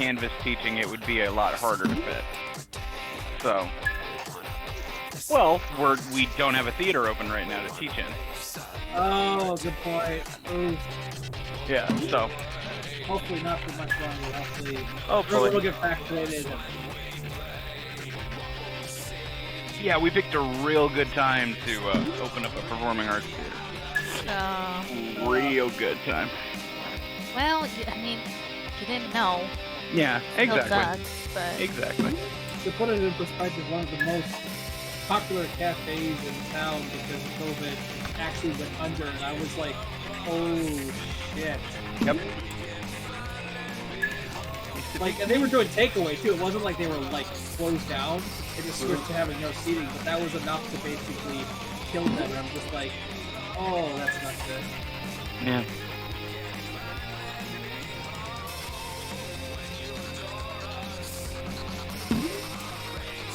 canvas teaching, it would be a lot harder to fit. So, well, we don't have a theater open right now to teach in. Oh, good point. Ooh. Yeah, so. Hopefully not for much longer. Hopefully Hopefully. we'll get vaccinated. Yeah, we picked a real good time to open up a performing arts theater. Real good time. Well, I mean, you didn't know. Yeah, exactly. Sucks, but... Exactly. To put it in perspective, one of the most popular cafes in town because of COVID actually went under, and I was like, oh shit. Yep. Like, and they were doing takeaway too. It wasn't like they were like closed down. They just switched to having no seating, but that was enough to basically kill them. And I'm just like, oh, that's not good. Yeah.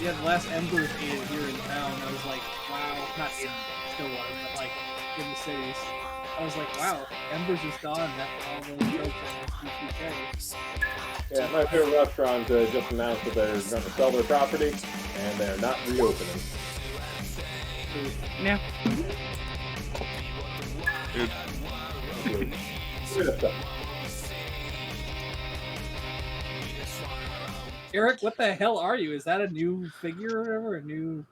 Yeah, the last Embers ate here in town. I was like, wow, not in Stillwater, but like in the cities. I was like, wow, Embers is gone. That's all those jokes on PPK. Yeah, my favorite restaurant just announced that they're going to sell their property, and they're not reopening. Yeah. Oops. Eric, what the hell are you? Is that a new figure or whatever? A new...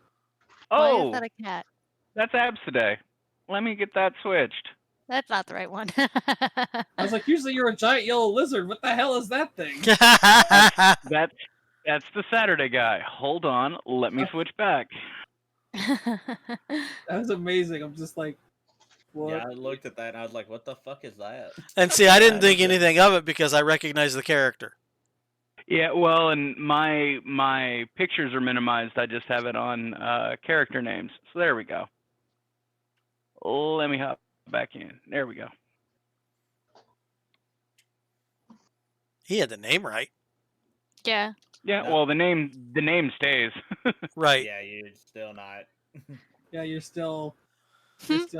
Why Oh, is that a cat? that's Abs today. Let me get that switched. That's not the right one. I was like, usually you're a giant yellow lizard. What the hell is that thing? That's the Saturday guy. Hold on, let me switch back. That was amazing. I'm just like, what? Yeah, I looked at that and I was like, what the fuck is that? And see, I didn't think anything of it because I recognize the character. Yeah, well, and my pictures are minimized. I just have it on character names. So there we go. Let me hop back in. There we go. He had the name right. Yeah. Yeah, No. well, the name stays. Right. Yeah, you're still not. Yeah, you're still... It's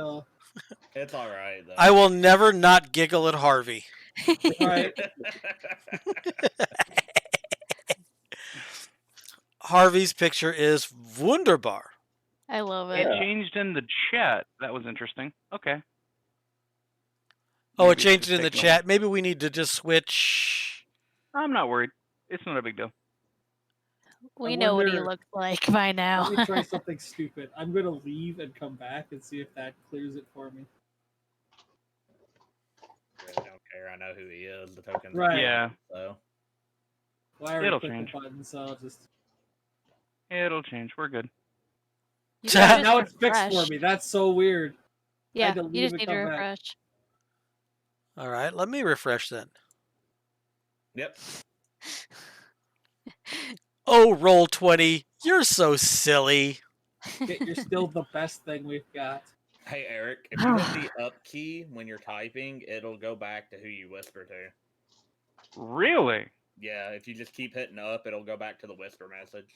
all right though. I will never not giggle at Harvey. Right. Harvey's picture is wunderbar. I love It it. changed in the chat. That was interesting. Okay. Oh, it Maybe changed should in the take chat. Maybe we need to just switch. I'm not worried. It's not a big deal. We I know what he wonder- looks like by now. Let me try something stupid. I'm going to leave and come back and see if that clears it for me. I really don't care. I know who he is. The token's Right. Yeah. So Well, I already It'll clicked change. the button, so I'll just... It'll change. We're good. You can just Now it's fixed refresh. for me. That's so weird. Yeah, to you leave just and need to come back. refresh. All right, let me refresh then. yep. Oh, roll 20. You're so silly. You're still the best thing we've got. Hey Eric, if you hit the up key when you're typing, it'll go back to who you whisper to. Really Yeah, if you just keep hitting up, it'll go back to the whisper message.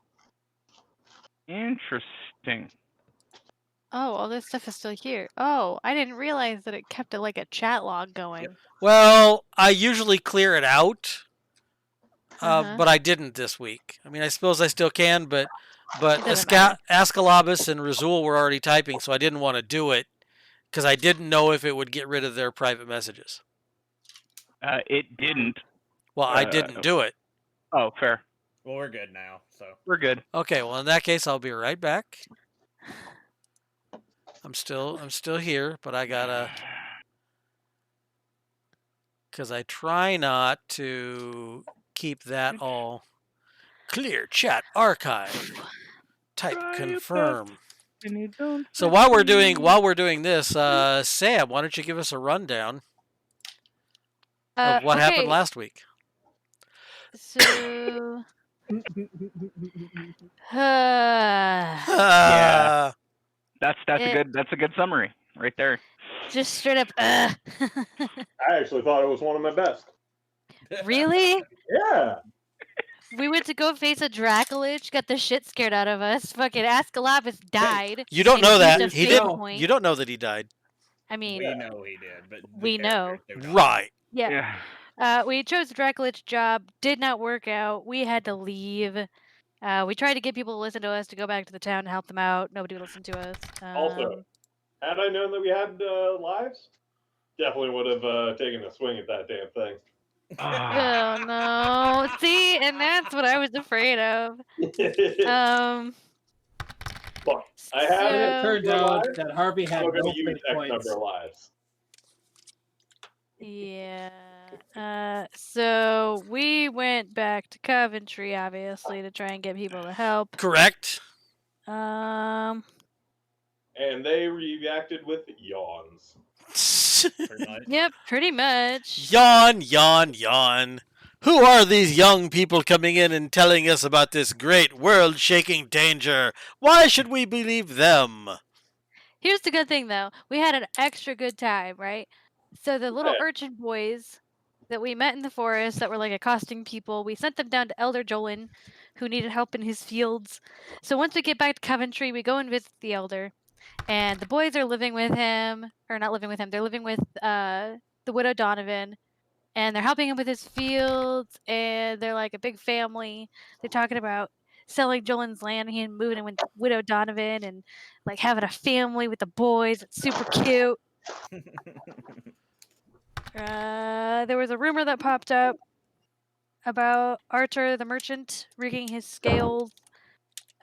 interesting. Oh, all this stuff is still here. Oh, I didn't realize that it kept it like a chat log going. Yep. Well, I usually clear it out, Uh-huh. but I didn't this week. I mean, I suppose I still can, but It doesn't matter. Ascalabus and Razul were already typing, so I didn't want to do it because I didn't know if it would get rid of their private messages. It didn't. Well, I didn't do it. Oh, fair. Well, we're good now. So We're good. Okay, well in that case, I'll be right back. I'm still here, but I gotta, because I try not to keep that all clear. Chat archive. Type Try your confirm. And you don't So while we're doing this, Sam, why don't you give us a rundown of what happened Okay, last week? So, Yeah. That's a good summary right there. just straight up. I actually thought it was one of my best. Really? Yeah. We went to go face a Dracolich, got the shit scared out of us. Fucking Ascalabus died. You don't and know used that a he fate didn't. point. You don't know that he died. I mean, we know he did, but the We know. characters do not. Right. yeah. Yeah. We chose the Dracolich job. Did not work out. We had to leave. We tried to get people to listen to us to go back to the town and help them out. Nobody would listen to us. Also, had I known that we had lives, definitely would have taken a swing at that damn thing. Oh no! See, and that's what I was afraid of. Look, I had And it. it turns out that Harvey had I'm going no to use fate X points. number of lives. Yeah. So we went back to Coventry, obviously, to try and get people to help. Correct. Um. And they reacted with yawns. Pretty much. Yep. Pretty much. Yawn, yawn, yawn. Who are these young people coming in and telling us about this great world-shaking danger? Why should we believe them? Here's the good thing, though. We had an extra good time, right? So the little Yeah. urchin boys that we met in the forest that were like accosting people, we sent them down to Elder Jolin, who needed help in his fields. So once we get back to Coventry, we go and visit the elder, and the boys are living with him, or not living with him. They're living with the widow Donovan, and they're helping him with his fields, and they're like a big family. They're talking about selling Jolin's land and him moving in with widow Donovan and like having a family with the boys. It's super cute. There was a rumor that popped up about Archer the merchant rigging his scales.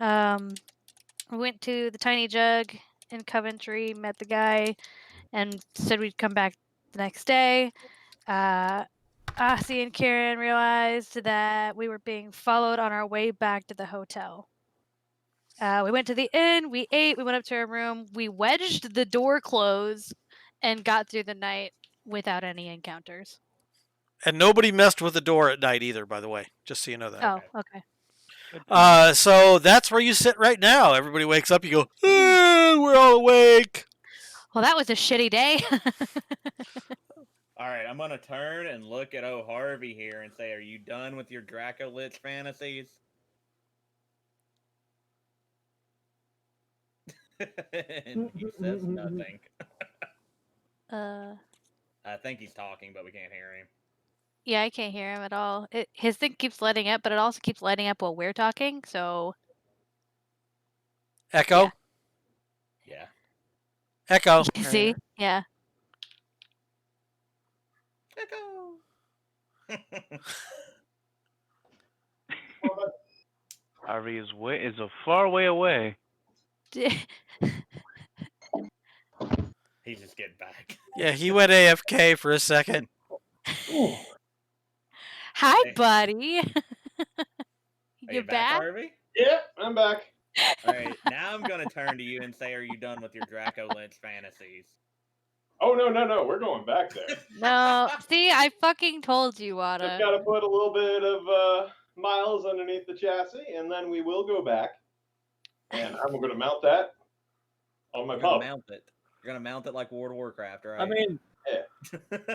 We went to the Tiny Jug in Coventry, met the guy, and said we'd come back the next day. Ossie and Karen realized that we were being followed on our way back to the hotel. We went to the inn, we ate, we went up to our room, we wedged the door closed, and got through the night without any encounters. And nobody messed with the door at night either, by the way, just so you know that. Oh, okay. So that's where you sit right now. Everybody wakes up, you go, we're all awake. Well, that was a shitty day. All right, I'm gonna turn and look at Harvey here and say, "Are you done with your Draco Lich fantasies?" And he says nothing. I think he's talking, but we can't hear him. Yeah, I can't hear him at all. His thing keeps lighting up, but it also keeps lighting up while we're talking, so... Echo? Yeah. Echo. See? Yeah. Echo. Harvey is a far way away. He's just getting back. Yeah, he went AFK for a second. Hi, Hey. buddy. Are You back, back? Harvey? Yeah, I'm back. All right, now I'm gonna turn to you and say, "Are you done with your Draco Lich fantasies?" Oh, no, we're going back there. No. See, I fucking told you, Just Wada. got to put a little bit of miles underneath the chassis, and then we will go back. And I'm going to mount that on my You're gonna pub. mount it. You're gonna mount it like World of Warcraft, right? I mean,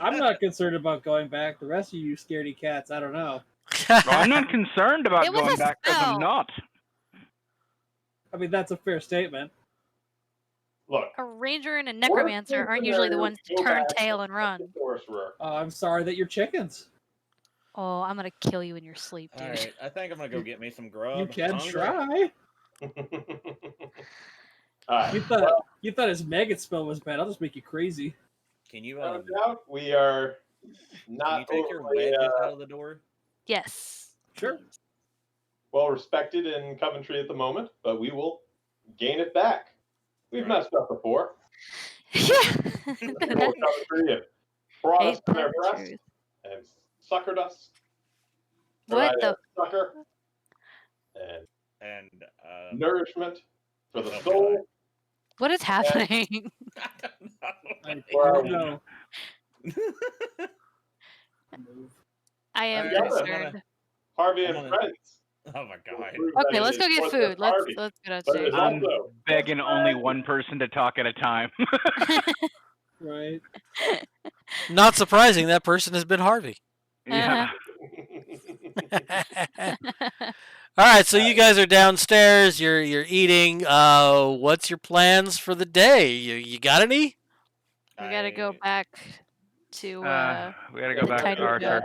I'm not concerned about going back. The rest of you scaredy cats, I don't know. Well, I'm not concerned about It was going a back because spell. I'm not. I mean, that's a fair statement. Look, A ranger and a necromancer aren't usually the ones to turn tail and run. sorcerer. I'm sorry that you're chickens. Oh, I'm gonna kill you in your sleep, dude. All right, I think I'm gonna go get me some grub. You can Hungry. try. All right. You thought his maggot spell was bad. I'll just make you crazy. Can you No doubt we are can not you take your overly, wedges out of the door? Yes. Sure. well respected in Coventry at the moment, but we will gain it back. We've messed up before. Yeah. People of Coventry have brought us Ain't to their that breast truth. and suckered us. What Provided the? a sucker and And nourishment for the Oh, soul. What is happening? I don't know. Well, No. I am Yeah, concerned. Harvey I'm and gonna- Friends. Oh my god. Prove that Okay, it let's go is get more food. than Let's Harvey. get But it upstairs. is I'm also begging only one person to talk at a time. Right. Not surprising, that person has been Harvey. Yeah. All right, so you guys are downstairs. You're eating. What's your plans for the day? You got any? We gotta go back to We gotta go the back to tiger Arthur. jug.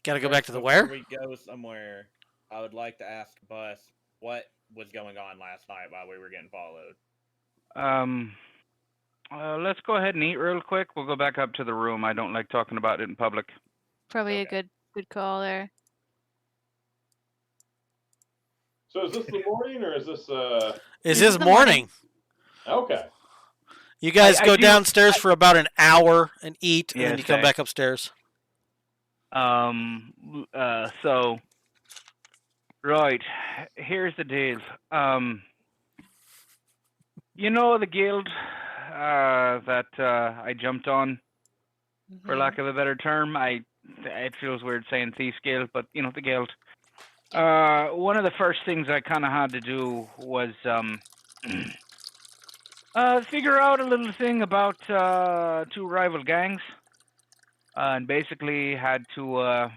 Gotta go First, back to the before where? we go somewhere, I would like to ask Bus what was going on last night while we were getting followed. Let's go ahead and eat real quick. We'll go back up to the room. I don't like talking about it in public. Probably a Okay. good call there. So is this the morning or is this Is This this is the morning? okay? You guys I go do- downstairs for about an hour and eat, and then Yes, you come I- back upstairs. So, right, here's the deal. You know the guild that I jumped on, for Mhm. lack of a better term. It feels weird saying Thief's Guild, but you know the guild. One of the first things I kind of had to do was figure out a little thing about two rival gangs, and basically had to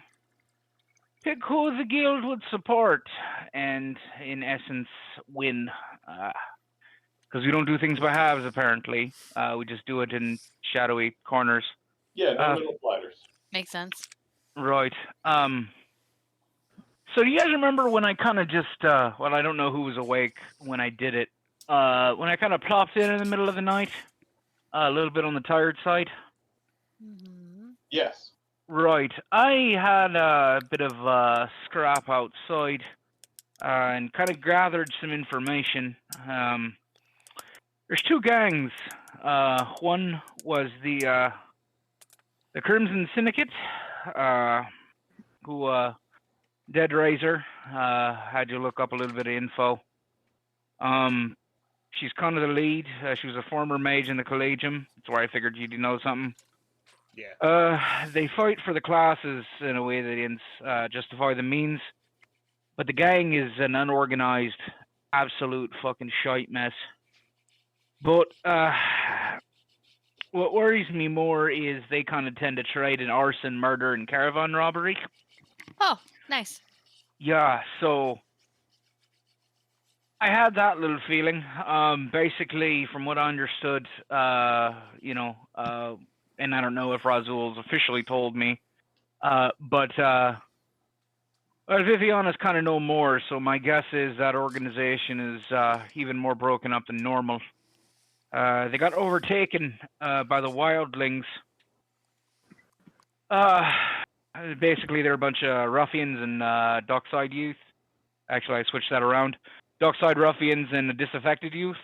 pick who the guild would support, and in essence win. Because we don't do things by halves, apparently. We just do it in shadowy corners. Yeah, no middle fighters. Makes sense. Right. So do you guys remember when I kind of just, well, I don't know who was awake when I did it. When I kind of plopped in the middle of the night, a little bit on the tired side. Mm-hmm. Yes. Right. I had a bit of a scrap outside and kind of gathered some information. There's two gangs. One was the Crimson Syndicate, who Dead Razor had you look up a little bit of info. She's kind of the lead. She was a former mage in the Collegium. That's why I figured you'd know something. Yeah. They fight for the classes in a way that justify the means. But the gang is an unorganized, absolute fucking shite mess. But what worries me more is they kind of tend to trade in arson, murder, and caravan robbery. Oh, nice. Yeah, so I had that little feeling. Basically, from what I understood, and I don't know if Razul's officially told me, but Vivian has kind of know more, so my guess is that organization is even more broken up than normal. They got overtaken by the wildlings. Basically, they're a bunch of ruffians and dockside youth. Actually, I switched that around. Dockside ruffians and disaffected youth.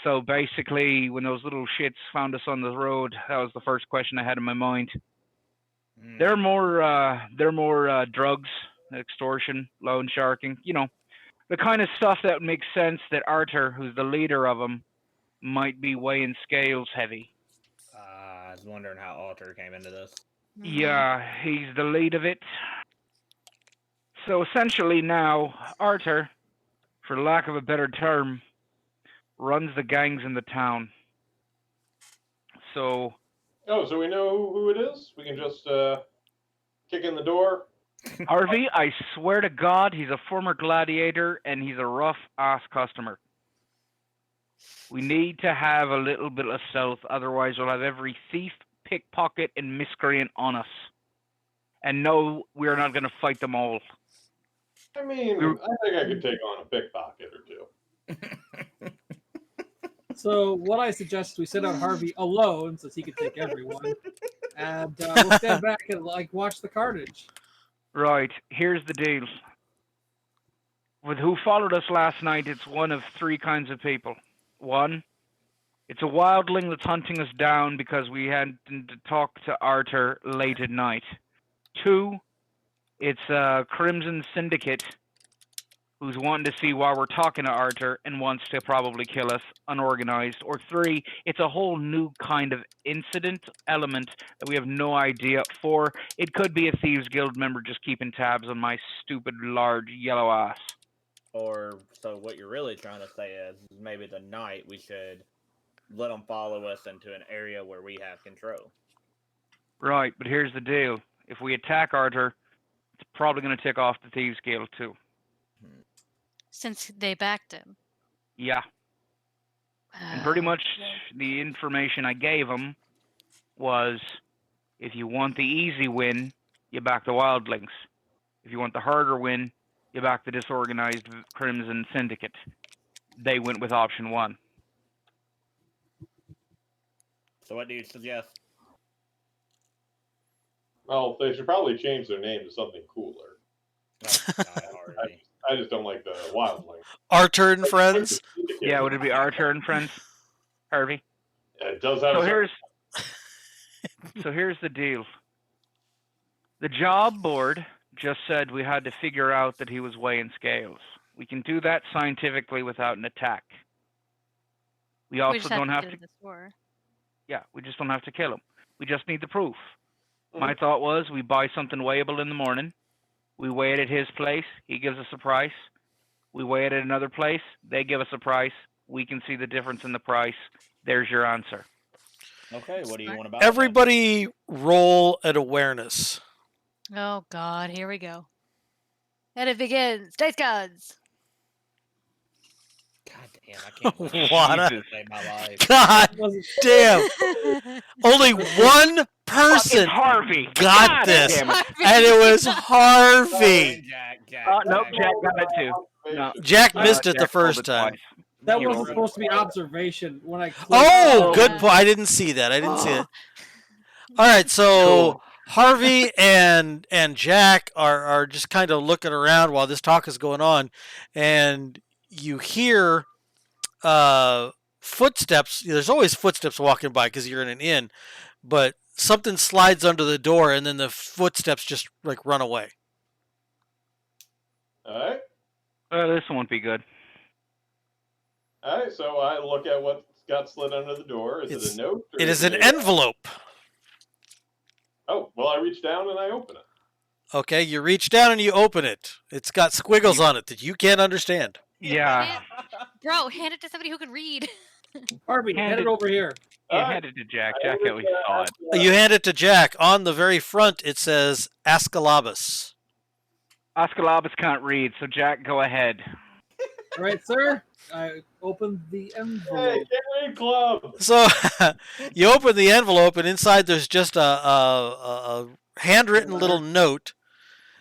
So basically, when those little shits found us on the road, that was the first question I had in my mind. Mm. They're more drugs, extortion, loan sharking. You know, the kind of stuff that makes sense that Arthur, who's the leader of them, might be weighing scales heavy. I was wondering how Alter came into this. Mhm. Yeah, he's the lead of it. So essentially now, Arthur, for lack of a better term, runs the gangs in the town. So, Oh, so we know who it is? We can just kick in the door. Harvey, I swear to God, he's a former gladiator and he's a rough-ass customer. We need to have a little bit of stealth, otherwise we'll have every thief, pickpocket, and miscreant on us. And no, we're not going to fight them all. I mean, I think I could take on a pickpocket or two. So what I suggest is we send out Harvey alone, since he can take everyone, and we'll stand back and watch the carnage. Right, here's the deal. With who followed us last night, it's one of three kinds of people. One, it's a wildling that's hunting us down because we had to talk to Arthur late at night. Two, it's a Crimson Syndicate who's wanting to see why we're talking to Arthur and wants to probably kill us, unorganized. Or three, it's a whole new kind of incident element that we have no idea for. It could be a Thieves Guild member just keeping tabs on my stupid, large, yellow ass. Or, so what you're really trying to say is maybe the night we should let them follow us into an area where we have control. Right, but here's the deal. If we attack Arthur, it's probably going to tick off the Thieves Guild too. Since they backed him. Yeah. And pretty much the information I gave him was, if you want the easy win, you back the wildlings. If you want the harder win, you back the disorganized Crimson Syndicate. They went with option 1. So what do you suggest? Well, they should probably change their name to something cooler. Harvey. I just don't like the wildling. Arthur and Friends. Yeah, would it be Arthur and Friends, Harvey? Yeah, it does have. So here's the deal. The job board just said we had to figure out that he was weighing scales. We can do that scientifically without an attack. We also just don't have do to. this war. Yeah, we just don't have to kill him. We just need the proof. Mhm. My thought was we buy something weighable in the morning. We weigh it at his place. He gives us a price. We weigh it at another place. They give us a price. We can see the difference in the price. There's your answer. Okay, what do you want about it? Everybody roll an awareness. Oh God, here we go. And it begins. Dice gods. God damn, I can't believe What a- to save my life. God Wasn't- damn! Only one person Harvey. got God this, damn it. and it was Harvey. Jack. Nope, Jack got it too. No. Jack missed it the Jack rolled first it time. twice. That You wasn't rolled supposed to be observation when I clicked. Oh, Oh, good yeah. point. I didn't see that. I didn't see it. Oh. All right, so Cool. Harvey and Jack are just kind of looking around while this talk is going on, and you hear footsteps. There's always footsteps walking by because you're in an inn, but something slides under the door, and then the footsteps just like run away. All right. This won't be good. All right. So I look at what got slid under the door. Is it a note? Or It is an it envelope. Oh, well, I reach down and I open it. Okay, you reach down and you open it. It's got squiggles on it that you can't understand. Yeah. Bro, hand it to somebody who can read. Harvey, hand it over here. Yeah, Alright. hand it to Jack. I Jack hand at least saw it. You hand it to Jack. On the very front, it says Ascalabus. Ascalabus can't read, so Jack, go ahead. All right, sir. I opened the Hey, envelope. Can't Read Club. So you open the envelope, and inside there's just a handwritten little note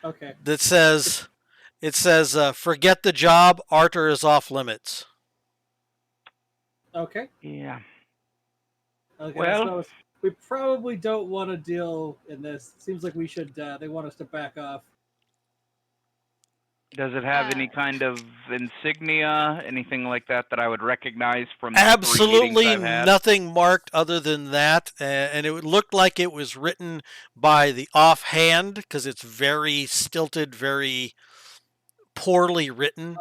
Okay. that says, "Forget the job. Arthur is off limits." Okay. Yeah. Okay. Well- So we probably don't want to deal in this. Seems like we should. They want us to back off. Does it have any kind of insignia, anything like that that I would recognize from the Absolutely 3 meetings I've had? nothing marked other than that, and it would look like it was written by the offhand because it's very stilted, very poorly written.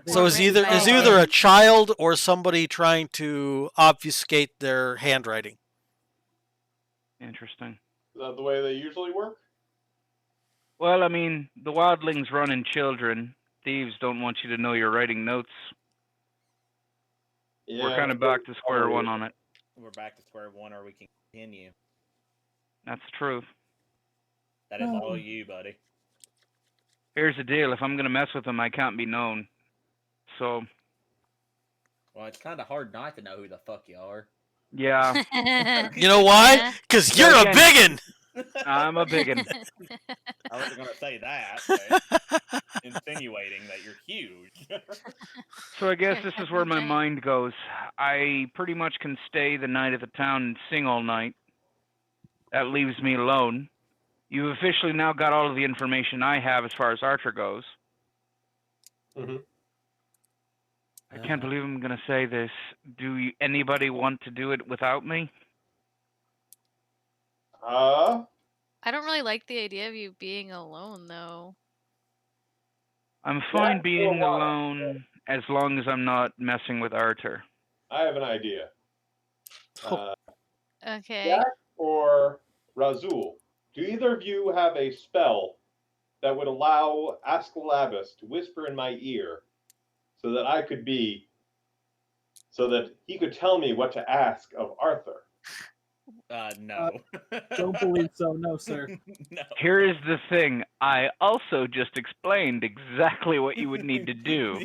So it's either a child or somebody trying to obfuscate their handwriting. Interesting. Is that the way they usually work? Well, I mean, the wildlings run in children. Thieves don't want you to know you're writing notes. Yeah, We're kind of back to square one on it. We're back to square one, or we can continue. That's true. That is all you, buddy. Here's the deal. If I'm going to mess with them, I can't be known. So, Well, it's kind of hard not to know who the fuck you are. yeah, You know why? Because you're a biggin. I'm a biggin. I wasn't going to say that, but insinuating that you're huge. So I guess this is where my mind goes. I pretty much can stay the night at the town and sing all night. That leaves me alone. You've officially now got all of the information I have as far as Archer goes. Mhm. I can't believe I'm going to say this. Anybody want to do it without me? I don't really like the idea of you being alone, though. I'm fine Yeah, being well, alone as long as I'm not messing with Archer. I have an idea. Okay. Jack or Razul, do either of you have a spell that would allow Ascalabus to whisper in my ear so that he could tell me what to ask of Arthur? No. Don't believe so. No, sir. No. Here is the thing. I also just explained exactly what you would need to do.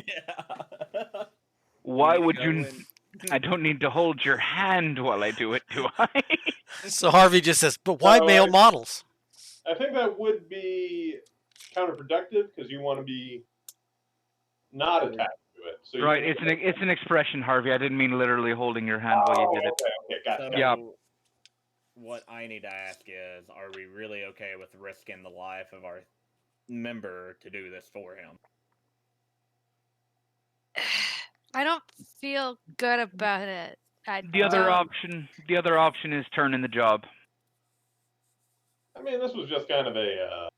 Yeah. Why You would go you... in- I don't need to hold your hand while I do it, do I? So Harvey just says, but why No, male models? I think that would be counterproductive because you want to be not attached to it. So Right, it's an expression, Harvey. I didn't mean literally holding your hand while you did it. Okay, gotcha. So, Yeah. what I need to ask is, are we really okay with risking the life of our member to do this for him? I don't feel good about it. The other option is turning the job. I mean, this was just kind of a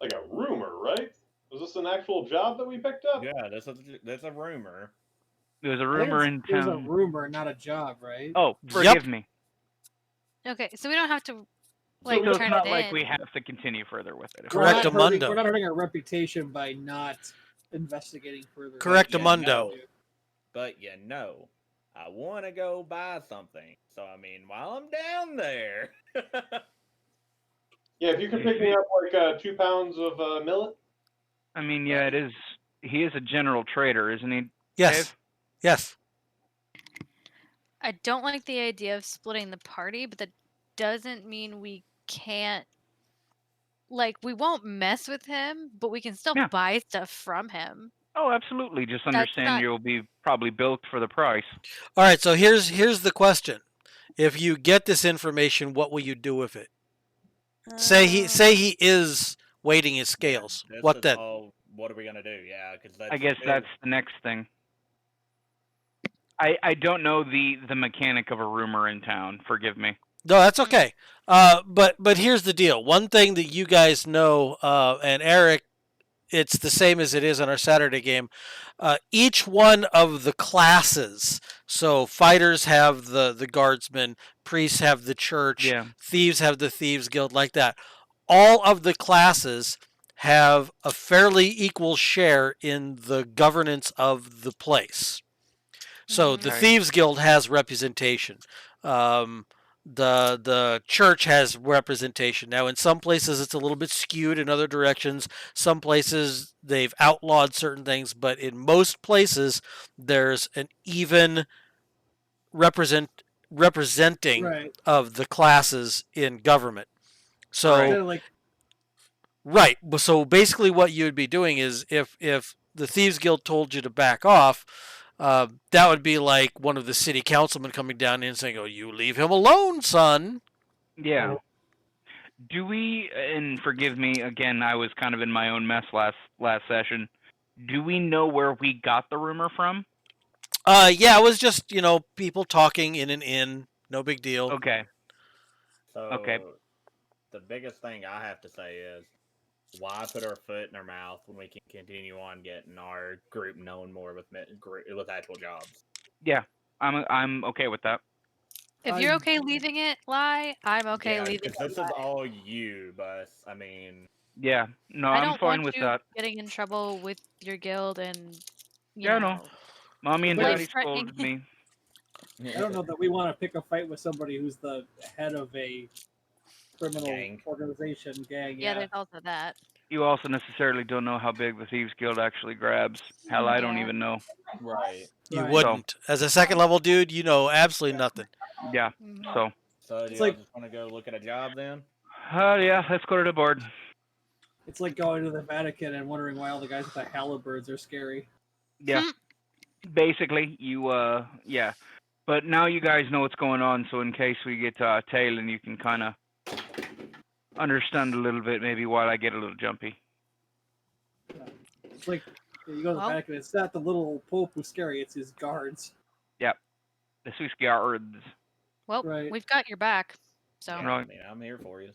like a rumor, right? Was this an actual job that we picked up? Yeah, that's a rumor. There's a I think rumor in it was a town. rumor, not a job, right? Oh, forgive me. Okay, so we don't have to So like it's turn not it like in. we have to continue further with it. Correct. Correctamundo. We're not hurting our reputation by not investigating further. Correctamundo. But I want to go buy something. So, I mean, while I'm down there. Yeah, if you could pick me up like 2 pounds of millet. I mean, yeah, it is. He is a general trader, isn't he? Yes. Dave? Yes. I don't like the idea of splitting the party, but that doesn't mean we can't. Like, we won't mess with him, but we can still buy stuff from him. Oh, absolutely. Just understand you'll be probably bilked for the price. All right, so here's the question. If you get this information, what will you do with it? Say he is weighting his scales. What then? What are we gonna do? Yeah, because I guess that's the next thing. I don't know the mechanic of a rumor in town. Forgive me. No, that's okay. But here's the deal. One thing that you guys know, and Eric, it's the same as it is on our Saturday game. Each one of the classes, so fighters have the guardsmen, priests have the church, thieves have the thieves guild, like that. All of the classes have a fairly equal share in the governance of the place. So the thieves guild has representation. The church has representation. Now, in some places, it's a little bit skewed in other directions. Some places, they've outlawed certain things, but in most places, there's an even representing of the classes in government. So, right. So basically, what you would be doing is, if the thieves guild told you to back off, that would be like one of the city councilmen coming down in and saying, "Oh, you leave him alone, son." Yeah. Do we? And forgive me again. I was kind of in my own mess last session. Do we know where we got the rumor from? Yeah, it was just people talking in an inn. No big deal. Okay. So, the biggest thing I have to say is, why put our foot in our mouth when we can continue on getting our group known more with actual jobs? Yeah, I'm okay with that. If you're okay leaving it lie, I'm okay leaving it. This is all you, but I mean. Yeah, no, I'm fine with that. I don't want you getting in trouble with your guild and. No. Mommy and Daddy scolded me. I don't know that we want to pick a fight with somebody who's the head of a criminal organization gang. Yeah, there's also that. You also necessarily don't know how big the Thieves Guild actually grabs. Hell, I don't even know. Right. You wouldn't. As a second level dude, you know absolutely nothing. Yeah, so. So do you just want to go look at a job then? Yeah, let's go to the board. It's like going to the Vatican and wondering why all the guys with the halberds are scary. Yeah. Basically, yeah. But now you guys know what's going on, so in case we get tail and you can kind of understand a little bit, maybe while I get a little jumpy. Yeah. It's like you go to the Vatican, it's not the little Pope who's scary, it's his guards. Yep. The Swiss guards. Well, we've got your back, so. Yeah, I mean, I'm here for you.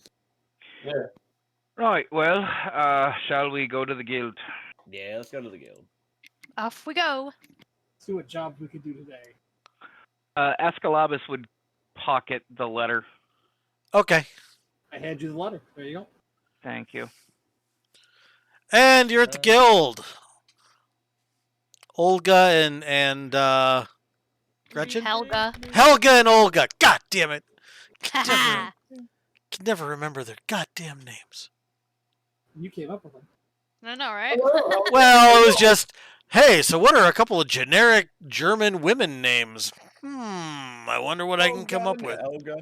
Yeah. Right, well, shall we go to the guild? Yeah, let's go to the guild. Off we go. See what jobs we can do today. Escalabus would pocket the letter. Okay. I hand you the letter. There you go. Thank you. And you're at the guild. Olga and Gretchen? Helga and Olga. God damn it. Can never remember their goddamn names. You came up with them. I know, right? Well, it was just, hey, so what are a couple of generic German women names? I wonder what I can come up with. Olga.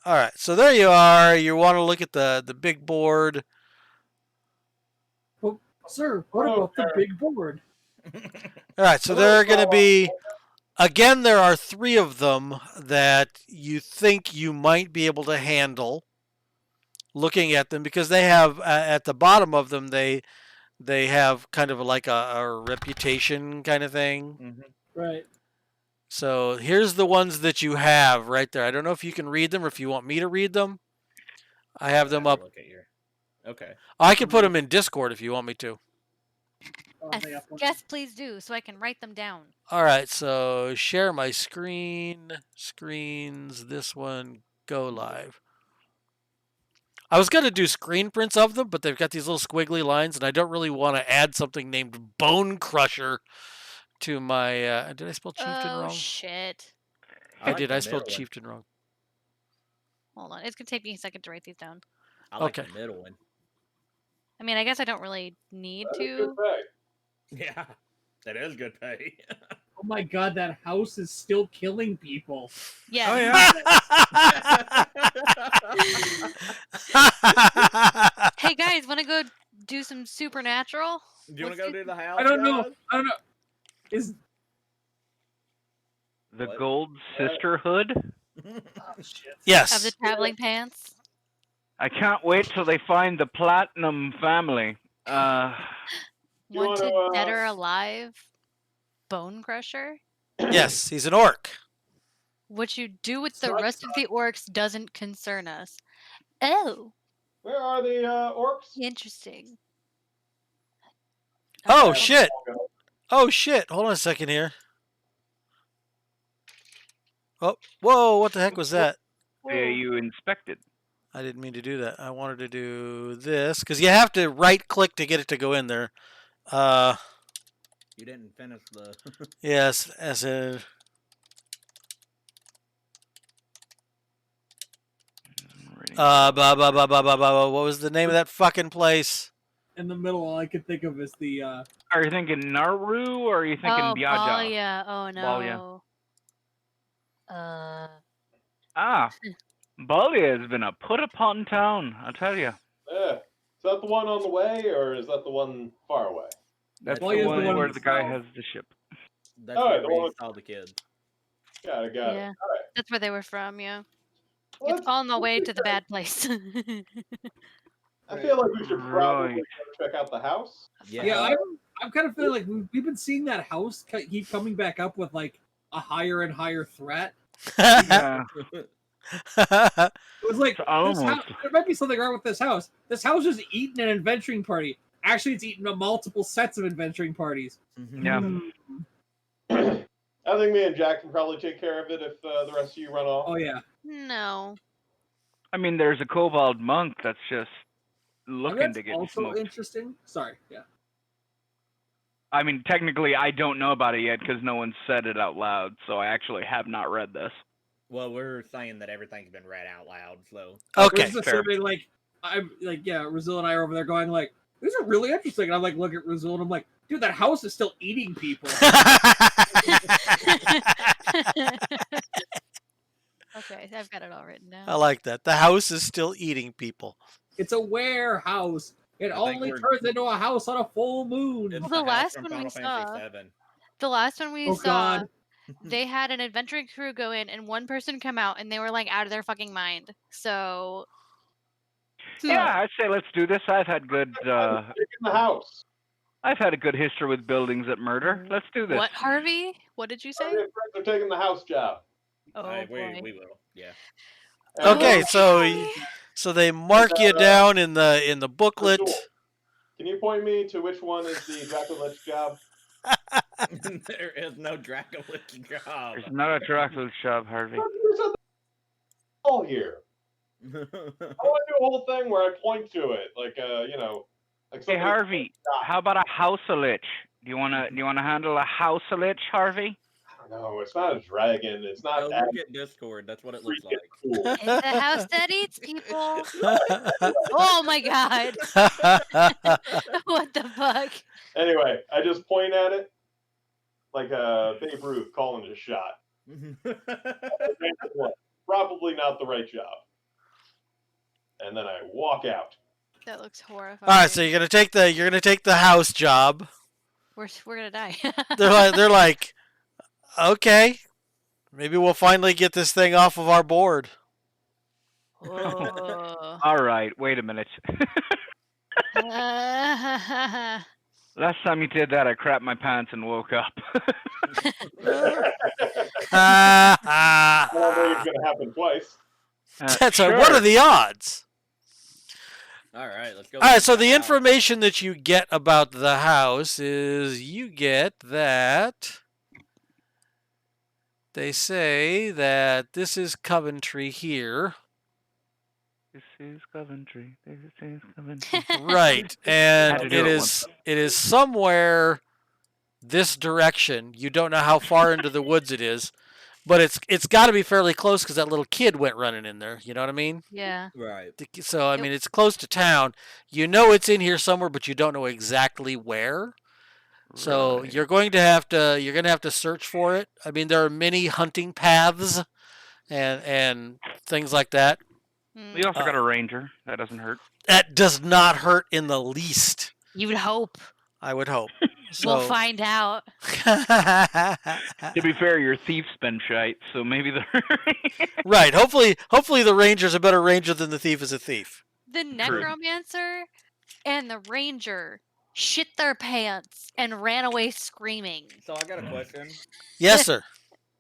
All right, so there you are. You want to look at the big board. Well, sir, what about the big board? All right, so there are going to be, again, there are 3 of them that you think you might be able to handle looking at them, because they have, at the bottom of them, they have kind of like a reputation kind of thing. Mm-hmm. Right. So here's the ones that you have right there. I don't know if you can read them or if you want me to read them. I have them up. Look at your... Okay. I can put them in Discord if you want me to. Yes, please do, so I can write them down. All right, so share my screen. Screens, this one, go live. I was going to do screen prints of them, but they've got these little squiggly lines, and I don't really want to add something named Bone Crusher to my... did I spell Chieftain wrong? Oh, shit. I did. I spelled Chieftain wrong. Hold on. It's going to take me a second to write these down. I like the middle one. I mean, I guess I don't really need to. Yeah, that is good pay. Oh my god, that house is still killing people. Yeah. Oh, yeah. Hey, guys, want to go do some supernatural? Do you want to go do the house? I don't know. Is The Gold Sisterhood? oh, shit. Yes. Of the traveling pants? I can't wait till they find the Platinum family. Wanted dead or alive? Bone Crusher? Yes, he's an orc. What you do with the rest of the orcs doesn't concern us. Oh. Where are the orcs? Interesting. Oh, shit. Oh, shit. Hold on a second here. Oh, whoa, what the heck was that? You inspected. I didn't mean to do that. I wanted to do this, because you have to right-click to get it to go in there. You didn't finish the... Yes, as a... what was the name of that fucking place? In the middle, all I could think of is the... Are you thinking Nauru or are you thinking Biaja? Oh, yeah. Oh, no. Balia has been a put-upon town, I'll tell you. Yeah. Is that the one on the way, or is that the one far away? That's Balia's the one the one where in the the guy south. has the ship. That's Alright, where the we one- saw the kids. Got it. Yeah. All right. That's where they were from, yeah. Well, It's on the way to the bad place. I feel like we should probably Right. go check out the house. Yeah, I'm kind of feeling like we've been seeing that house keep coming back up with like a higher and higher threat. Yeah. It was like, Almost. there might be something wrong with this house. This house is eating an adventuring party. Actually, it's eating multiple sets of adventuring parties. Yeah. I think me and Jack can probably take care of it if the rest of you run off. Oh yeah. No. I mean, there's a kobold monk that's just And looking that's to get also smoked. interesting. Sorry. Yeah. I mean, technically, I don't know about it yet because no one said it out loud, so I actually have not read this. Well, we're saying that everything's been read out loud, so... Okay, There's a fair. survey like I'm like Razul and I are over there going like, these are really interesting. And I'm like, look at Razul and I'm like, dude, that house is still eating people. Okay, I've got it all written down. I like that. The house is still eating people. It's a warehouse. It I think only we're- turns into a house on a full moon. It's Well, the the house last from one we Final Fantasy saw- VII. The last one we Oh, saw, God. they had an adventuring crew go in and one person come out and they were like out of their fucking mind. So Yeah, I'd say let's do this. I've had good. Check in the house. I've had a good history with buildings that murder. Let's do this. What, Harvey? What did you say? Harvey and Friends are taking the house job. Oh boy. We will, yeah. Okay, so Okay. so they mark you down in the booklet. Razul, can you point me to which one is the Dracolich job? There is no Dracolich job. There's not a Dracula's job, Harvey. There's a all here. I want to do a whole thing where I point to it, like like Hey, something- Harvey, how about a houselich? Do you wanna handle a houselich, Harvey? I don't know. It's not a dragon. It's not Oh, that look at Discord. That's what it looks like. cool. It's a house that eats people. Oh my god. What the fuck? Anyway, I just point at it like Babe Ruth calling it a shot. Probably not the right job. And then I walk out. That looks horrifying. All right, so you're gonna take the house job. We're gonna die. They're like, okay, maybe we'll finally get this thing off of our board. Whoa. All right, wait a minute. Last time you did that, I crapped my pants and woke up. I don't think it's gonna happen twice. That's right. What are the odds? All right, let's go. All right, so the information that you get about the house is you get that they say that this is Coventry here. This is Coventry. This is Coventry. Right, and it is somewhere this direction. You don't know how far into the woods it is, but it's got to be fairly close because that little kid went running in there. You know what I mean? Yeah. Right. So I mean, it's close to town. You know it's in here somewhere, but you don't know exactly where. So Right. you're going to have to search for it. I mean, there are many hunting paths and things like that. We also got a ranger. That doesn't hurt. That does not hurt in the least. You would hope. I would hope. So, We'll find out. To be fair, your thief's been shite, so maybe the right. Hopefully the ranger's a better ranger than the thief is a thief. The necromancer and the ranger shit their pants and ran away screaming. So I got a question. Yes, sir.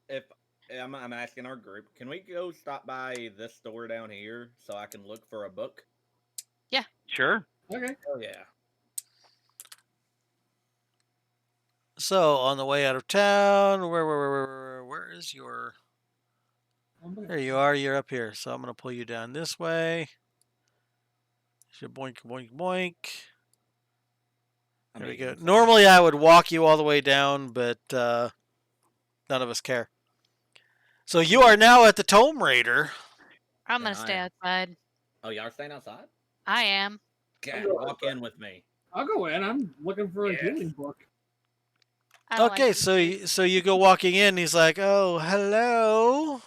If I'm asking our group, can we go stop by this store down here so I can look for a book? Yeah. Sure. Okay. Oh yeah. So on the way out of town, where is your? There you are. You're up here. So I'm gonna pull you down this way. So boink, boink, boink. There we go. Normally I would walk you all the way down, but none of us care. So you are now at the Tome Raider. I'm gonna stay outside. Oh, y'all are staying outside? I am. Okay, walk in with me. I'll go in. I'm looking for a healing book. Okay, so you go walking in. He's like, "Oh, hello."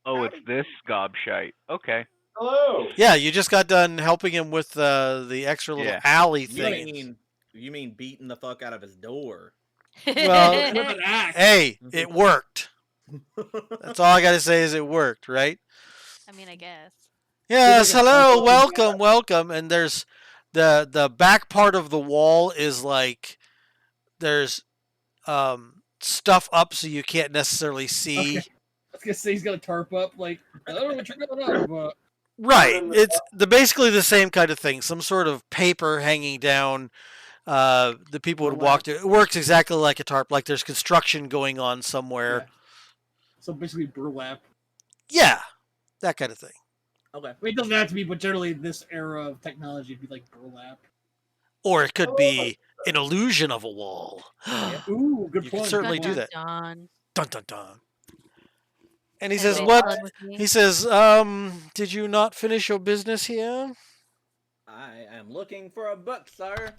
Oh, it's this gobshite. Okay. Hello. Yeah, you just got done helping him with the extra little alley thing. You mean beating the fuck out of his door? Well, With an axe. hey, it worked. That's all I got to say is it worked, right? I mean, I guess. Yes, hello, welcome. And there's the back part of the wall is like there's stuff up so you can't necessarily see. Okay. I was gonna say he's got a tarp up, like I don't know what you're going on, but Right, it's basically the same kind of thing. Some sort of paper hanging down. The people would walk to. It works exactly like a tarp. Like there's construction going on somewhere. Yeah. So basically burlap. Yeah, that kind of thing. Okay. I mean, it doesn't have to be, but generally this era of technology would be like burlap. Or it could be an illusion of a wall. Ooh, good You point. can certainly Dun, do that. dun, Dun dun dun. And he dun. says, They "What?" fun with me. He says, "Did you not finish your business here?" I am looking for a book, sir.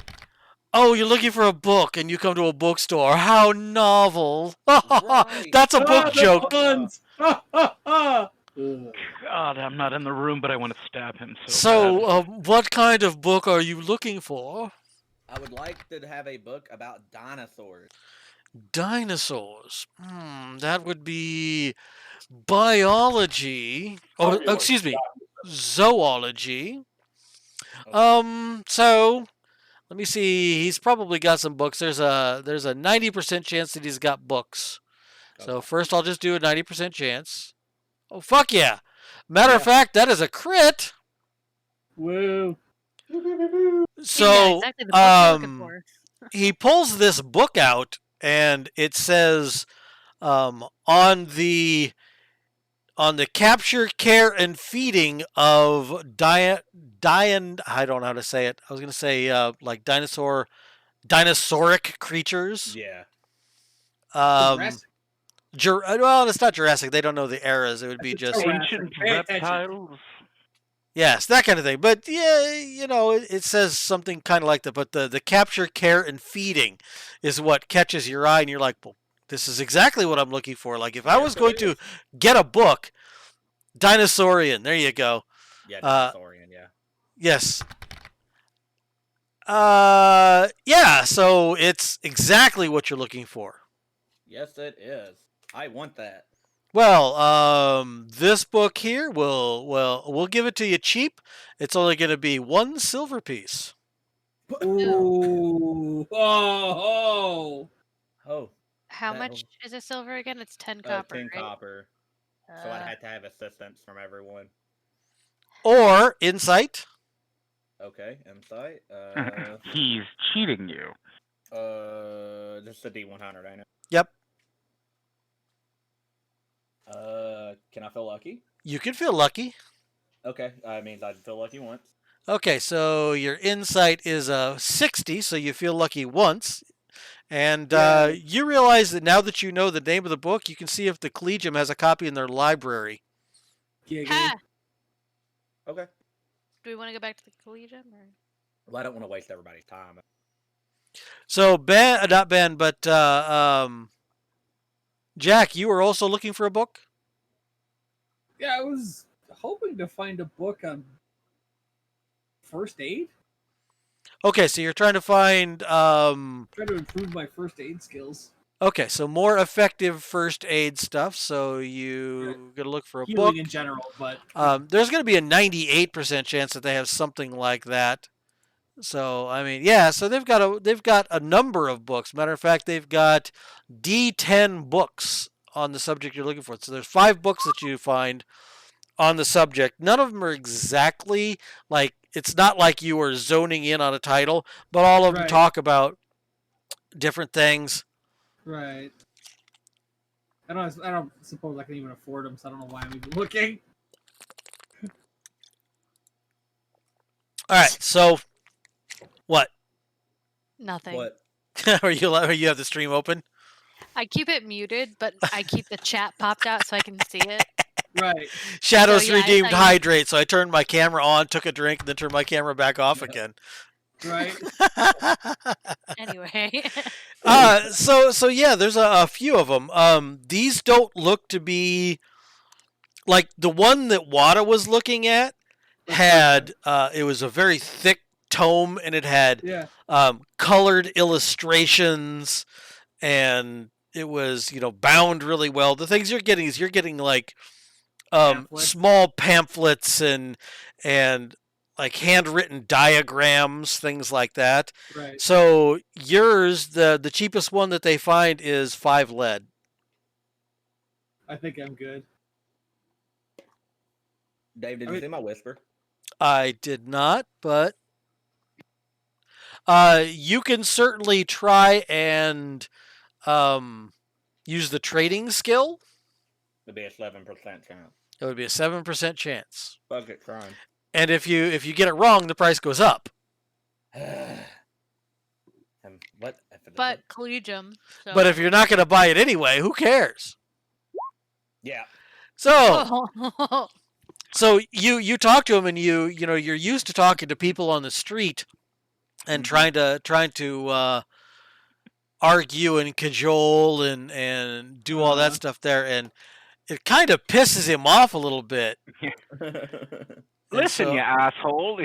Oh, you're looking for a book, and you come to a bookstore. How novel! Right. That's a book joke. Puns. God, I'm not in the room, but I want to stab him so So, bad. what kind of book are you looking for? I would like to have a book about dinosaurs. Dinosaurs. That would be biology. Oh, excuse me, zoology. So let me see. He's probably got some books. There's a 90% chance that he's got books. So first, I'll just do a 90% chance. Oh fuck yeah! Matter of fact, that is a crit. Woo. So Yeah, exactly the book you're looking for. he pulls this book out, and it says on the capture, care, and feeding of I don't know how to say it. I was gonna say like dinosauric creatures. Yeah. Well, it's not Jurassic. They don't know the eras. It would be just Ancient Pay attention. reptiles. yes, that kind of thing. But yeah, it says something kind of like that. But the capture, care, and feeding is what catches your eye, and you're like, well, This is exactly what I'm looking for. Like, if I was going to get a book, Dinosaurian, there you go. Yeah, Dinosaurian, yeah. Yes. Yeah, so it's exactly what you're looking for. Yes, it is. I want that. Well, this book here we'll give it to you cheap. It's only going to be 1 silver piece. Ooh. Oh. How much is a silver again? It's 10 copper, 10 right? copper. So I'd have to have assistance from everyone. Or insight. Okay, insight. He's cheating you. Just a D100, I know. Yep. Can I feel lucky? You can feel lucky. Okay, means I'd feel lucky once. Okay, so your insight is a 60, so you feel lucky once. And you realize that now that you know the name of the book, you can see if the Collegium has a copy in their library. Ha! Okay. Do we want to go back to the Collegium? Or? Well, I don't want to waste everybody's time. So Ben, not Ben, but Jack, you were also looking for a book? Yeah, I was hoping to find a book on first aid. Okay, so you're trying to find Trying to improve my first aid skills. Okay, so more effective first aid stuff. So you gotta look for a Healing book in general, but there's gonna be a 98% chance that they have something like that. So I mean, yeah. So they've got a number of books. Matter of fact, they've got D10 books on the subject you're looking for. So there's 5 books that you find on the subject. None of them are exactly like, it's not like you are zoning in on a title, but all of them talk about different things. Right. I don't suppose I can even afford them, so I don't know why I'm even looking. All right, so what? Nothing. What? Are you have the stream open? I keep it muted, but I keep the chat popped out so I can see it. Right. Shadows redeemed hydrate, so I turned my camera on, took a drink, and then turned my camera back off again. Right. Anyway. So yeah, there's a few of them. These don't look to be like the one that Wada was looking at had it was a very thick tome, and it had colored illustrations, and it was bound really well. The things you're getting like small pamphlets and like handwritten diagrams, things like that. Right. So yours, the cheapest one that they find is 5 lead. I think I'm good. Dave, did you see my whisper? I did not, but you can certainly try and use the trading skill. It'd be a 7% chance. It would be a 7% chance. Fuck it, trying. And if you get it wrong, the price goes up. What? But Collegium. So. But if you're not going to buy it anyway, who cares? Yeah. So, so you talk to him, and you're used to talking to people on the street and trying to argue and cajole and do all that stuff there, and it kind of pisses him off a little bit. Listen, you asshole.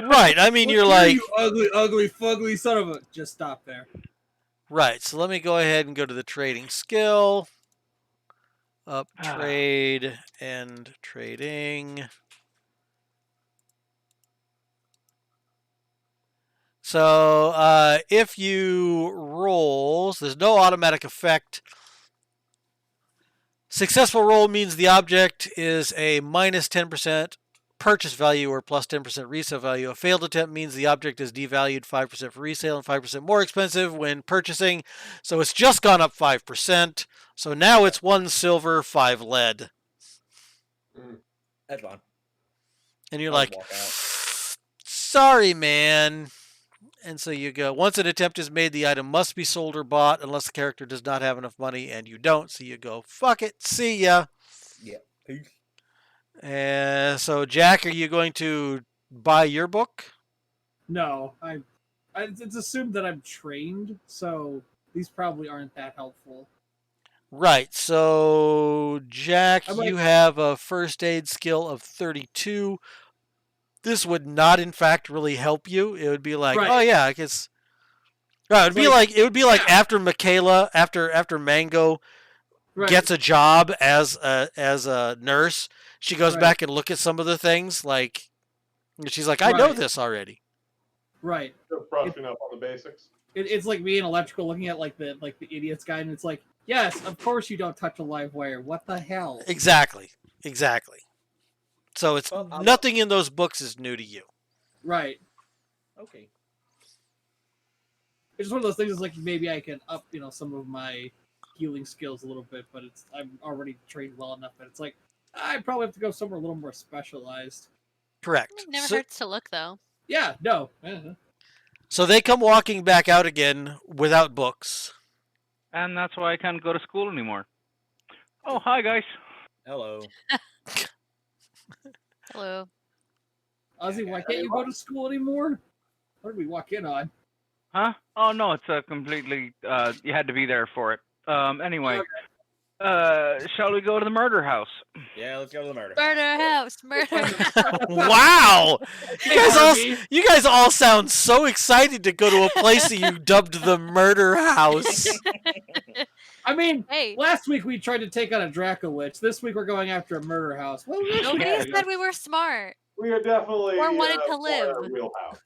Right. I mean, you're like, you ugly, fugly son of a. Just stop there. Right. So let me go ahead and go to the trading skill. Up, trade, and trading. So if you roll, so there's no automatic effect. Successful roll means the object is a minus 10% purchase value or plus 10% resale value. A failed attempt means the object is devalued 5% for resale and 5% more expensive when purchasing. So it's just gone up 5%. So now it's 1 silver, 5 lead. That's fine. And you're like, sorry, man. And so you go, once an attempt is made, the item must be sold or bought unless the character does not have enough money, and you don't. So you go, fuck it, see ya. Yeah, peace. And so, Jack, are you going to buy your book? No, it's assumed that I'm trained, so these probably aren't that helpful. Right. So, Jack, I'm you like- have a first aid skill of 32. This would not, in fact, really help you. It would be like, Right. oh yeah, I guess. Right. It would be like after Michaela, after Mango Right. gets a job as a nurse, she goes Right. back and look at some of the things. Like, she's like, I know Right. this already. Right. Still brushing up on the basics. It's like me in electrical looking at like the idiot's guide, and it's like, yes, of course you don't touch a live wire. What the hell? Exactly. So it's Well, nothing in those books is new to you. Right. Okay. It's just one of those things. It's like maybe I can up, some of my healing skills a little bit, but I'm already trained well enough that it's like I probably have to go somewhere a little more specialized. Correct. It never So, hurts to look, though. Yeah. No. so they come walking back out again without books. And that's why I can't go to school anymore. Oh, hi, guys. Hello. Hello. Ozzy, why can't you go to school anymore? What did we walk in on? Huh? Oh, no, it's completely, you had to be there for it. Anyway, shall we go to the murder house? Yeah, let's go to the murder. Murder house, murder. Wow! Harvey. You guys all sound so excited to go to a place that you dubbed the murder house. I mean, Hey, last week we tried to take on a Draco Witch. This week we're going after a murder house. Well, nobody said we were smart. We are definitely Or wanted to far in live. our wheelhouse.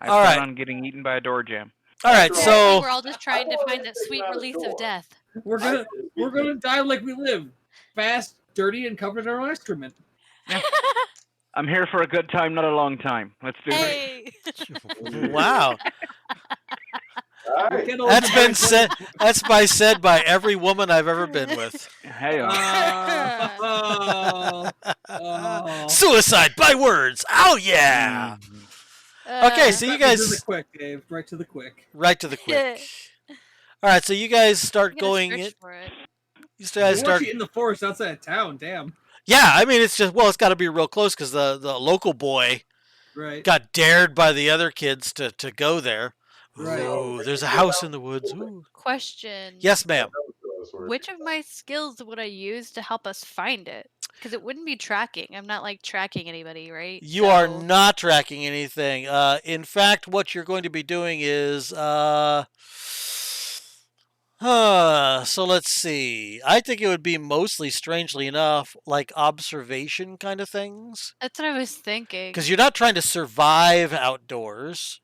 I All plan right. on getting eaten by a door jam. All right, After so We're all just trying to find that sweet release of death. we're gonna die like we live, fast, dirty, and covered in our excrement. I'm here for a good time, not a long time. Let's do this. Hey. wow, All right. Get old that's been and- said. Said by every woman I've ever been with. Hey, Oh. Suicide by words. Oh yeah. Okay, so you Right to the guys quick, Dave. Right to the quick. right to the quick. All right, so you guys start I'm gonna going. search for it. You guys We're start. actually in the forest outside of town. Damn. Yeah, I mean it's just it's got to be real close because the local boy Right. got dared by the other kids to go there. Right. Ooh, there's a house in the woods. Ooh. Question. Yes, ma'am. Which of my skills would I use to help us find it? Because it wouldn't be tracking. I'm not like tracking anybody, right? You are So- not tracking anything. In fact, what you're going to be doing is, so let's see. I think it would be mostly, strangely enough, like observation kind of things. That's what I was thinking. Because you're not trying to survive outdoors.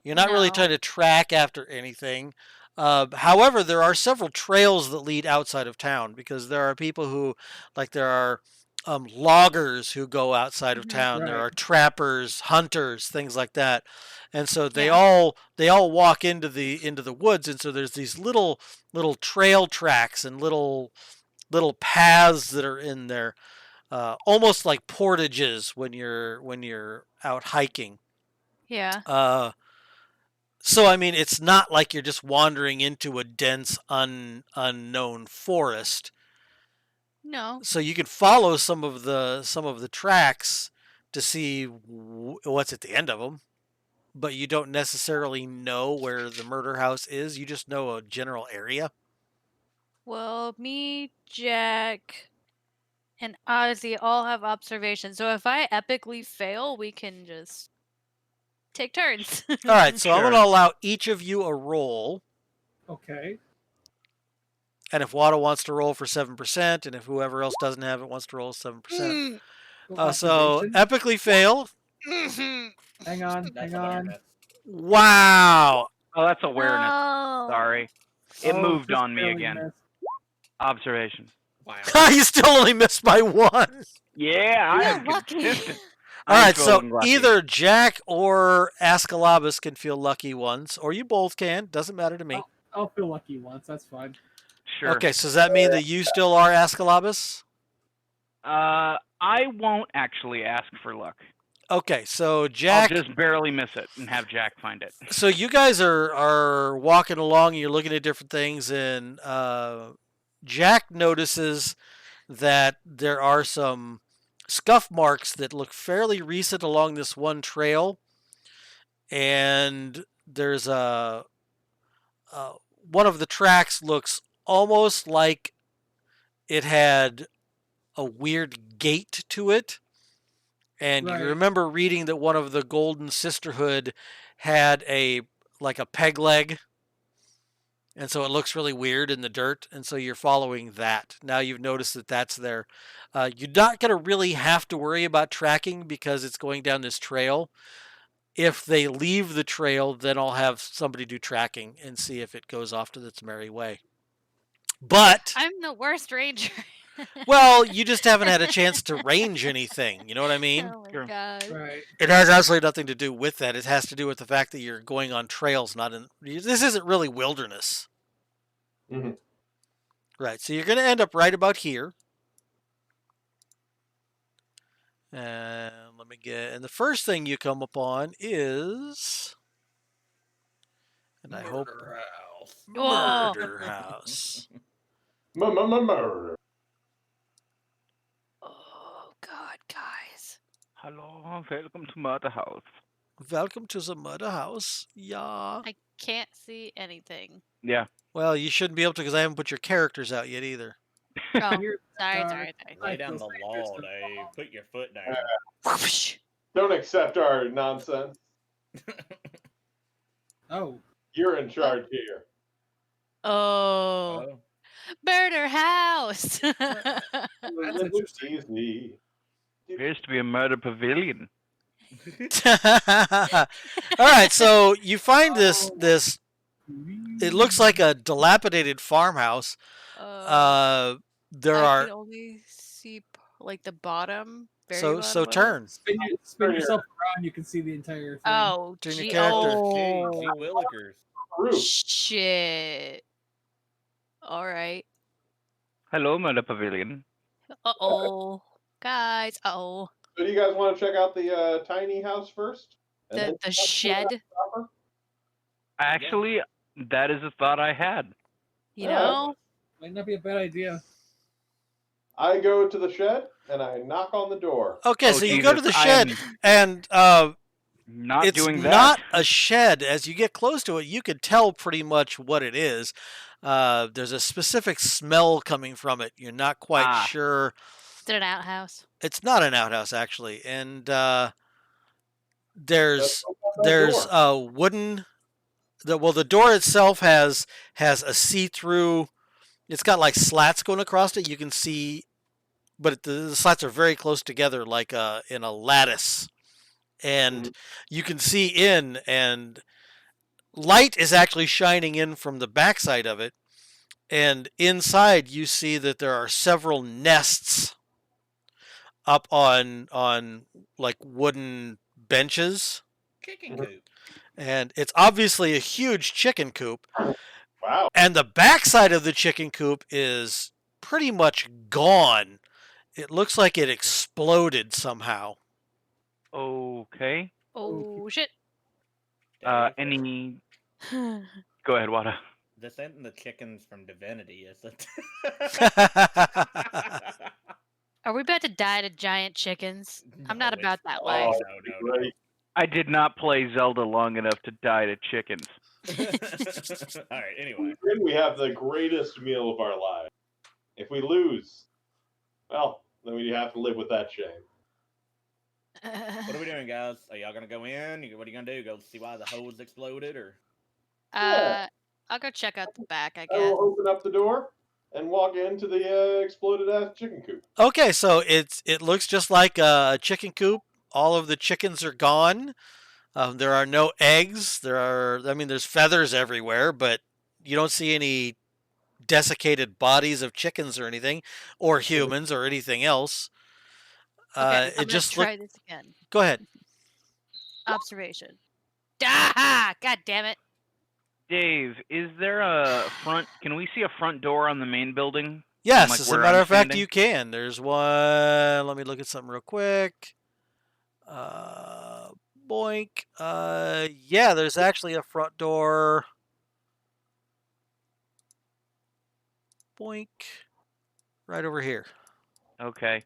You're not really No. trying to track after anything. However, there are several trails that lead outside of town because there are people who, like, there are loggers who go outside of Mhm. town. There Right. are trappers, hunters, things like that, and so they Yeah. all walk into the woods, and so there's these little trail tracks and little paths that are in there, almost like portages when you're out hiking. Yeah. So I mean, it's not like you're just wandering into a dense, unknown forest. No. So you can follow some of the tracks to see what's at the end of them, but you don't necessarily know where the murder house is. You just know a general area. Well, me, Jack, and Ozzy all have observation. So if I epically fail, we can just take turns. All right, so I'm Sure. going to allow each of you a roll, Okay. and if Wada wants to roll for 7%, and if whoever else doesn't have it wants to roll 7%. So Observation. epically fail. Hang on. That's Hang on. awareness. Wow. Oh, that's awareness. No. Sorry. It Oh, moved just on me barely again. missed. Observation. Wow. You still only missed by one. Yeah, I You're am lucky. consistent. All I'm right, so feeling lucky. either Jack or Ascalabus can feel lucky once, or you both can. Doesn't matter to me. I'll feel lucky once. That's fine. Sure. Okay, so does that mean that you still are Ascalabus? I won't actually ask for luck. Okay, so Jack. I'll just barely miss it and have Jack find it. So you guys are walking along and you're looking at different things, and Jack notices that there are some scuff marks that look fairly recent along this one trail, and there's one of the tracks looks almost like it had a weird gate to it. And you Right. remember reading that one of the Golden Sisterhood had a peg leg. And so it looks really weird in the dirt. And so you're following that. Now you've noticed that that's there. You're not going to really have to worry about tracking because it's going down this trail. If they leave the trail, then I'll have somebody do tracking and see if it goes off to its merry way. But I'm the worst ranger. well, you just haven't had a chance to range anything. You know what I mean? Oh my Sure. god. Right. It has absolutely nothing to do with that. It has to do with the fact that you're going on trails, not in. This isn't really wilderness. Mhm. Right. So you're going to end up right about here. And let me get. And the first thing you come upon is. And I hope. Murder house. Whoa. Murder house. Murder. Oh god, guys. Hello, welcome to Murder House. Welcome to the murder house. Yeah. I can't see anything. Yeah. Well, you shouldn't be able to because I haven't put your characters out yet either. Oh, Here- sorry. Lay down the law, Dave. Put your foot down. Don't accept our nonsense. Oh. You're in charge here. Oh. Oh. Murder house. That's interesting. Easy. Appears to be a murder pavilion. All right, so you find this. It looks like a dilapidated farmhouse. There I are can only see like the bottom. Very so bottom so of it. turn. Spin yourself around, you can see the entire thing. Oh, Turn your gee. character. Gee Oh, willikers. Roof. shit. All right. Hello, Murder Pavilion. Uh-oh. Guys, uh-oh. So do you guys want to check out the tiny house first? And The then the shed, proper? Actually, that is a thought I had. you Yeah. know? Might not be a bad idea. I go to the shed and I knock on the door. Okay, Oh, so you go to Jesus, the I shed, am and not it's doing that. not a shed. As you get close to it, you can tell pretty much what it is. There's a specific smell coming from it. You're not quite Ah. sure. Is it an outhouse? It's not an outhouse actually, and Let's there's open up that there's door. a wooden. The door itself has a see-through. It's got like slats going across it. You can see, but the slats are very close together, like in a lattice, and you can see in, and light is actually shining in from the backside of it, and inside you see that there are several nests up on like wooden benches, Chicken coop. and it's obviously a huge chicken coop. Wow. And the backside of the chicken coop is pretty much gone. It looks like it exploded somehow. Okay. Oh, shit. Dave, Any... Go ahead, Wada. This isn't the chickens from Divinity, is it? Are we about to die to giant chickens? I'm not No, about it's- that life. No. Great. I did not play Zelda long enough to die to chickens. All right. Anyway, Then we have the greatest meal of our lives. If we lose, well, then we have to live with that shame. what are we doing, guys? Are y'all gonna go in? What are you gonna do? Go see why the hose exploded, or? I'll go check out the back, I I guess. will open up the door and walk into the exploded ass chicken coop. Okay, so it looks just like a chicken coop. All of the chickens are gone. There are no eggs. There's feathers everywhere, but you don't see any desiccated bodies of chickens or anything, or humans or anything else. Okay, It I'm just gonna try this again. Go ahead. Observation. Ah! God damn it. Dave, is there a front... Can we see a front door on the main building? Yes, like as a where matter I'm of fact, standing? you can. There's one. Let me look at something real quick. Boink. Yeah, there's actually a front door. Boink. Right over here. Okay.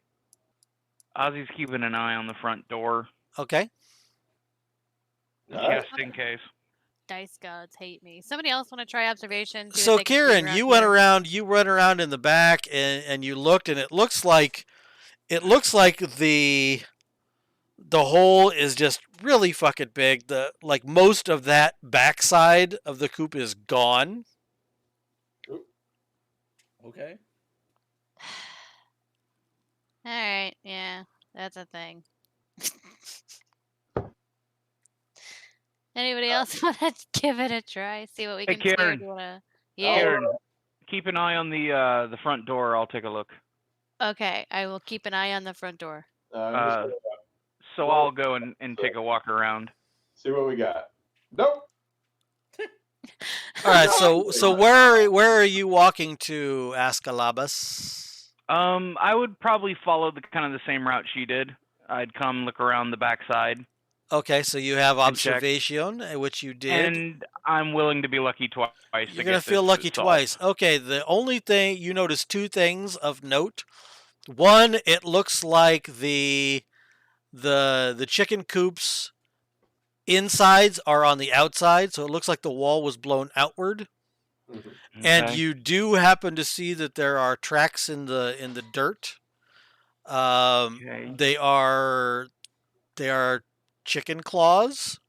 Ozzy's keeping an eye on the front door, Okay. All right. just in case. dice gods hate me. Somebody else want to try observation? See So what they can see Kieran, you went here? around. You went around in the back, and you looked, and it looks like the hole is just really fucking big. Like most of that backside of the coop is gone. Okay. All right, yeah, that's a thing. Anybody else want to give it a try? See what we Hey, can see. Karen. Yeah. Karen, keep an eye on the front door. I'll take a look. Okay, I will keep an eye on the front door. So I'll go and take a walk around. See what we got. Nope. All right, so where are you walking to, Ascalabus? I would probably follow the same route she did. I'd come look around the backside. Okay, so you have observation, which you did. And I'm willing to be lucky twice. You're going to feel lucky twice. Okay, the only thing, you notice two things of note. One, it looks like the chicken coops insides are on the outside, so it looks like the wall was blown outward. Mm-hmm. And you do happen to see that there are tracks in the dirt. They are chicken claws,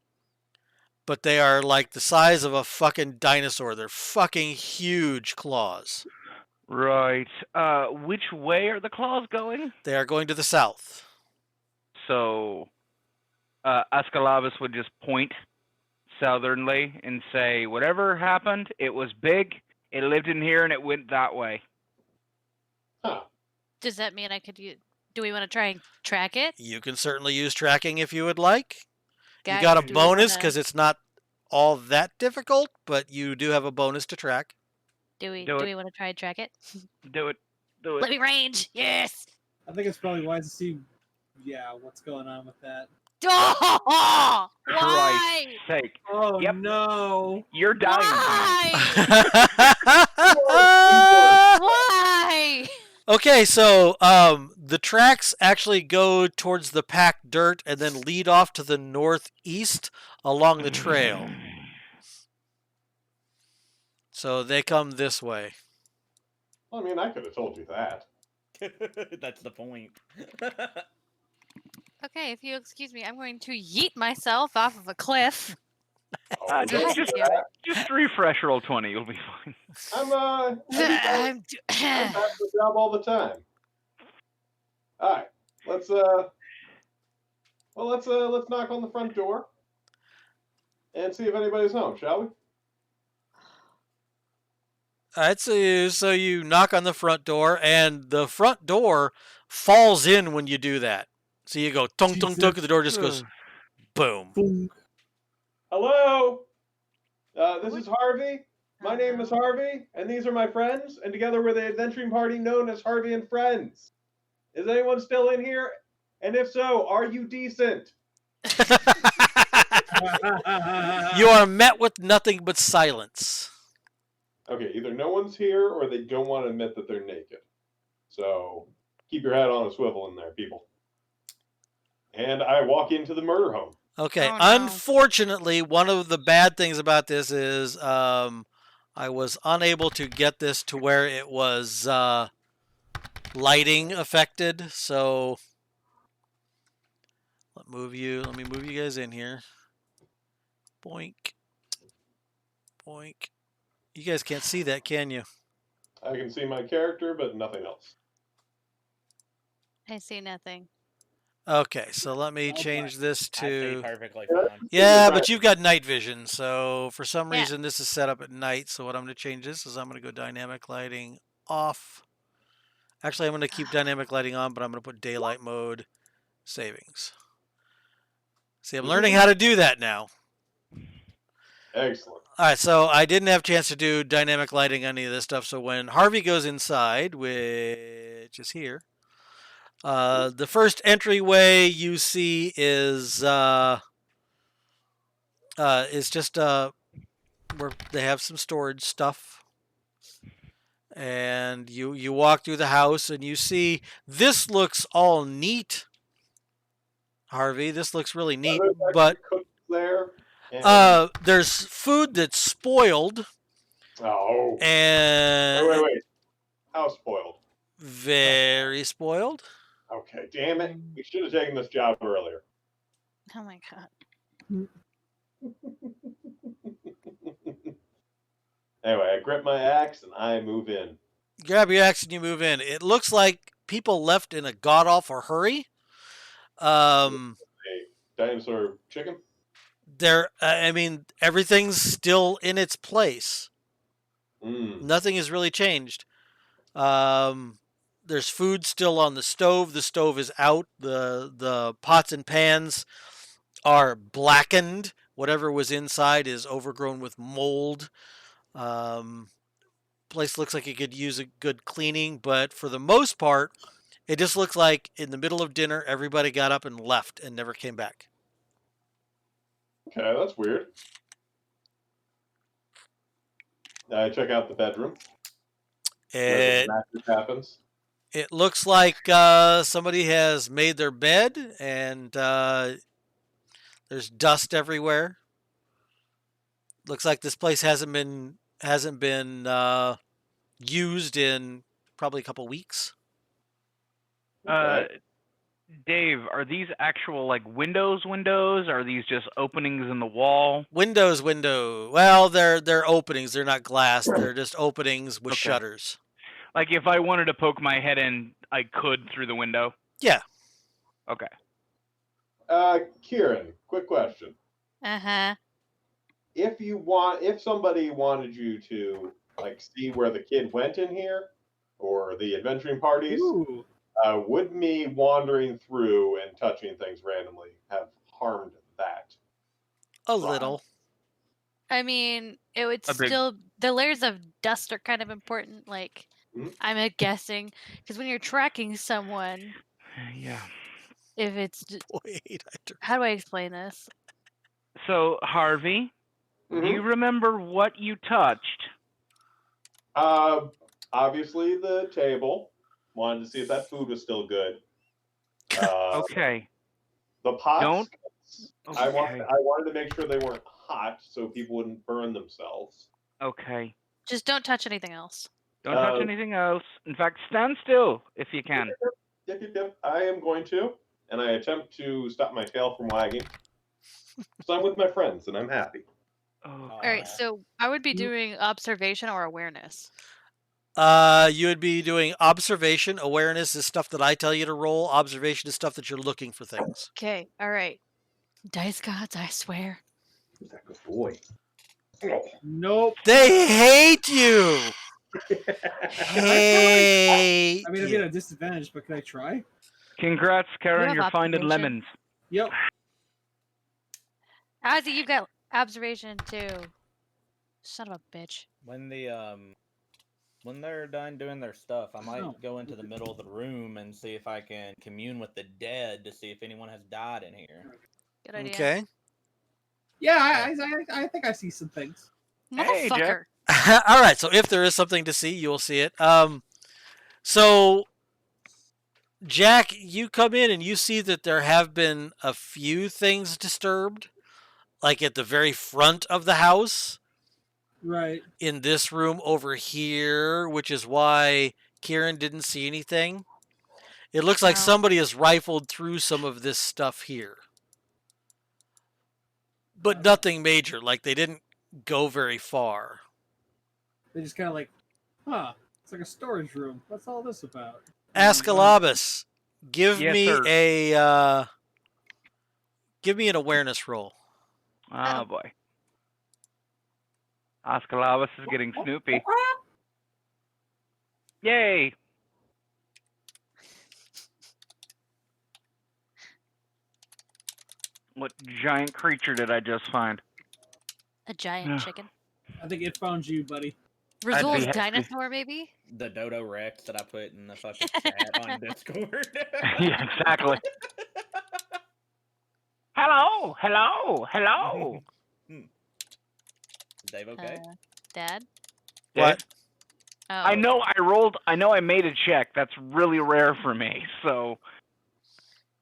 but they are like the size of a fucking dinosaur. They're fucking huge claws. Right. Which way are the claws going? They are going to the south. So, Ascalabus would just point southernly and say, whatever happened, it was big, it lived in here, and it went that way. Huh. Does that mean I could do we want to try and track it? You can certainly use tracking if you would like. Guys, you got a bonus because it's not all that difficult, but you do have a bonus to track. Do we want to try and track it? Do it. Let me range. Yes. I think it's probably wise to see, what's going on with that. Oh, Christ's sake. Oh, no. You're dying. Why? Okay, so the tracks actually go towards the packed dirt and then lead off to the northeast along the trail. So they come this way. Well, I mean, I could have told you that. That's the point. Okay, if you excuse me, I'm going to yeet myself off of a cliff. Just refresh roll 20. You'll be fine. I'm bad for the job all the time. All right, let's knock on the front door and see if anybody's home, shall we? All right, so you knock on the front door, and the front door falls in when you do that. So you go tunk tunk tunk, and the door just goes boom. Boom. Hello, this is Harvey. My name is Harvey, and these are my friends, and together we're the adventuring party known as Harvey and Friends. Is anyone still in here? And if so, are you decent? You are met with nothing but silence. Okay, either no one's here or they don't want to admit that they're naked. So keep your head on a swivel in there, people. And I walk into the murder home. Okay, Oh, no. Unfortunately, one of the bad things about this is I was unable to get this to where it was lighting affected. So let me move you guys in here. Boink. Boink. You guys can't see that, can you? I can see my character, but nothing else. I see nothing. Okay, so let me change this I see to... perfectly fine. Yeah, but you've got night vision, so for some reason this is set up at night. So what I'm going to change this is I'm going to go dynamic lighting off. Actually, I'm going to keep dynamic lighting on, but I'm going to put daylight mode savings. See, I'm learning how to do that now. Excellent. All right, so I didn't have a chance to do dynamic lighting on any of this stuff. So when Harvey goes inside, which is here, the first entryway you see is just where they have some storage stuff, and you walk through the house and you see this looks all neat. Harvey, this looks really neat, but cook there. There's food that's spoiled. Oh. And Wait. How spoiled? Very spoiled. Okay, damn it. We should have taken this job earlier. Oh my god. Anyway, I grip my axe and I move in. Grab your axe and you move in. It looks like people left in a god-awful hurry. A dinosaur chicken? I mean, everything's still in its place. Mm. Nothing has really changed. There's food still on the stove. The stove is out. The pots and pans are blackened. Whatever was inside is overgrown with mold. Place looks like it could use a good cleaning, but for the most part, it just looks like in the middle of dinner, everybody got up and left and never came back. Okay, that's weird. I check out the bedroom. Where the magic happens. It looks like somebody has made their bed, and there's dust everywhere. Looks like this place hasn't been used in probably a couple weeks. Dave, are these actual like windows? Are these just openings in the wall? Windows. Well, they're openings. They're not glass. They're just openings with shutters. Like if I wanted to poke my head in, I could through the window? Yeah. Okay. Kieran, quick question. Uh-huh. If somebody wanted you to like see where the kid went in here, or the adventuring parties, would me wandering through and touching things randomly have harmed that? A little. I mean, it would still... The layers of dust are kind of important, like, I'm guessing. Because when you're tracking someone... Yeah. If it's... Wait, how do I explain this? So, Harvey, do you remember what you touched? Obviously the table. Wanted to see if that food was still good. Okay. The pots. Don't. Okay. I wanted to make sure they weren't hot, so people wouldn't burn themselves. Okay. Just don't touch anything else. Don't touch anything else. In fact, stand still if you can. Yep. I am going to, and I attempt to stop my tail from wagging. So I'm with my friends, and I'm happy. All right, so I would be doing observation or awareness. You would be doing observation. Awareness is stuff that I tell you to roll. Observation is stuff that you're looking for things. Okay, all right. Dice gods, I swear. Who's that good boy? Nope. They hate you. Hate. I mean, I'm at a disadvantage, but can I try? Congrats, Karen. You're finding observation. lemons. Yep. Ozzy, you got observation too. Son of a bitch. When they're done doing their stuff, I might go into the middle of the room and see if I can commune with the dead to see if anyone has died in here. Good idea. Okay. Yeah, I think I see some things. Motherfucker. All right. So if there is something to see, you will see it. So Jack, you come in and you see that there have been a few things disturbed, like at the very front of the house. Right. In this room over here, which is why Kieran didn't see anything. It looks like somebody has rifled through some of this stuff here. But nothing major. Like, they didn't go very far. They just kind of like, it's like a storage room. What's all this about? Ascalabus, give me sir. give me an awareness roll. Oh, boy. Ascalabus is getting snoopy. Yay! What giant creature did I just find? A giant chicken. I think it found you, buddy. Rizul's dinosaur, maybe? The Dodo Rex that I put in the fucking chat on Discord. Yeah, exactly. Hello! Is Dave okay? Dad? What? Oh. I know I made a check. That's really rare for me, so...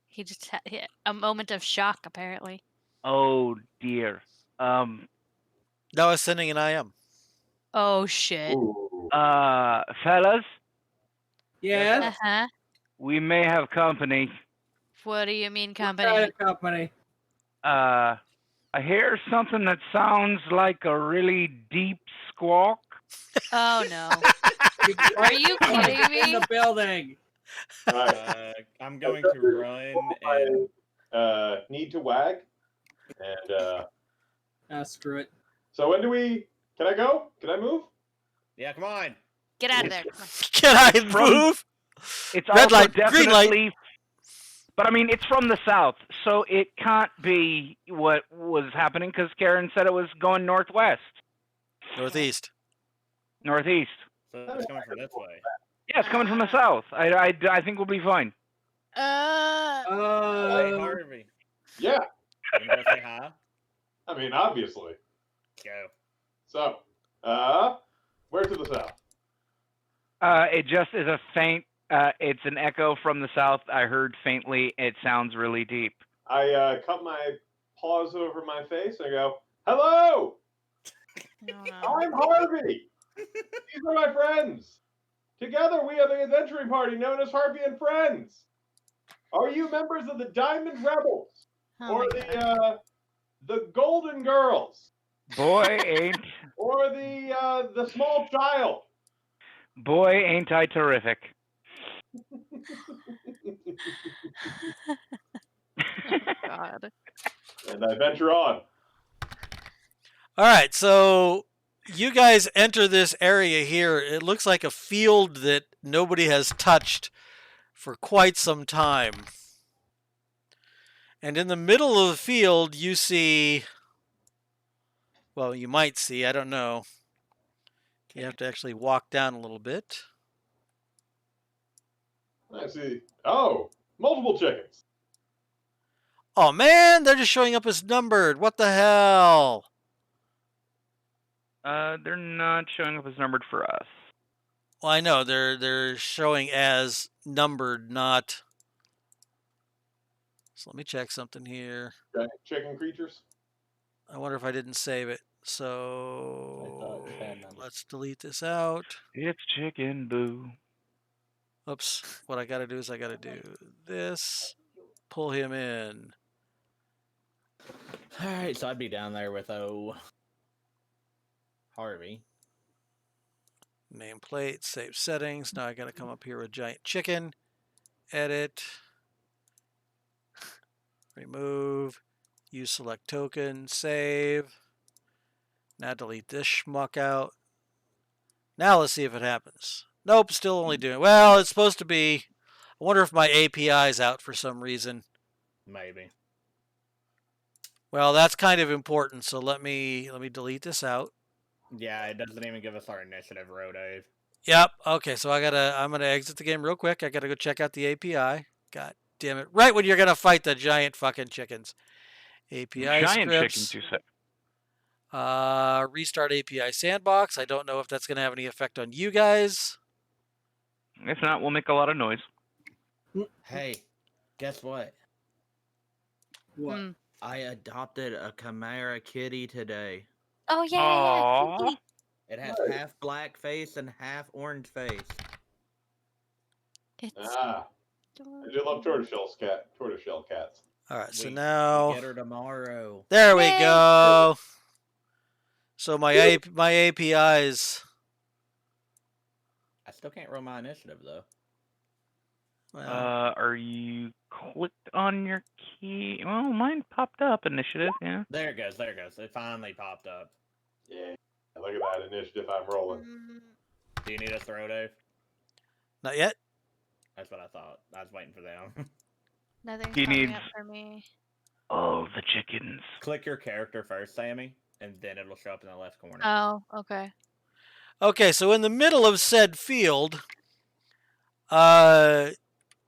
He just had a moment of shock, apparently. Oh, dear. Now is sending an IM. Oh shit. Ooh. Fellas, Yes. Uh-huh. we may have company. What do you mean, What company? kind of company? I hear something that sounds like a really deep squawk. Oh no. Are you kidding me? In the building. All right. I'm going to run and Need to wag. And Screw it. so when do we? Can I go? Can I move? yeah, come on. Get out of there. Come on. Can I It's from- move? It's Red also light, green light. definitely, but I mean, it's from the south, so it can't be what was happening because Karen said it was going northwest, Northeast. northeast. So it's coming from this way. Yeah, it's coming from the south. I think we'll be fine. Hey, Uh, Harvey. Yeah. You gonna go say hi? I mean, obviously. Let's go. So, where to the south? It just is a faint. It's an echo from the south. I heard faintly. It sounds really deep. I cut my paws over my face and I go, "Hello, Oh, I'm Harvey. These are my friends. Together we are the adventuring party known as Harvey and Friends. Are you members of the Diamond Rebels no. or Oh my God. the Golden Girls Boy, ain't or the Small Child?" I terrific. God. And I venture on. All right, so you guys enter this area here. It looks like a field that nobody has touched for quite some time. And in the middle of the field, you see, well, you might see, I don't know. You have to actually walk down a little bit. I see. Oh, multiple chickens. Oh man, they're just showing up as numbered. What the hell? They're not showing up as numbered for us. Well, I know they're showing as numbered, not. So let me check something here. Giant chicken creatures. I wonder if I didn't save it. So let's delete this out. It's chicken boo. Oops. What I got to do is I got to do this. Pull him in. All right, so I'd be down there with Harvey. Nameplate, save settings. Now I got to come up here with giant chicken. Edit. Remove. Use select token. Save. Now delete this schmuck out. Now let's see if it happens. Nope, still only doing. Well, it's supposed to be. I wonder if my API is out for some reason. Maybe. Well, that's kind of important. So let me delete this out. Yeah, it doesn't even give us our initiative, Rodave. Yep. Okay, so I'm gonna exit the game real quick. I gotta go check out the API. God damn it! Right when you're gonna fight the giant fucking chickens. API Giant scripts. chickens, you said. Restart API sandbox. I don't know if that's gonna have any effect on you guys. If not, we'll make a lot of noise. Hey, guess what? what? Hmm. I adopted a Chimera kitty today. Oh yeah. Aww. It has half black face and half orange face. It's Ah, I do love tortoiseshell cats. All right. So We now get her tomorrow. there we Yay. go. So my APIs. I still can't roll my initiative though. Well, Are you clicked on your key? Well, mine popped up initiative. Yeah. There it goes. There it goes. It finally popped up. Yeah, look at that initiative I'm rolling. Do you need us to Rodave? not yet. That's what I thought. I was waiting for them. Nothing's He coming needs- up for me. Oh, the chickens. Click your character first, Sammy, and then it'll show up in the left corner. Oh, okay. Okay, so in the middle of said field,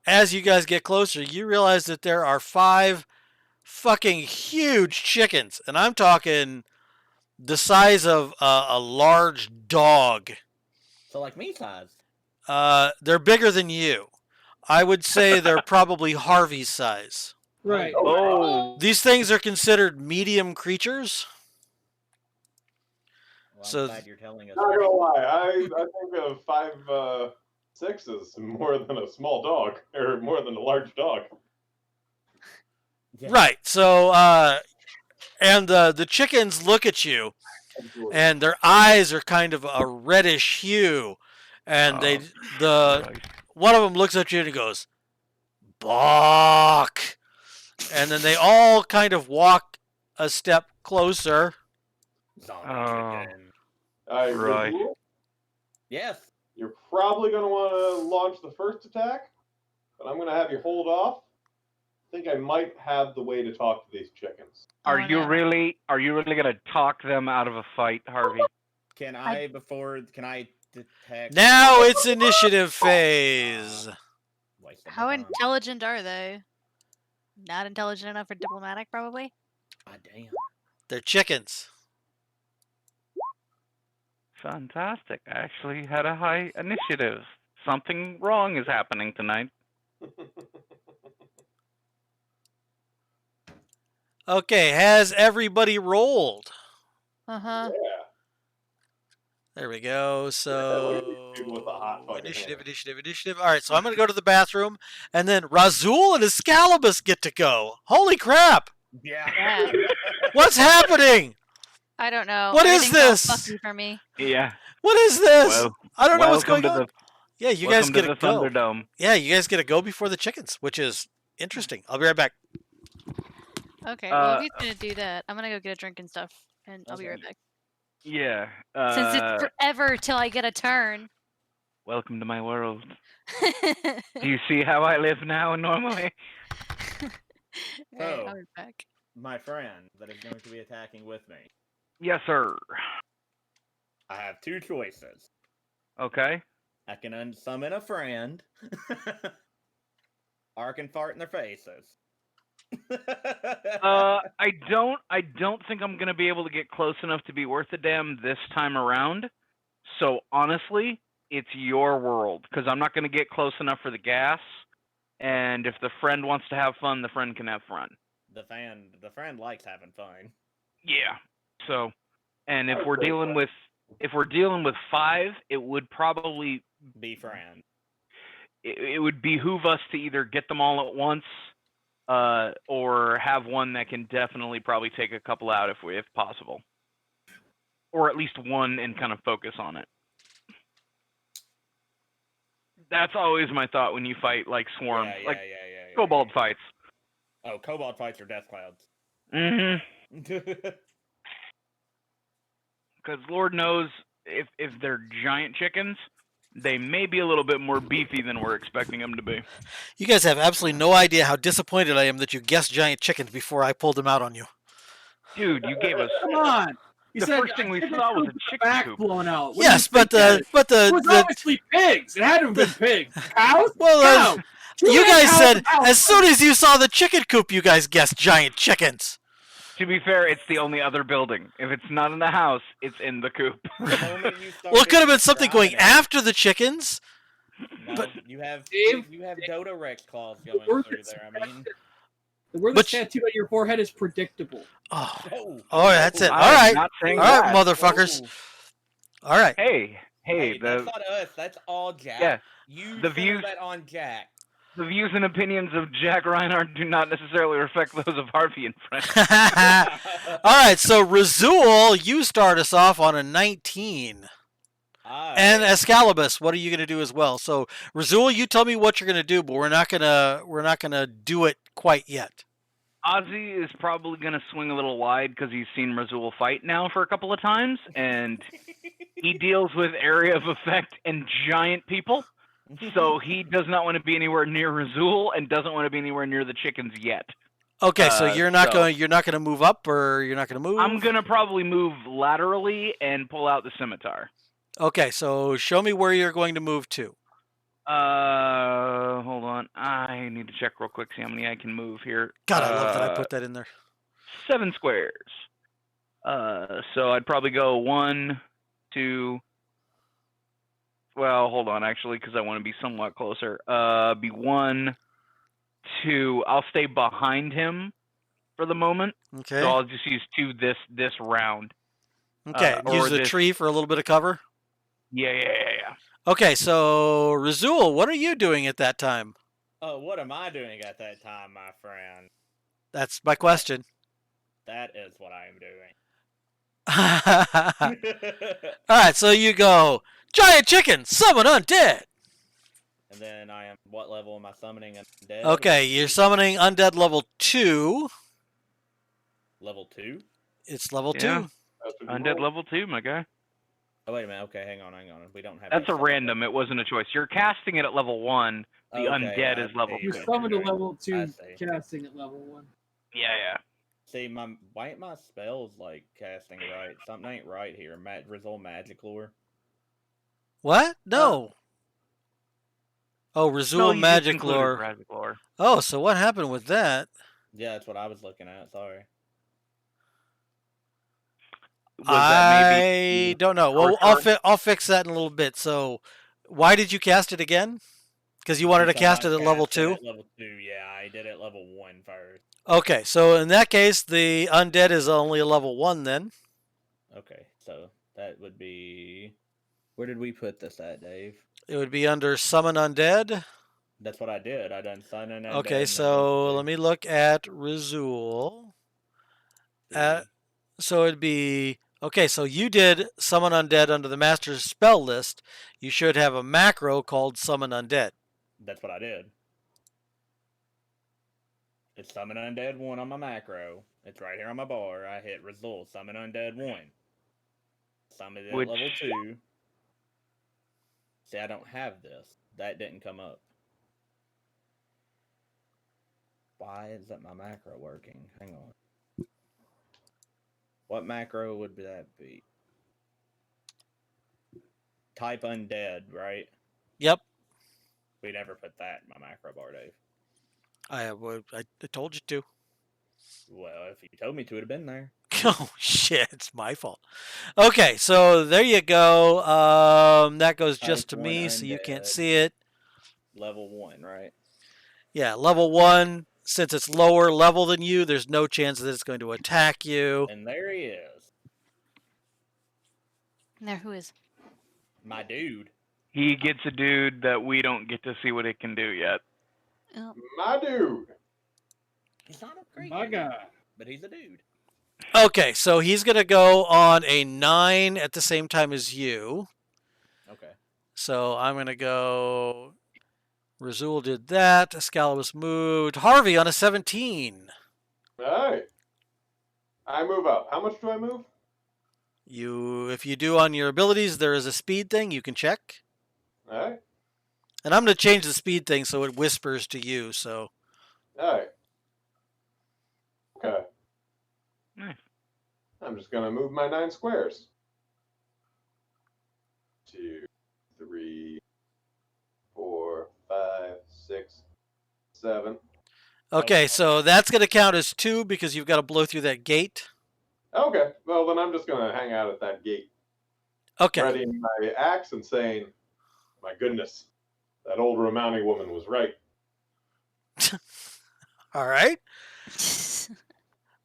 as you guys get closer, you realize that there are 5 fucking huge chickens, and I'm talking the size of a large dog. So like me size. They're bigger than you. I would say they're probably Harvey's size. Right. Oh. These things are considered medium creatures. Well, I'm So glad you're telling us. Not gonna lie, I think a 5'6" is more than a small dog, or more than a large dog. Yeah. right. So and the chickens look at you, and their eyes are kind of a reddish hue, and one of them looks at you and he goes, "Bawk," and then they all kind of walk a step closer. Zombie Oh. chicken. Right. Razul, Yes. you're probably gonna want to launch the first attack, but I'm gonna have you hold off. I think I might have the way to talk to these chickens. Are Oh, you no. really gonna talk them out of a fight, Harvey? Can I detect? Now it's initiative phase. Waste of my How time. intelligent are they? Not intelligent enough for diplomatic, probably. God damn. They're chickens. Fantastic. I actually had a high initiative. Something wrong is happening tonight. Okay, has everybody rolled? Uh-huh. Yeah. There we go. Look So at these people with the hot fucking initiative, hair. initiative. All right, so I'm gonna go to the bathroom, and then Razul and Escalibus get to go. Holy crap! Yeah. Yeah. What's happening? I don't know. What is Everything's all this? fucky for me. Yeah. What is this? Well, I don't know what's going welcome on. to Yeah, you welcome guys to get the to go. Thunderdome. Yeah, you guys get to go before the chickens, which is interesting. I'll be right back. Okay, well, if he's gonna do that, I'm gonna go get a drink and stuff, and I'll be Okay. right back. Yeah. Since it's forever till I get a turn. Welcome to my world. Do you see how I live now normally? Alright, I'll be back. My friend that is going to be attacking with me. Yes, sir. I have two choices. Okay. I can unsummon a friend, or I can fart in their faces. I don't think I'm gonna be able to get close enough to be worth a damn this time around. So honestly, it's your world because I'm not gonna get close enough for the gas. And if the friend wants to have fun, the friend can have fun. The friend likes having fun. Yeah. So, and if we're dealing with 5, it would probably Be friend. it would behoove us to either get them all at once, or have one that can definitely probably take a couple out if possible, or at least one and kind of focus on it. That's always my thought when you fight like swarms, Yeah. kobold fights. Oh, kobold fights are death clouds. Mm-hmm. Because Lord knows if they're giant chickens, they may be a little bit more beefy than we're expecting them to be. You guys have absolutely no idea how disappointed I am that you guessed giant chickens before I pulled them out on you. Dude, you gave us. Come on. You The said first thing we saw was a chicken back coop. blown out. What do Yes, you but think the it was obviously pigs. It had to have been pigs. Cows? well, Cow. you guys cows said and cows. as soon as you saw the chicken coop, you guys guessed giant chickens. To be fair, it's the only other building. If it's not in the house, it's in the coop. Well, it could have been something going after the chickens. No, but- you have Dave, Dodo Rex claws going word through that's there. I mean, The word that's tattooed on your forehead is predictable. Oh, that's it. All I'm right, not saying all right, that. motherfuckers. All right. Hey, that's not us. That's all Jack. Yeah, You the the views- that on Jack. the views and opinions of Jack Reinhardt do not necessarily reflect those of Harvey and Friends. All right, so Razul, you start us off on a 19. And Escalibus, what are you going to do as well? So Razul, you tell me what you're going to do, but we're not gonna do it quite yet. Ozzy is probably going to swing a little wide because he's seen Razul fight now for a couple of times, and he deals with area of effect and giant people. So he does not want to be anywhere near Razul and doesn't want to be anywhere near the chickens yet. Okay, so you're not going to move up, or you're not going to move. I'm going to probably move laterally and pull out the scimitar. Okay, so show me where you're going to move to. Hold on. I need to check real quick, see how many I can move here. God, I love that I put that in there. 7 squares. So I'd probably go 1, 2. Well, hold on, actually, because I want to be somewhat closer. Be 1, 2. I'll stay behind him for the moment. Okay. So I'll just use 2 this round. Okay, use the tree for a little bit of cover? Yeah. Okay, so Razul, what are you doing at that time? Oh, what am I doing at that time, my friend? That's my question. That is what I am doing. Alright, so you go, giant chicken, summon undead! And then what level am I summoning undead? Okay, you're summoning undead level 2. Level 2? It's level Yeah. 2. Undead level 2, my guy. Oh, wait a minute. Okay, hang on. We don't have... That's a random. It wasn't a choice. You're casting it at level 1. The undead is level 2. You summoned a level 2 casting at level 1. Yeah. See, why ain't my spells, like, casting right? Something ain't right here. Result magic lore. What? No. Result magic lore. Oh, so what happened with that? Yeah, that's what I was looking at. Sorry. I don't know. Well, I'll fix that in a little bit. So, why did you cast it again? Because you wanted to cast it at level 2? At level 2, yeah. I did it at level 1 first. Okay, so in that case, the undead is only a level 1 then. Okay, so that would be... Where did we put this at, Dave? It would be under summon undead. That's what I did. I done summon undead. Okay, so let me look at Razul. So it'd be... Okay, so you did summon undead under the master's spell list. You should have a macro called summon undead. That's what I did. It's summon undead 1 on my macro. It's right here on my bar. I hit result, summon undead 1. Summon it at level 2. See, I don't have this. That didn't come up. Why isn't my macro working? Hang on. What macro would that be? Type undead, right? Yep. We never put that in my macro bar, Dave. I told you to. Well, if you told me to, it'd have been there. Oh, shit. It's my fault. Okay, so there you go. That goes just to me, undead, so you can't see it. Level 1, right? Yeah, level 1. Since it's lower level than you, there's no chance that it's going to attack you. And there he is. There, who is? My dude. He gets a dude that we don't get to see what it can do yet. Oh. My dude. He's not a great My guy. But he's a dude. Okay, so he's going to go on a 9 at the same time as you. Okay. So I'm going to go... Razul did that. Escalibus moved. Harvey on a 17. All right. I move up. How much do I move? If you do on your abilities, there is a speed thing you can check. All right. And I'm going to change the speed thing so it whispers to you. So. All right. Okay. Nice. I'm just going to move my 9 squares. 2, 3, 4, 5, 6, 7. Okay, so that's going to count as 2 because you've got to blow through that gate. Okay. Well, then I'm just going to hang out at that gate. Okay. Readying my axe and saying, my goodness, that old Romani woman was right. All right.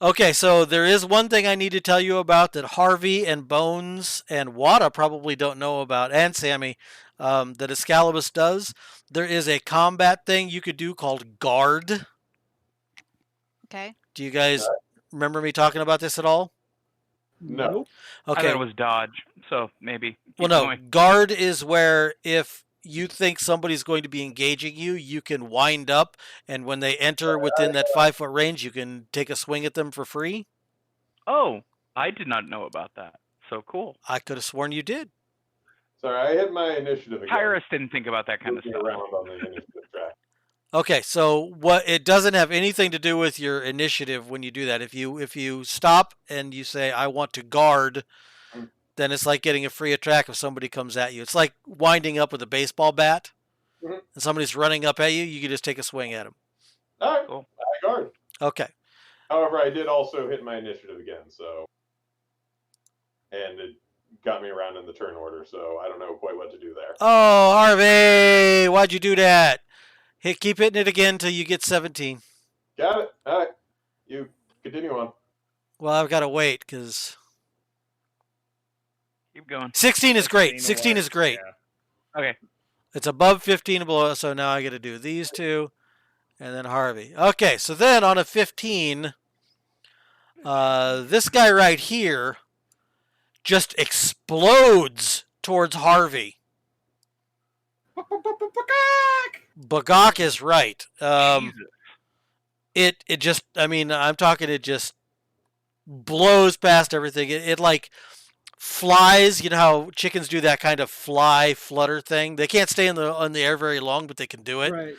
Okay, so there is one thing I need to tell you about that Harvey and Bones and Wada probably don't know about, and Sammy, that Escalibus does. There is a combat thing you could do called Guard. Okay. Do you guys remember me talking about this at all? No. Okay. I thought it was dodge, so maybe. Well, no. Guard is where if you think somebody's going to be engaging you, you can wind up, and when they enter within that 5-foot range, you can take a swing at them for free. Oh, I did not know about that. So cool. I could have sworn you did. Sorry, I hit my initiative again. Tyrus didn't think about that kind of stuff. Around on the initiative track. Okay, so it doesn't have anything to do with your initiative when you do that. If you stop and you say I want to guard, then it's like getting a free attack if somebody comes at you. It's like winding up with a baseball bat, and somebody's running up at you. You can just take a swing at them. All right, cool. I guard. Okay. However, I did also hit my initiative again, and it got me around in the turn order, so I don't know quite what to do there. Oh, Harvey, why'd you do that? Keep hitting it again until you get 17. Got it. All right, you continue on. Well, I've got to wait because. Keep going. 16 is great. 16 is great. Yeah. Okay. It's above 15 and below, so now I got to do these two, and then Harvey. Okay, so then on a 15, this guy right here just explodes towards Harvey. Bagok is right. It just, I mean, I'm talking, it just blows past everything. It like flies. You know how chickens do that kind of fly flutter thing? They can't stay in the air very long, but they can do it. Right.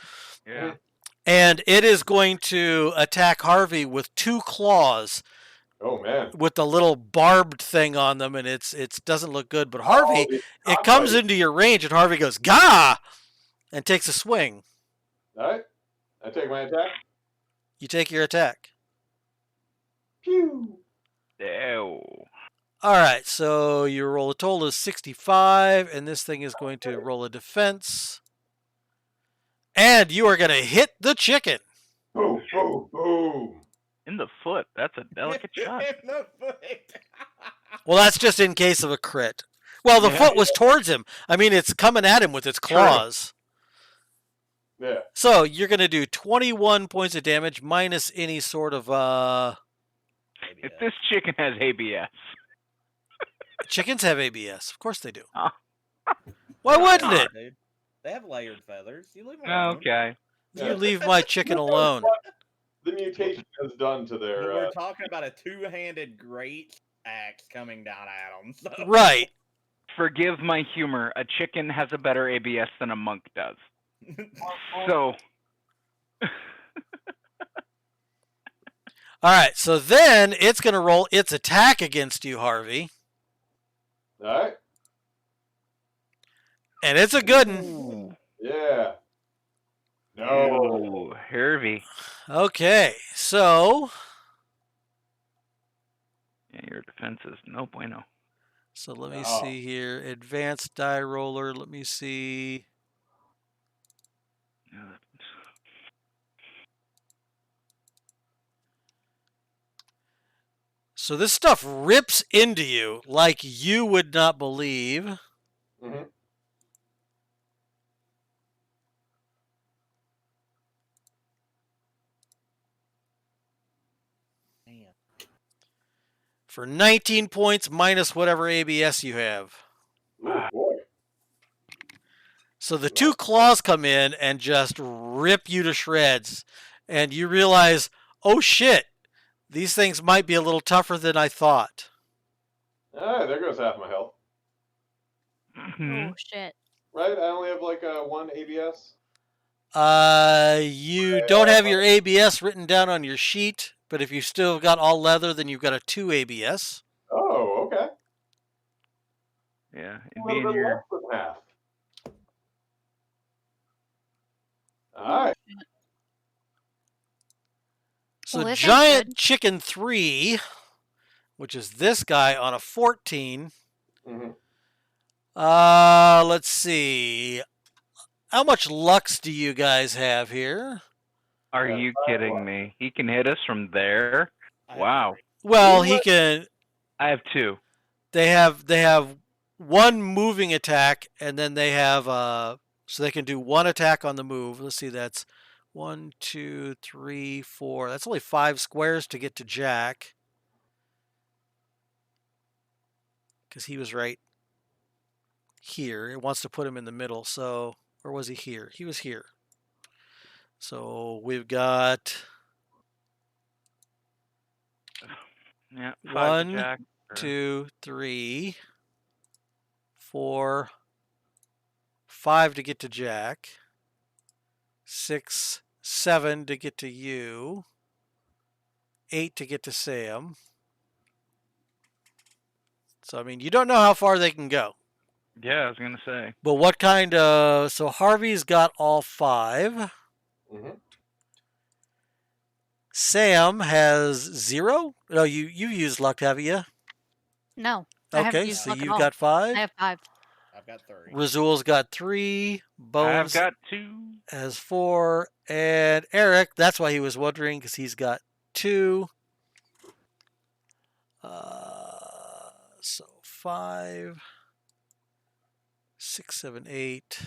Yeah. And it is going to attack Harvey with 2 claws. Oh man! With the little barbed thing on them, and it doesn't look good. But Harvey, it comes into your range, and Harvey goes "Gah!" and takes a swing. All right, I take my attack. You take your attack. Pew! Ew. All right, so your roll a total is 65, and this thing is going to roll a defense. And you are going to hit the chicken. Boom! Boom! Boom! In the foot. That's a delicate shot. In the foot. Well, that's just in case of a crit. Well, the foot was towards him. I mean, it's coming at him with its claws. Yeah. So you're going to do 21 points of damage minus any sort of... If this chicken has ABS. Chickens have ABS. Of course they do. Oh. Why wouldn't it? Dude. They have layered feathers. You leave them Oh, alone. okay. You leave my chicken alone. The mutation has done to their. We're talking about a 2-handed great axe coming down at them. So. Right. Forgive my humor. A chicken has a better ABS than a monk does. So. All right, so then it's going to roll its attack against you, Harvey. All right. And it's a good one. Yeah. No. Oh, Harvey. Okay, so... Yeah, your defense is no bueno. So let me see here. Advanced die roller. Let me see. So this stuff rips into you like you would not believe. Mm-hmm. For 19 points minus whatever ABS you have. Oh boy. So the 2 claws come in and just rip you to shreds. And you realize, oh shit, these things might be a little tougher than I thought. All right, there goes half my health. Oh shit. Right, I only have like 1 ABS. You don't have your ABS written down on your sheet, but if you've still got all leather, then you've got a 2 ABS. Oh, okay. Yeah, A little bit less than half. All right. So Well, this ain't Giant good. Chicken 3, which is this guy on a 14. Mm-hmm. Let's see. How much Lux do you guys have here? Are you kidding me? He can hit us from there? Wow. Well, he can. I have 2. They have 1 moving attack, and then they have so they can do 1 attack on the move. Let's see, that's 1, 2, 3, 4. That's only 5 squares to get to Jack, because he was right here. It wants to put him in the middle. So, or was he here? He was here. So we've got Yeah, 1, Jack, 2, 3, 4, 5 to get to Jack, 6, 7 to get to you, 8 to get to Sam. So, I mean, you don't know how far they can go. Yeah, I was going to say. But what kind of... So Harvey's got all 5. Mm-hmm. Sam has 0? No, you've used luck, haven't you? No. I haven't Okay, used so luck at you've all. got 5. I have 5. I've got 3. Razul's got 3. Bones I've got 2. has 4. And Eric, that's why he was wondering, because he's got 2. So 5. 6, 7, 8,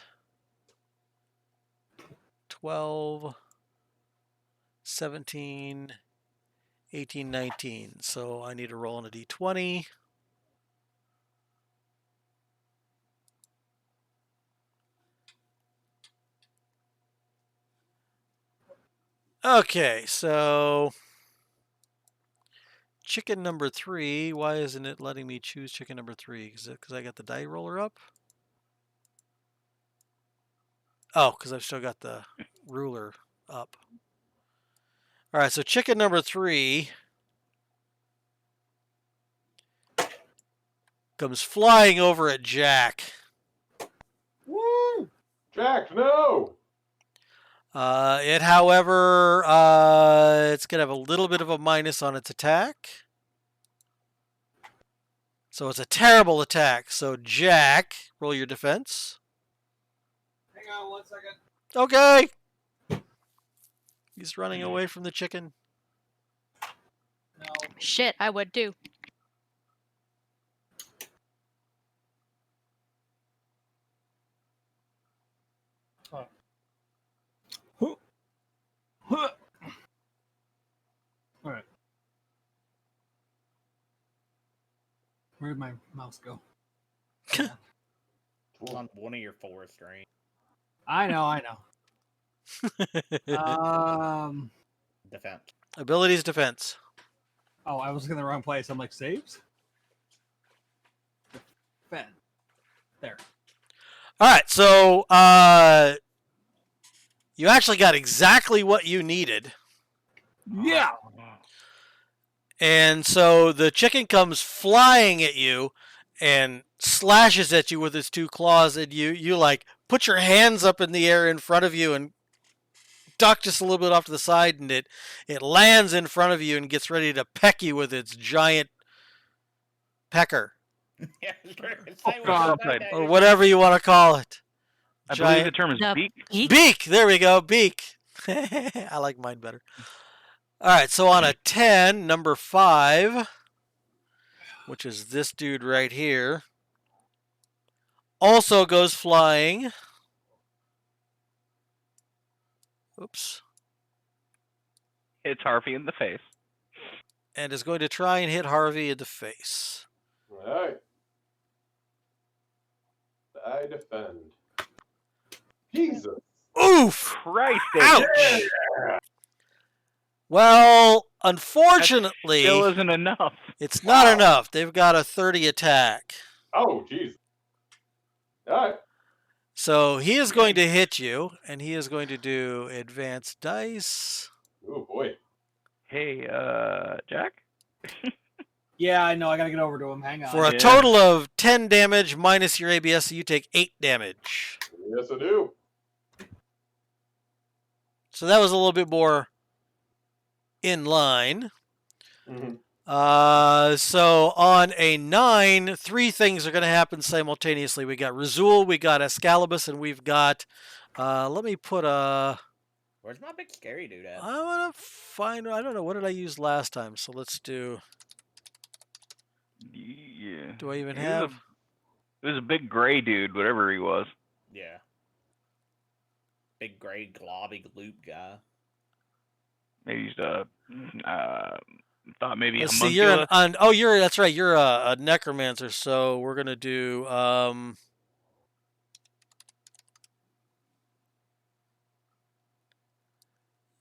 12, 17, 18, 19. So I need to roll on a d20. Okay, so chicken number 3. Why isn't it letting me choose chicken number 3? Is it because I got the die roller up? Oh, because I've still got the ruler up. All right, so chicken number 3 comes flying over at Jack. Woo! Jack, no! It, however, it's going to have a little bit of a minus on its attack. So it's a terrible attack. So Jack, roll your defense. Hang on 1 second. Okay. He's running away from the chicken. No. Shit, I would too. Alright. Where'd my mouse go? It's on one of your 4 strings. I know. Defense. Abilities defense. Oh, I was in the wrong place. I'm like, saves? Defend. There. All right, so you actually got exactly what you needed. Yeah! And so the chicken comes flying at you and slashes at you with its 2 claws, and you like put your hands up in the air in front of you and duck just a little bit off to the side, and it lands in front of you and gets ready to peck you with its giant pecker. Or whatever you want to call it. I believe the term is beak. Beak! There we go, beak. I like mine better. All right, so on a 10, number 5, which is this dude right here, also goes flying. Oops. Hits Harvey in the face. And is going to try and hit Harvey in the face. All right. I defend. Jesus. Oof! Christ! Ouch! Yeah. Well, unfortunately, Still isn't enough. it's not enough. They've got a 30 attack. Oh, jeez. All right. So he is going to hit you, and he is going to do advanced dice. Oh, boy. Hey, Jack? Yeah, I know. I gotta get over to him. Hang on. For a total of 10 damage minus your ABS, so you take 8 damage. Yes, I do. So that was a little bit more in line. Mm-hmm. So on a 9, 3 things are going to happen simultaneously. We got Razul, we got Escalibus, and we've got. Let me put a. Where's my big scary dude at? I want to find. I don't know. What did I use last time? So let's do. Yeah. Do I even He have? It was a big gray dude, whatever he was. Yeah. Big gray globby gloop guy. Maybe he's thought maybe Let's a see. You're homunculus. that's right. You're a necromancer. So we're gonna do.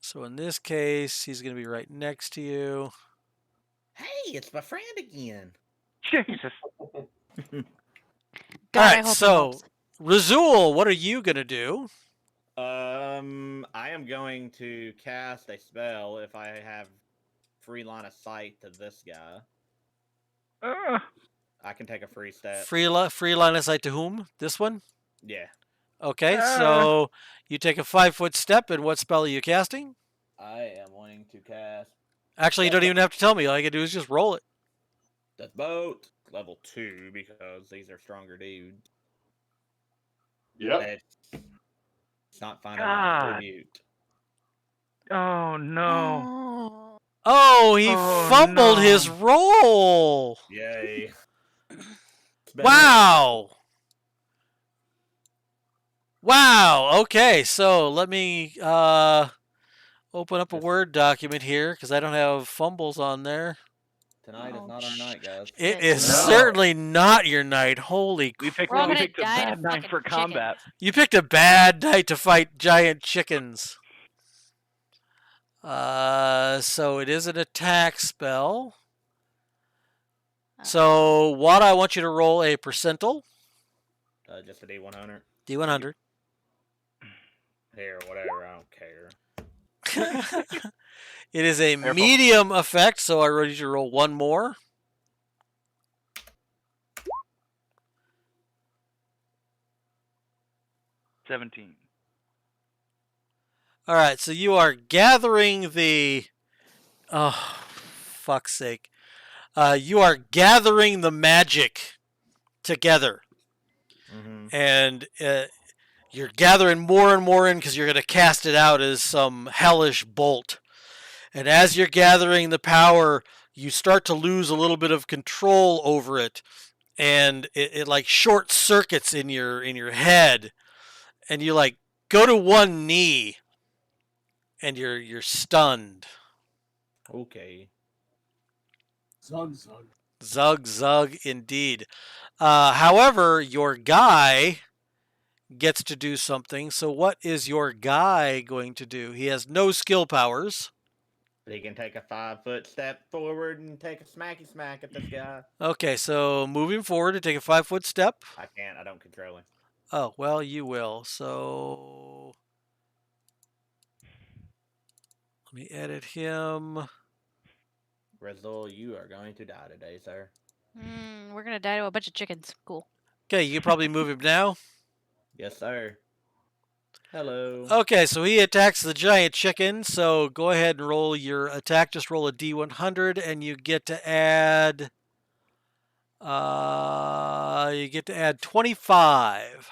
So in this case, he's gonna be right next to you. Hey, it's my friend again. Jesus. God, All I right. hope it So helps. Razul, what are you gonna do? I am going to cast a spell if I have free line of sight to this guy. I can take a free step. Free line of sight to whom? This one? Yeah. Okay, so you take a 5-foot step, and what spell are you casting? I am wanting to cast Actually, you don't even have to tell me. All you can do is just roll it. Death Boat level 2 because these are stronger dudes. Yep. It's not finding my mute. Oh no. Oh, he fumbled no. his roll. Yay. Wow. Wow. Okay, so let me open up a Word document here because I don't have fumbles on there. Tonight is not our night, guys. It is No. certainly not your night. Holy We picked, We're all we gonna picked a die to bad night fucking for combat. You picked a bad night to fight giant chickens. So it is an attack spell. So what I want you to roll a percentile. Just a D100. D100. Here, whatever. I don't care. It is a Careful. medium effect, so I need you to roll one more. $17. All right, so you are gathering the. Oh, fuck's sake! You are gathering the magic together, and you're gathering more and more in because you're going to cast it out as some hellish bolt. And as you're gathering the power, you start to lose a little bit of control over it, and it like short circuits in your head, and you like go to one knee, and you're stunned. Okay. Zug, zug. Zug, zug, indeed. However, your guy gets to do something. So what is your guy going to do? He has no skill powers. But he can take a 5-foot step forward and take a smacky smack at this guy. Okay, so moving forward to take a 5-foot step. I can't. I don't control him. Oh, well, you will. So let me edit him. Rizal, you are going to die today, sir. We're gonna die to a bunch of chickens. Cool. Okay, you can probably move him now. Yes, sir. Hello. Okay, so he attacks the giant chicken. So go ahead and roll your attack. Just roll a D100, and you get to add. You get to add 25.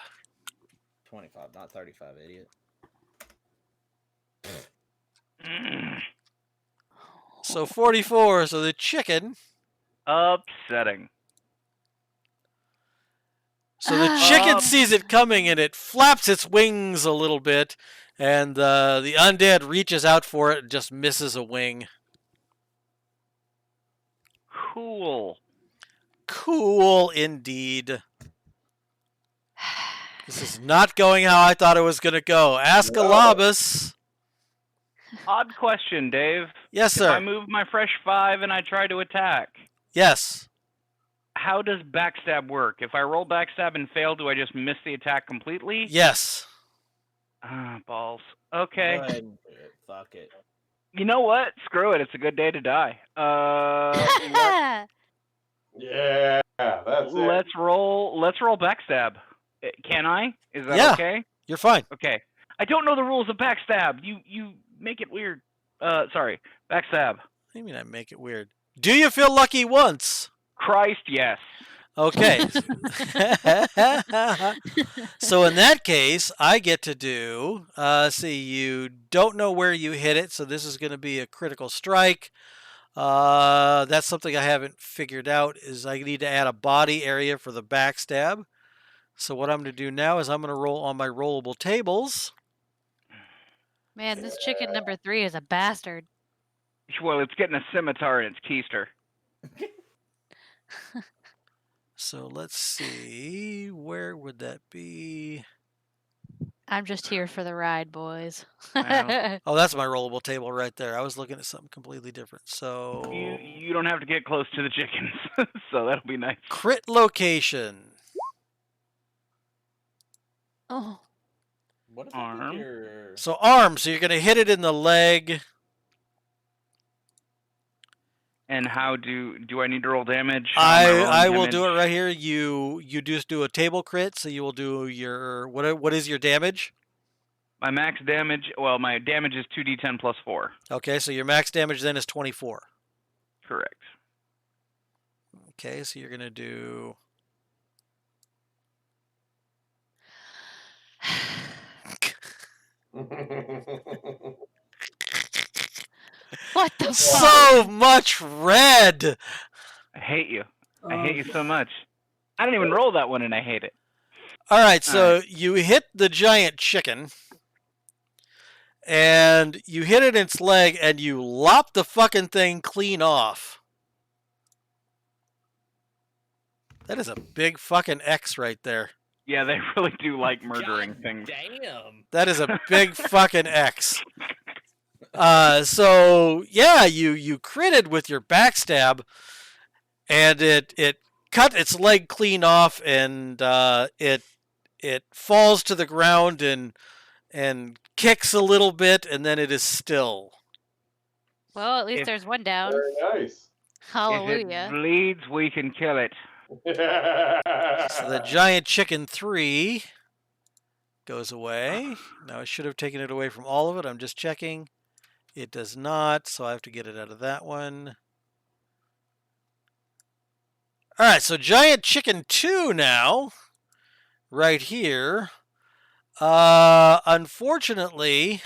25, not 35, idiot. So 44. So the chicken. Upsetting. So the chicken sees it coming and it flaps its wings a little bit, and the undead reaches out for it and just misses a wing. Cool. Cool indeed. This is not going how I thought it was going to go. Ask Alabas. Odd question, Dave. Yes, If I sir. move my fresh 5 and I try to attack, Yes. how does backstab work? If I roll backstab and fail, do I just miss the attack completely? Yes. Ah, balls. Okay. Go ahead and do it. Fuck it. You know what? Screw it. It's a good day to die. Yeah, that's it. Let's roll backstab. Can I? Is that Yeah. okay? You're fine. Okay. I don't know the rules of backstab. You make it weird. Sorry. Backstab. What do you mean I make it weird? Do you feel lucky once? Christ, yes. Okay. So in that case, I get to do, see, you don't know where you hit it, so this is going to be a critical strike. That's something I haven't figured out, is I need to add a body area for the backstab. So what I'm going to do now is I'm going to roll on my rollable tables. Man, this chicken number 3 is a bastard. Well, it's getting a scimitar in its keister. So let's see, where would that be? I'm just here for the ride, boys. Wow. Oh, that's my rollable table right there. I was looking at something completely different. So You don't have to get close to the chickens, so that'll be nice. crit location. Oh, What is Arm. your... So arm, so you're going to hit it in the leg. And how do I need to roll damage? How am rolling I will damage? do it right here. You just do a table crit, so you will do your what is your damage? My max damage. Well, my damage is 2d10 plus 4. Okay, so your max damage then is 24. Correct. Okay, so you're gonna do. what the fuck? So much red. I hate you. I hate you so much. I didn't even roll that one, and I hate it. All right, so you hit the giant chicken, and you hit it in its leg, and you lop the fucking thing clean off. That is a big fucking X right there. Yeah, they really do like murdering things. Damn. That is a big fucking X. So yeah, you critted with your backstab, and it cut its leg clean off, and it falls to the ground and kicks a little bit, and then it is still. Well, at least there's one down. Very nice. Hallelujah. If it bleeds, we can kill it. So the giant chicken 3 goes away. Now I should have taken it away from all of it. I'm just checking. It does not, so I have to get it out of that one. All right, so giant chicken 2 now, right here. Unfortunately,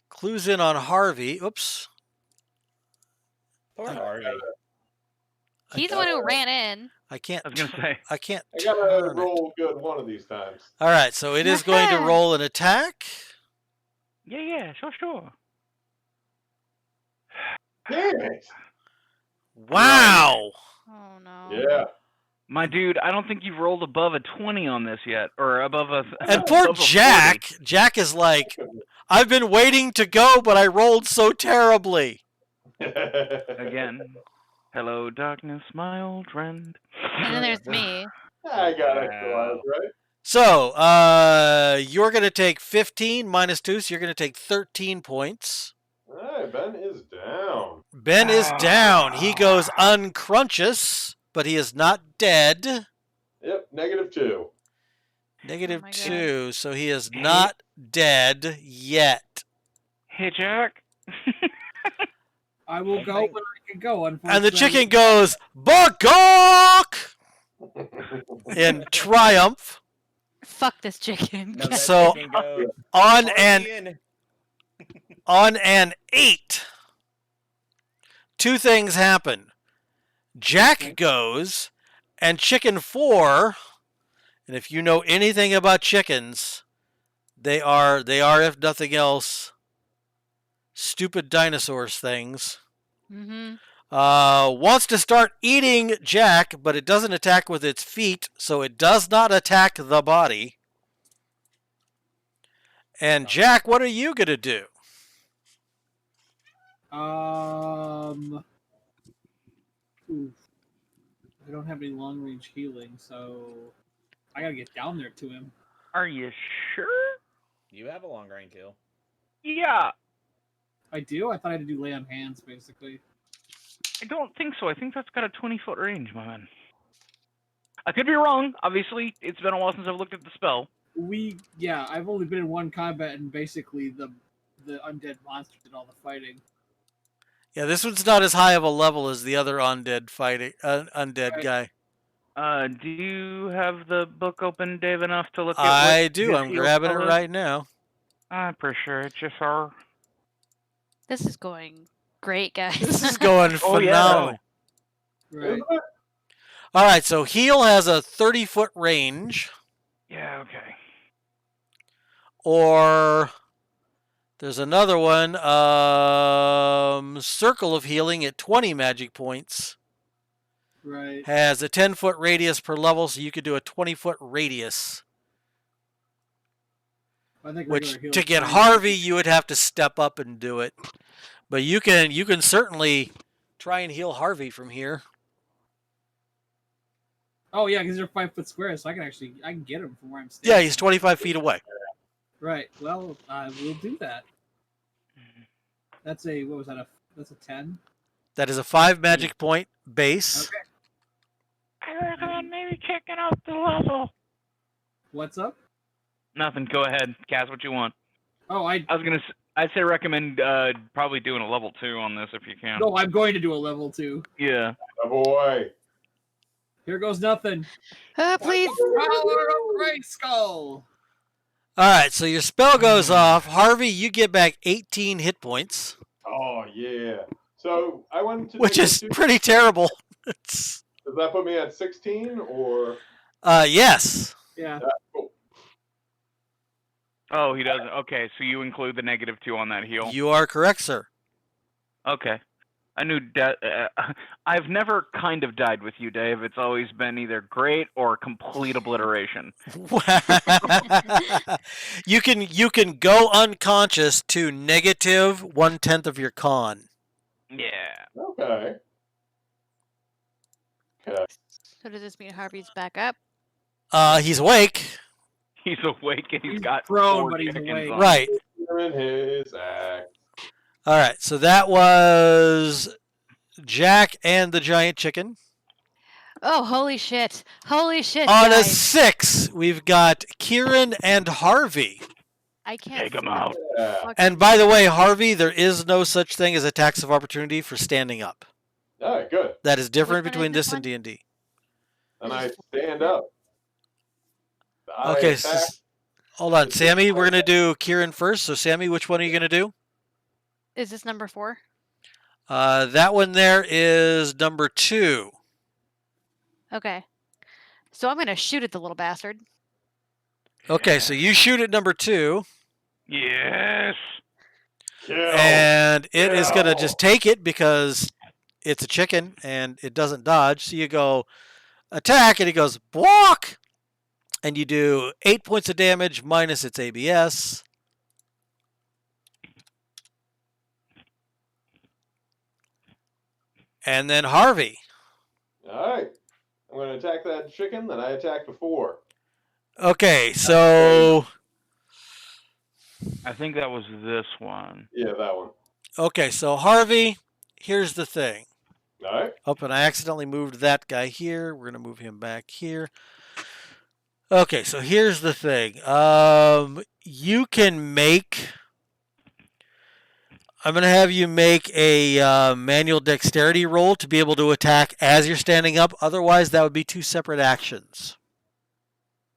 clues in on Harvey. Oops. Poor Harvey. He's the one who ran in. I can't. I was gonna say. I can't. I gotta turn it. roll good one of these times. All right, so it is going to roll an attack. Yeah, sure. Damn it! Wow. Oh no. Yeah. My dude, I don't think you've rolled above a 20 on this yet, or above a. And poor above a 40. Jack. Jack is like, I've been waiting to go, but I rolled so terribly. Again. Hello, darkness, my old friend. And then there's me. I got extra lives, right? So, you're going to take 15 minus 2, so you're going to take 13 points. All right, Ben is down. Ben is down. He goes unconscious, but he is not dead. Yep, -2. Negative Oh my 2, so he is not dead yet. Hey, Jack. I will go when I can go, unfortunately. And the chicken goes, Bagok! In triumph. Fuck this chicken. No, that So, chicken goes, on "Harvey an 8, two things happen. Jack goes, and chicken 4, and if you know anything about chickens, they are, if nothing else, stupid dinosaurs things. Mm-hmm. Wants to start eating Jack, but it doesn't attack with its feet, so it does not attack the body. And Jack, what are you going to do? Oof. I don't have any long range healing, so I gotta get down there to him. Are you sure? You have a long range kill. Yeah. I do? I thought I had to do lay on hands, basically. I don't think so. I think that's got a 20-foot range, my man. I could be wrong. Obviously, it's been a while since I've looked at the spell. I've only been in one combat, and basically the undead monster did all the fighting. Yeah, this one's not as high of a level as the other undead fighting undead guy. Do you have the book open, Dave, enough to look at I what do. his I'm heal grabbing it spell is? right now. I appreciate you, sir. This is going great, guys. This is going Oh, yeah, phenomenal. Right. All right, so heal has a 30-foot range, Yeah, okay. or there's another one, Circle of Healing at 20 magic points. Right. Has a 10-foot radius per level, so you could do a 20-foot radius. I think Which, regular to heal's get fine. Harvey, you would have to step up and do it. But you can certainly try and heal Harvey from here. Oh yeah, because they're 5-foot squares, so I can get him from where I'm standing. Yeah, he's 25 feet away. Right. Well, I will do that. That's a that's a 10. That is a 5 magic point base. Okay. I recommend maybe checking out the level. What's up? Nothing. Go ahead. Cast what you want. Oh, I'd say recommend probably doing a level 2 on this if you can. no, I'm going to do a level 2. Yeah. Oh boy. Here goes nothing. Please. Power of Great Skull. All right, so your spell goes off. Harvey, you get back 18 hit points. Oh yeah. So I wanted to. Which is pretty terrible. Does that put me at 16 or? Yes. Yeah. Cool. Oh, he doesn't. Okay, so you include the -2 on that heal. You are correct, sir. Okay. I knew I've never kind of died with you, Dave. It's always been either great or complete obliteration. You can go unconscious to -1/10 of your con. Yeah. Okay. Okay. So does this mean Harvey's back up? He's awake. He's awake and he's got prone, 4 but he's chickens awake. on. Right. In his act. All right. So that was Jack and the giant chicken. Oh, holy shit. Holy shit, On a guys. 6, we've got Kieran and Harvey. I can't Take him see out. Yeah. fucking- And by the way, Harvey, there is no such thing as attacks of opportunity for standing up. All right, good. That is different Which one between is this this and one? D&D. And I stand up. I Okay, attack. hold on. Sammy, we're going to do Kieran first. So, Sammy, which one are you going to do? Is this number 4? That one there is number 2. Okay. So I'm going to shoot at the little bastard. Okay, so you shoot at number 2, Yes. Kill. and it is going to Kill. just take it because it's a chicken and it doesn't dodge. So you go attack, and he goes block, and you do 8 points of damage minus its ABS. And then Harvey. All right. I'm going to attack that chicken that I attacked before. Okay, so I think that was this one. Yeah, that one. okay, so Harvey, here's the thing. All right. Oh, and I accidentally moved that guy here. We're gonna move him back here. Okay, so here's the thing. You can make. I'm gonna have you make a manual dexterity roll to be able to attack as you're standing up. Otherwise, that would be 2 separate actions.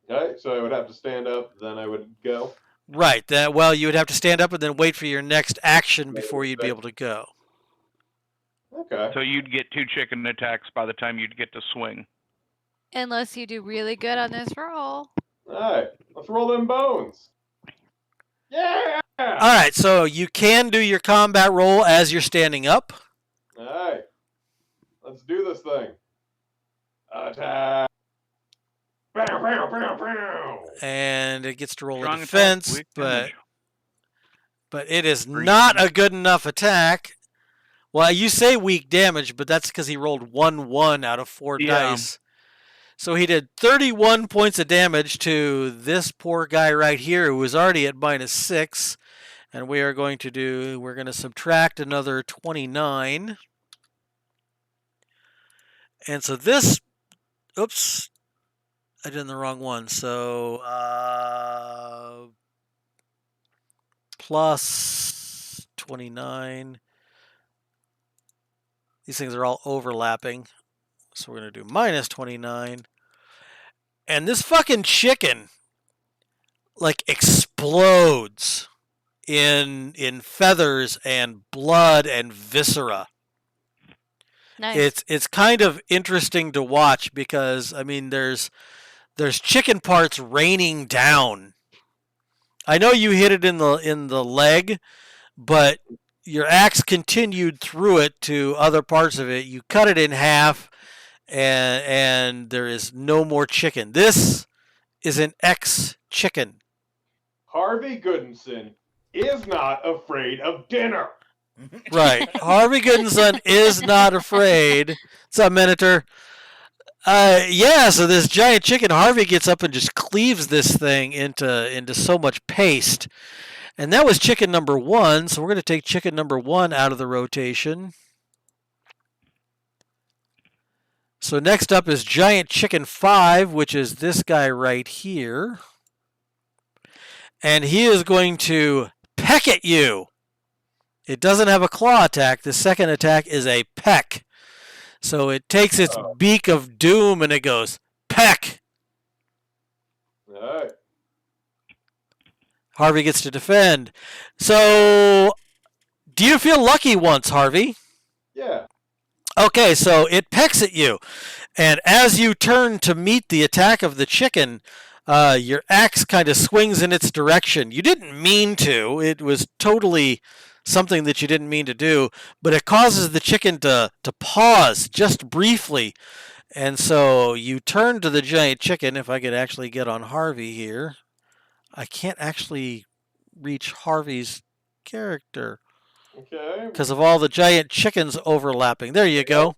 Okay, so I would have to stand up, then I would go. Right. Well, you would have to stand up and then wait for your next action before you'd be able to go. Okay. So you'd get 2 chicken attacks by the time you'd get to swing. Unless you do really good on this roll. All right. Let's roll them bones. Yeah. All right. So you can do your combat roll as you're standing up. All right. Let's do this thing. Attack. Bow, bow, bow, bow. And it gets to roll Strong a attack, defense, weak but damage. it is not a good enough attack. Well, you say weak damage, but that's because he rolled 1-1 out of 4 Yeah. dice. So he did 31 points of damage to this poor guy right here who was already at -6. And we're going to subtract another 29. And so this, oops, I did the wrong one. So plus 29. These things are all overlapping. So we're going to do minus 29. And this fucking chicken like explodes in feathers and blood and viscera. Nice. It's kind of interesting to watch because I mean there's chicken parts raining down. I know you hit it in the leg, but your axe continued through it to other parts of it. You cut it in half, and there is no more chicken. This is an ex-chicken. Harvey Goodinson is not afraid of dinner. Right. Harvey Goodinson is not afraid. What's up, Minotaur? Yeah, so this giant chicken, Harvey gets up and just cleaves this thing into so much paste. And that was chicken number 1, so we're going to take chicken number 1 out of the rotation. So next up is giant chicken 5, which is this guy right here. And he is going to peck at you. It doesn't have a claw attack. The second attack is a peck. So it takes its beak of doom and it goes, peck. All right. Harvey gets to defend. So, do you feel lucky once, Harvey? Yeah. Okay, so it pecks at you, and as you turn to meet the attack of the chicken, your axe kind of swings in its direction. You didn't mean to. It was totally something that you didn't mean to do, but it causes the chicken to pause just briefly. And so you turn to the giant chicken. If I could actually get on Harvey here. I can't actually reach Harvey's character. Okay. Because of all the giant chickens overlapping. There you go.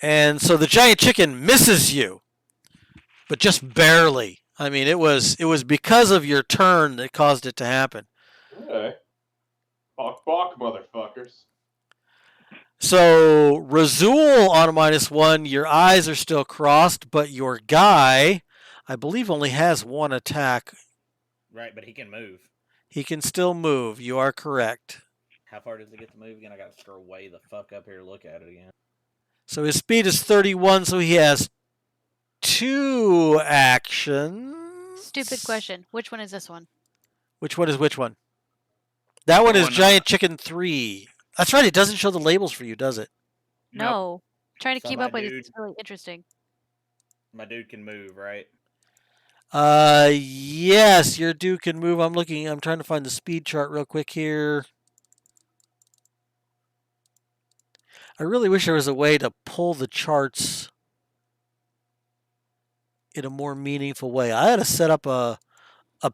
And so the giant chicken misses you, but just barely. I mean, it was because of your turn that caused it to happen. Okay. Bok, motherfuckers. So Razul on a -1, your eyes are still crossed, but your guy, I believe, only has one attack. Right, but he can move. He can still move. You are correct. How far does he get to move again? I gotta scroll way the fuck up here to look at it again. So his speed is 31, so he has 2 actions. Stupid question. Which one is this one? Which one is which one? That one is Giant Chicken 3. That's right, it doesn't show the labels for you, does it? No. Trying to So keep my up with it dude- is really interesting. My dude can move, right? Yes, your dude can move. I'm trying to find the speed chart real quick here. I really wish there was a way to pull the charts in a more meaningful way. I had to set up a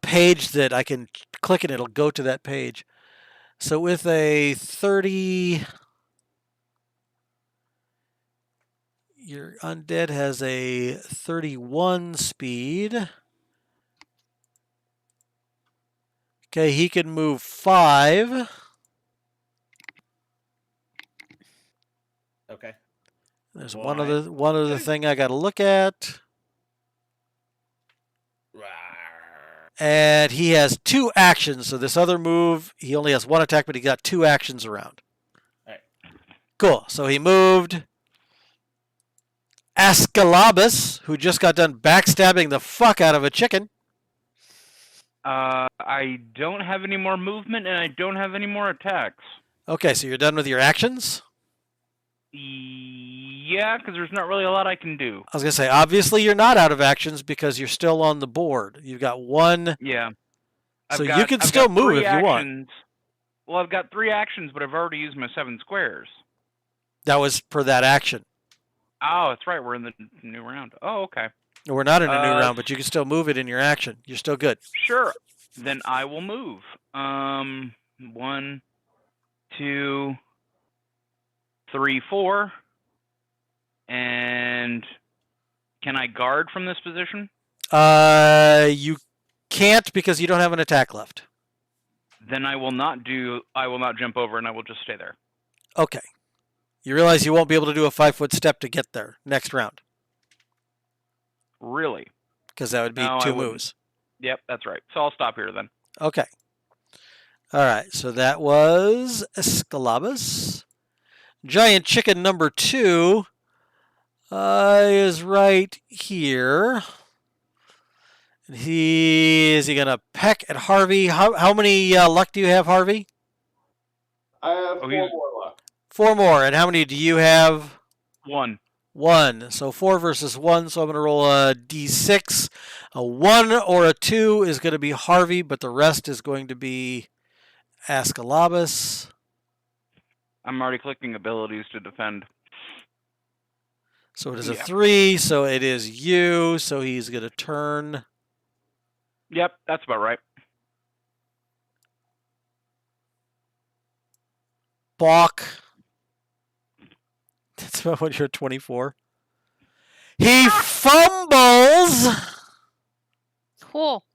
page that I can click and it'll go to that page. So with a 30, your undead has a 31 speed. Okay, he can move 5. Okay. There's Well, one other thing I got to look at. And he has 2 actions. So this other move, he only has 1 attack, but he got 2 actions around. Right. Cool. So he moved Ascalabus, who just got done backstabbing the fuck out of a chicken. I don't have any more movement, and I don't have any more attacks. Okay, so you're done with your actions? Yeah, because there's not really a lot I can do. I was going to say, obviously you're not out of actions because you're still on the board. You've got 1. Yeah. So you can still move if you want. Well, I've got 3 actions, but I've already used my 7 squares. That was per that action. Oh, that's right. We're in the new round. Oh, okay. We're not in a new round, but you can still move it in your action. You're still good. Sure. Then I will move. 1, 2, 3, 4. And can I guard from this position? You can't because you don't have an attack left. Then I will not jump over, and I will just stay there. Okay. You realize you won't be able to do a 5-foot step to get there next round. Really? Because that would be No, 2 I wouldn't. moves. Yep, that's right. So I'll stop here then. Okay. All right. So that was Escalabus. Giant chicken number 2 is right here. Is he gonna peck at Harvey? How many luck do you have, Harvey? I have 4 more luck. 4 more. And how many do you have? 1. 1. So 4 versus 1. So I'm gonna roll a d6. A 1 or a 2 is gonna be Harvey, but the rest is going to be Ascalabus. I'm already clicking abilities to defend. So it is a 3. So it is you. So he's gonna turn. Yep, that's about right. Balk. That's about when you're 24. He fumbles. Cool.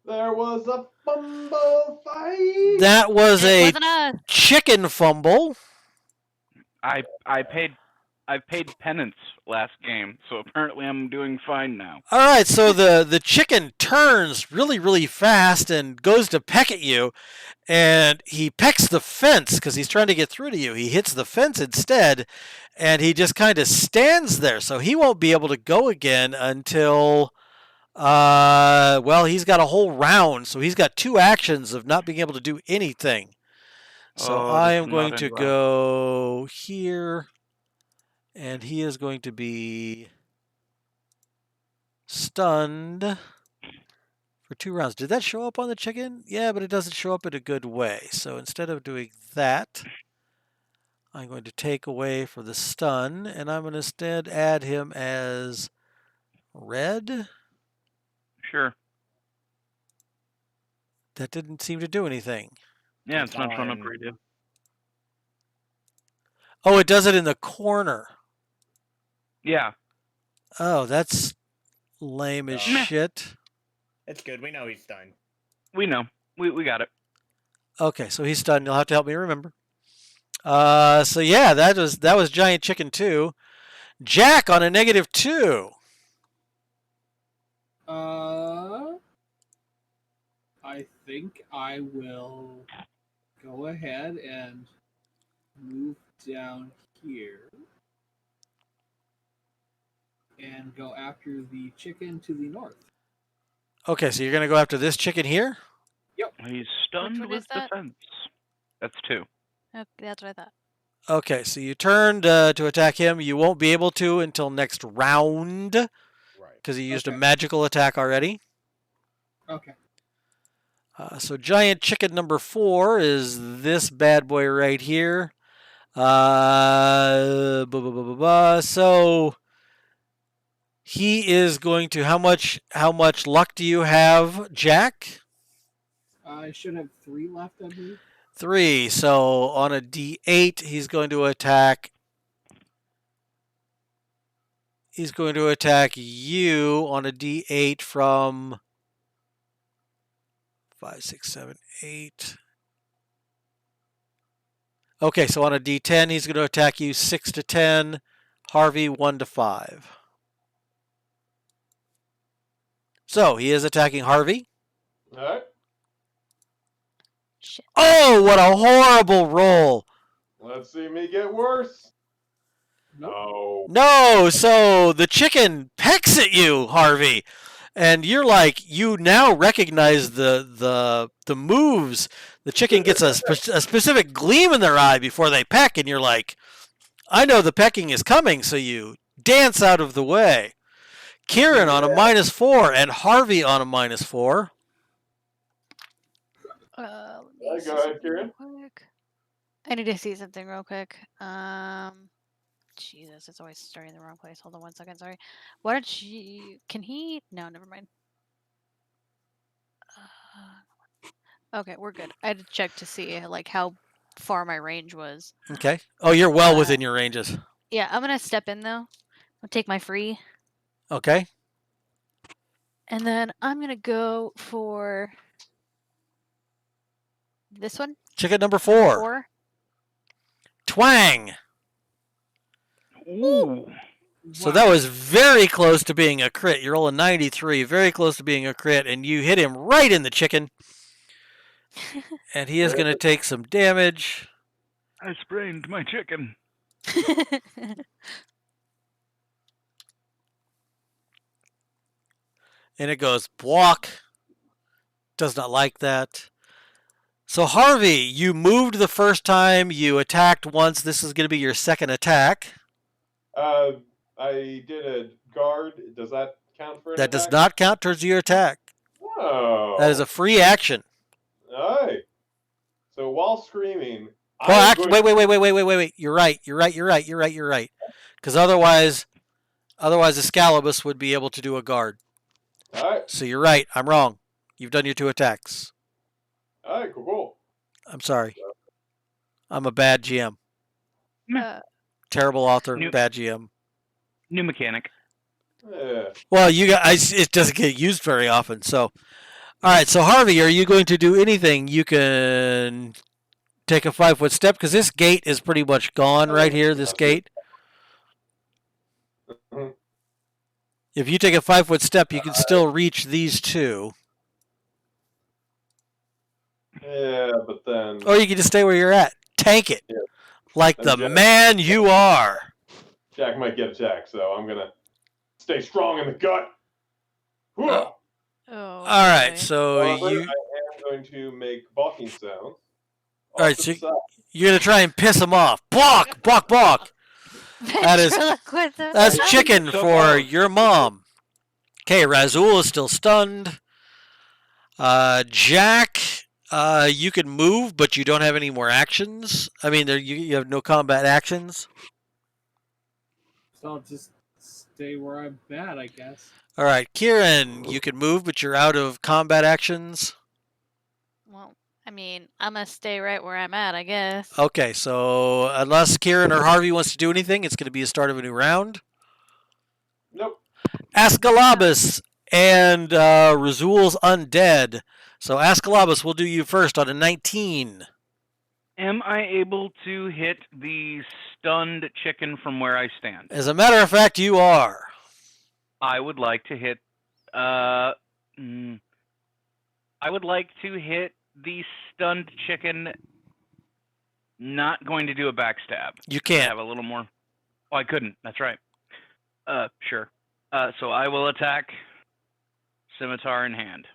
There was a fumble fight. That was It a wasn't us. chicken fumble. I paid penance last game, so apparently I'm doing fine now. All right, so the chicken turns really, really fast and goes to peck at you, and he pecks the fence because he's trying to get through to you. He hits the fence instead, and he just kind of stands there, so he won't be able to go again until, well, he's got a whole round, so he's got 2 actions of not being able to do anything. So Oh, I this am will going not to end well. go here, and he is going to be stunned for 2 rounds. Did that show up on the chicken? Yeah, but it doesn't show up in a good way. So instead of doing that, I'm going to take away for the stun, and I'm going to instead add him as red. Sure. That didn't seem to do anything. Yeah, it's not showing up Fine. for you. Oh, it does it in the corner. Yeah. Oh, that's lame as Meh. shit. It's good. We know he's done. We know. We got it. Okay, so he's stunned. You'll have to help me remember. So yeah, that was Giant Chicken 2. Jack on a -2. I think I will go ahead and move down here and go after the chicken to the north. Okay, so you're gonna go after this chicken here? He's stunned one with is that? defense. That's 2. Okay, that's what I thought. Okay, so you turned to attack him. You won't be able to until next round Right. because he used a Okay. magical attack already. Okay. So Giant Chicken number 4 is this bad boy right here. So he is going to how much luck do you have, Jack? I should have 3 left, I believe. 3. So on a D8, he's going to attack. He's going to attack you on a D8 from 5, 6, 7, 8. Okay, so on a D10, he's going to attack you 6 to 10. Harvey 1 to 5. So he is attacking Harvey. All right. Shit. Oh, what a horrible roll! Let's see me get worse. Nope. No, so the chicken pecks at you, Harvey, and you're like, you now recognize the moves. The chicken gets a specific gleam in their eye before they peck, and you're like, I know the pecking is coming, so you dance out of the way. Kieran on a -4 and Harvey on a -4. Let me Go see ahead, something Kieran. real quick. I need to see something real quick. Jesus, it's always starting in the wrong place. Hold on 1 second. Sorry. Why don't you? Can he? No, never mind. Okay, we're good. I had to check to see like how far my range was. Okay. Oh, you're well within your ranges. Yeah, I'm gonna step in though. I'll take my free, Okay. and then I'm gonna go for this one. Chicken number 4. 4. Twang. Ooh. So that was very close to being a crit. You roll a 93, very close to being a crit, and you hit him right in the chicken. And he is going to take some damage. I sprained my chicken. And it goes block. Does not like that. So Harvey, you moved the first time. You attacked once. This is going to be your second attack. I did a guard. Does that count for an That attack? does not count towards your attack. Oh. That is a free action. All right. So while screaming, Well, actually, wait. You're right. Because otherwise Excalibus would be able to do a guard. All right. So you're right. I'm wrong. You've done your 2 attacks. All right. Cool. I'm sorry. I'm a bad GM. Terrible author, bad GM. New mechanic. Yeah. Well, you guys, it doesn't get used very often. So, all right. So Harvey, are you going to do anything? You can take a 5-foot step because this gate is pretty much gone right here. This gate. If you take a 5-foot step, you can still reach these 2. Yeah, but then. Or you can just stay where you're at. Tank it. Yeah. Like the man you are. Jack might get attacked, so I'm going to stay strong in the gut. Oh. All right, so However, you. I am going to make balking sounds. All right, so Awesome stuff. you're gonna try and piss him off. Balk, balk, balk. That's chicken So for close. your mom. Okay, Razul is still stunned. Jack, you can move, but you don't have any more actions. I mean, you have no combat actions. So I'll just stay where I'm at, I guess. All right, Kieran, you can move, but you're out of combat actions. Well, I mean, I'm gonna stay right where I'm at, I guess. Okay, so unless Kieran or Harvey wants to do anything, it's going to be a start of a new round. Nope. Ascalabus and Razul's undead. So Ascalabus, we'll do you first on a 19. Am I able to hit the stunned chicken from where I stand? As a matter of fact, you are. I would like to hit. I would like to hit the stunned chicken. Not going to do a backstab. You I can't. have a little more. Oh, I couldn't. That's right. Sure. So I will attack. Scimitar in hand.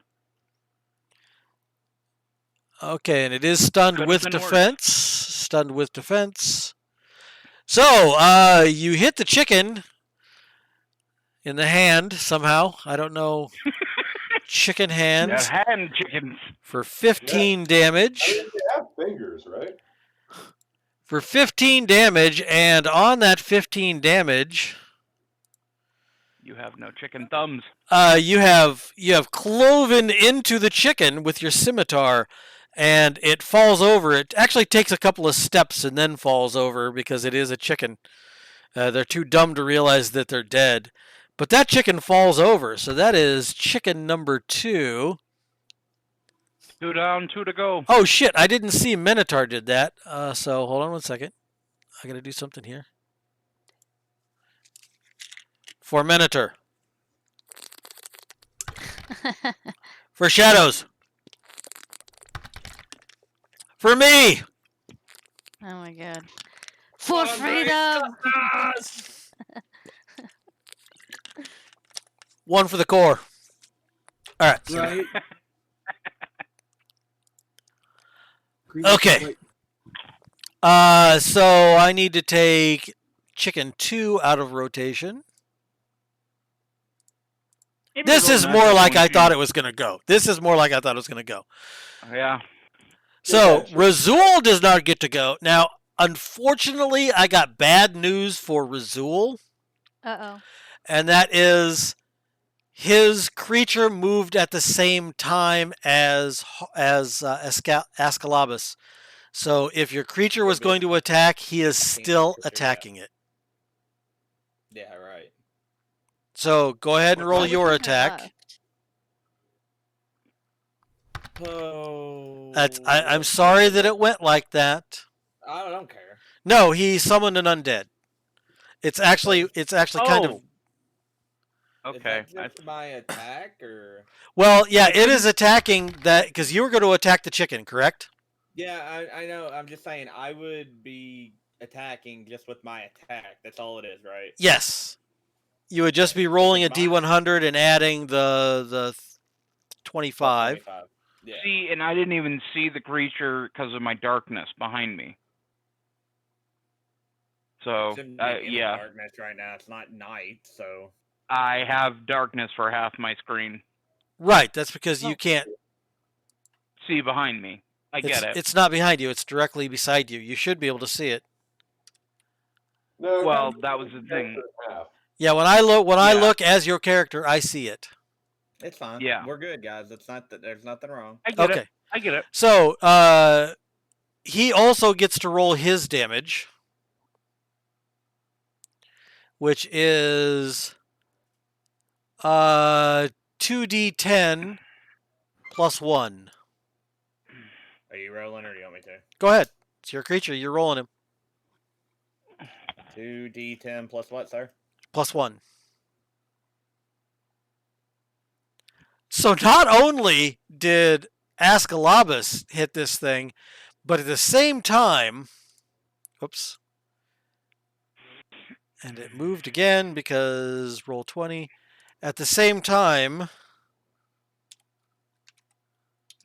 Okay, and it is stunned Could've with been worse. defense. Stunned with defense. So, you hit the chicken in the hand somehow. I don't know. Chicken hands They're hand chickens. for 15 damage. I mean, they have fingers, right? For 15 damage, and on that 15 damage, You have no chicken thumbs. you have cloven into the chicken with your scimitar, and it falls over. It actually takes a couple of steps and then falls over because it is a chicken. They're too dumb to realize that they're dead. But that chicken falls over, so that is chicken number 2. 2 down, 2 to go. Oh shit, I didn't see Minotaur did that. So hold on one second. I gotta do something here. For Minotaur. For shadows. For me. Oh my god. For freedom! One for the core. All right. Right. Okay. So I need to take chicken 2 out of rotation. This is more like I thought it was going to go. Yeah. So Razul does not get to go. Now, unfortunately, I got bad news for Razul, Uh-oh. and that is his creature moved at the same time as Ascalabus. So if your creature was going to attack, he is still attacking it. Yeah, right. So go ahead and roll your attack. Oh. I'm sorry that it went like that. I don't care. No, he summoned an undead. It's actually kind of. Okay. Is that just my attack or? Well, yeah, it is attacking that because you were going to attack the chicken, correct? Yeah, I know. I'm just saying I would be attacking just with my attack. That's all it is, right? Yes. You would just be rolling a D100 and adding the 25. 25. Yeah. See, and I didn't even see the creature because of my darkness behind me. So, It's in yeah. darkness right now. It's not night, so. I have darkness for half my screen. Right, that's because you can't see behind me. I get it. It's not behind you, it's directly beside you. You should be able to see it. No, well, that was the thing. Yeah, when I look as your character, I see it. It's fine. Yeah. We're good, guys. It's not that there's nothing wrong. I get Okay. it. I get it. So, he also gets to roll his damage, which is 2d10 plus 1. Are you rolling or do you want me to? Go ahead. It's your creature. You're rolling him. 2d10 plus what, sir? Plus 1. So not only did Ascalabus hit this thing, but at the same time, oops, and it moved again because roll 20. At the same time,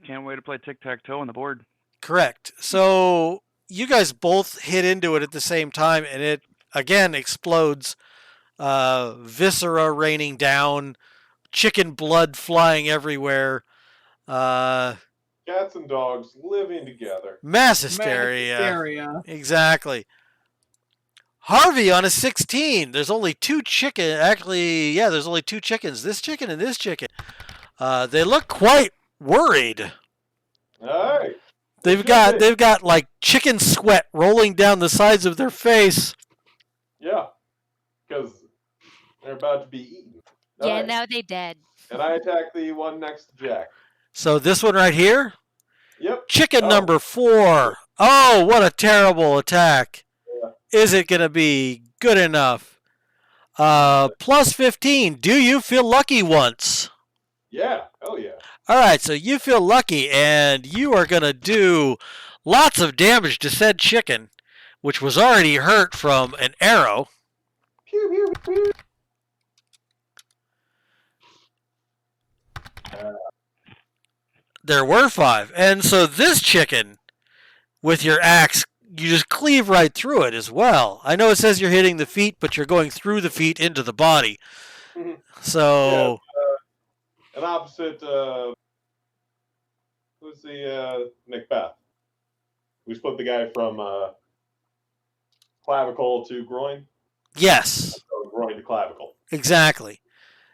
can't wait to play tic-tac-toe on the board. Correct. So you guys both hit into it at the same time, and it again explodes. Viscera raining down, chicken blood flying everywhere. Cats and dogs living together. Mass hysteria. Exactly. Harvey on a 16. There's only 2 chicken. Actually, yeah, there's only 2 chickens. This chicken and this chicken. They look quite worried. All right. They've got like chicken sweat rolling down the sides of their face. Yeah, because they're about to be eaten. Yeah, now they dead. And I attack the one next to Jack. So this one right here? Yep. Chicken number 4. Oh, what a terrible attack. Yeah. Is it going to be good enough? Plus 15. Do you feel lucky once? Yeah. Oh, yeah. All right, so you feel lucky, and you are going to do lots of damage to said chicken, which was already hurt from an arrow. Pew, pew, pew. There were 5. And so this chicken, with your axe, you just cleave right through it as well. I know it says you're hitting the feet, but you're going through the feet into the body. So... Yeah, an opposite... who's the Macbeth? We split the guy from clavicle to groin? Yes. So groin to clavicle. Exactly.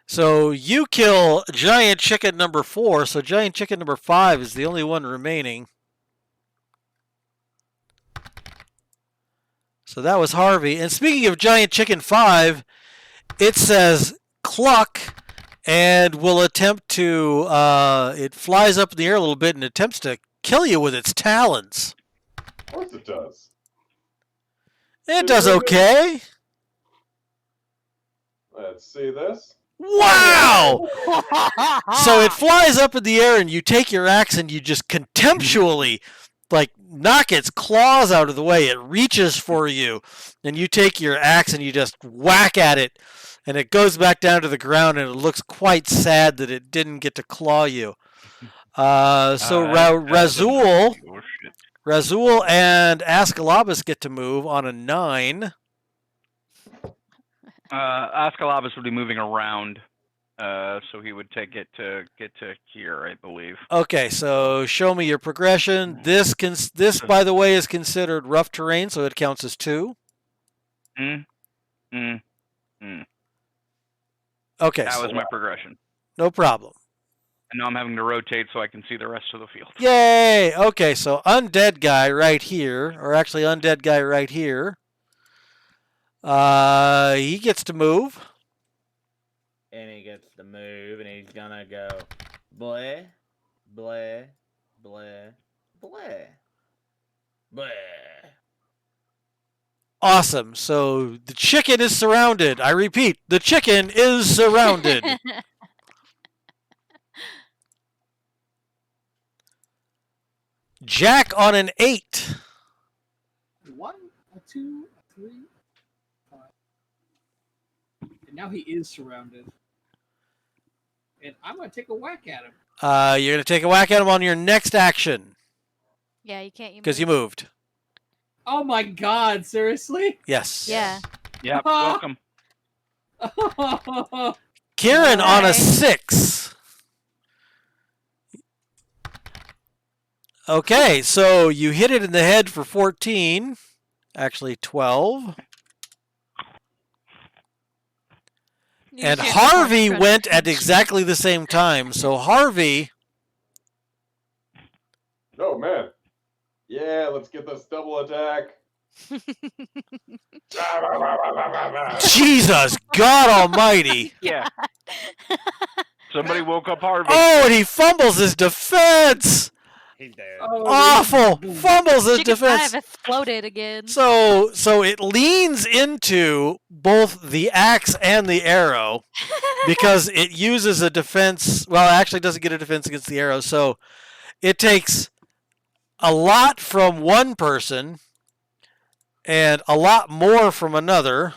So you kill giant chicken number 4, so giant chicken number 5 is the only one remaining. So that was Harvey. And speaking of giant chicken 5, it says cluck and will attempt to, it flies up in the air a little bit and attempts to kill you with its talons. Of course it does. It does okay. Let's see this. Wow! So it flies up in the air and you take your axe and you just contemptually like knock its claws out of the way. It reaches for you and you take your axe and you just whack at it and it goes back down to the ground and it looks quite sad that it didn't get to claw you. Razul and Ascalabus get to move on a 9. Ascalabus would be moving around, so he would get to here, I believe. Okay, so show me your progression. This, by the way, is considered rough terrain, so it counts as 2. Okay. That was my progression. No problem. And now I'm having to rotate so I can see the rest of the field. Yay! Okay, so undead guy right here, or actually undead guy right here. He gets to move. And he gets to move, and he's gonna go bleh, bleh, bleh, bleh, bleh. Awesome. So the chicken is surrounded. I repeat, the chicken is surrounded. Jack on an 8. 1, 2, 3, 5. And now he is surrounded. And I'm going to take a whack at him. You're going to take a whack at him on your next action. Yeah, you can't. Because you moved. Oh my god, seriously? Yes. Yeah. Yeah, welcome. Kieran on a 6. Okay, so you hit it in the head for 14. Actually, 12. And Harvey went at exactly the same time. So Harvey... Oh, man. Yeah, let's get this double attack. Jesus, God almighty. Yeah. Somebody woke up Harvey. Oh, and he fumbles his defense. He's dead. Oh, Awful. Fumbles his Chicken defense. 5 exploded again. So it leans into both the axe and the arrow because it uses a defense. Well, it actually doesn't get a defense against the arrow. So it takes a lot from one person and a lot more from another.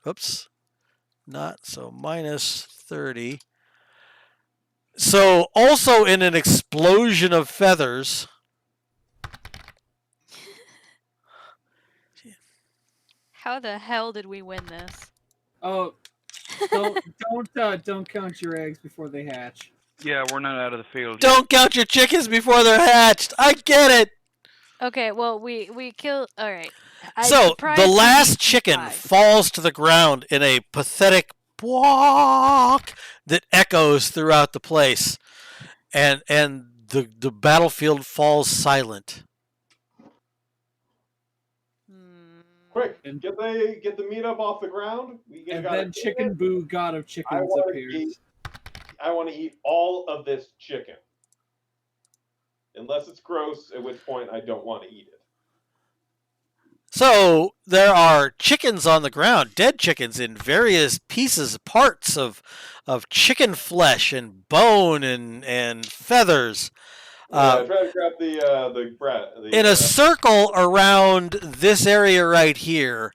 Oops. Not so minus 30. So also in an explosion of feathers, How the hell did we win this? Oh, don't count your eggs before they hatch. Yeah, we're not out of the field. Don't count your chickens before they're hatched. I get it. Okay, well we killed. All right. So the last chicken falls to the ground in a pathetic walk that echoes throughout the place, and the battlefield falls silent. Quick, get the meat up off the ground. And then Chicken Boo, god of chickens, appears. I want to eat all of this chicken. Unless it's gross, at which point I don't want to eat it. So there are chickens on the ground, dead chickens in various pieces, parts of chicken flesh and bone and feathers. Try to grab the bread. In a circle around this area right here,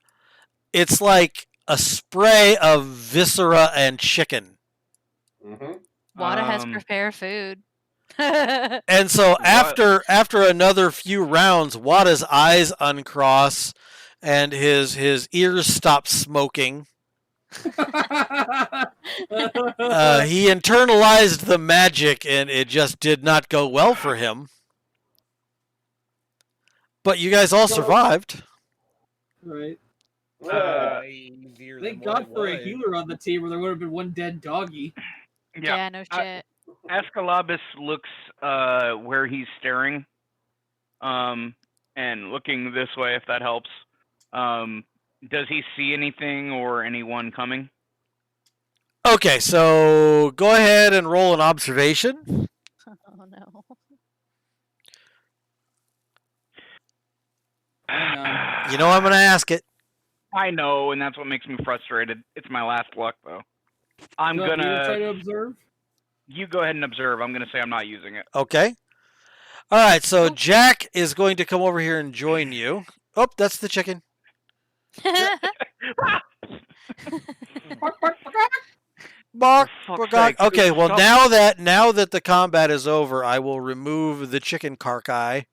it's like a spray of viscera and chicken. Mm-hmm. Wada has prepared food. And so after another few rounds, Wada's eyes uncross and his ears stop smoking. He internalized the magic and it just did not go well for him. But you guys all survived. Right. Easier Thank than God what for it a was. healer on the team, or there would have been one dead doggy. Yeah, no shit. Escalabus looks where he's staring, and looking this way, if that helps. Does he see anything or anyone coming? Okay, so go ahead and roll an observation. Oh no. You know I'm going to ask it. I know, and that's what makes me frustrated. It's my last luck, though. I'm You gonna try to observe. You go ahead and observe. I'm gonna say I'm not using it. Okay. All right, so Jack is going to come over here and join you. Oh, that's the chicken. Bark, bark. Okay, well now that the combat is over, I will remove the chicken carcass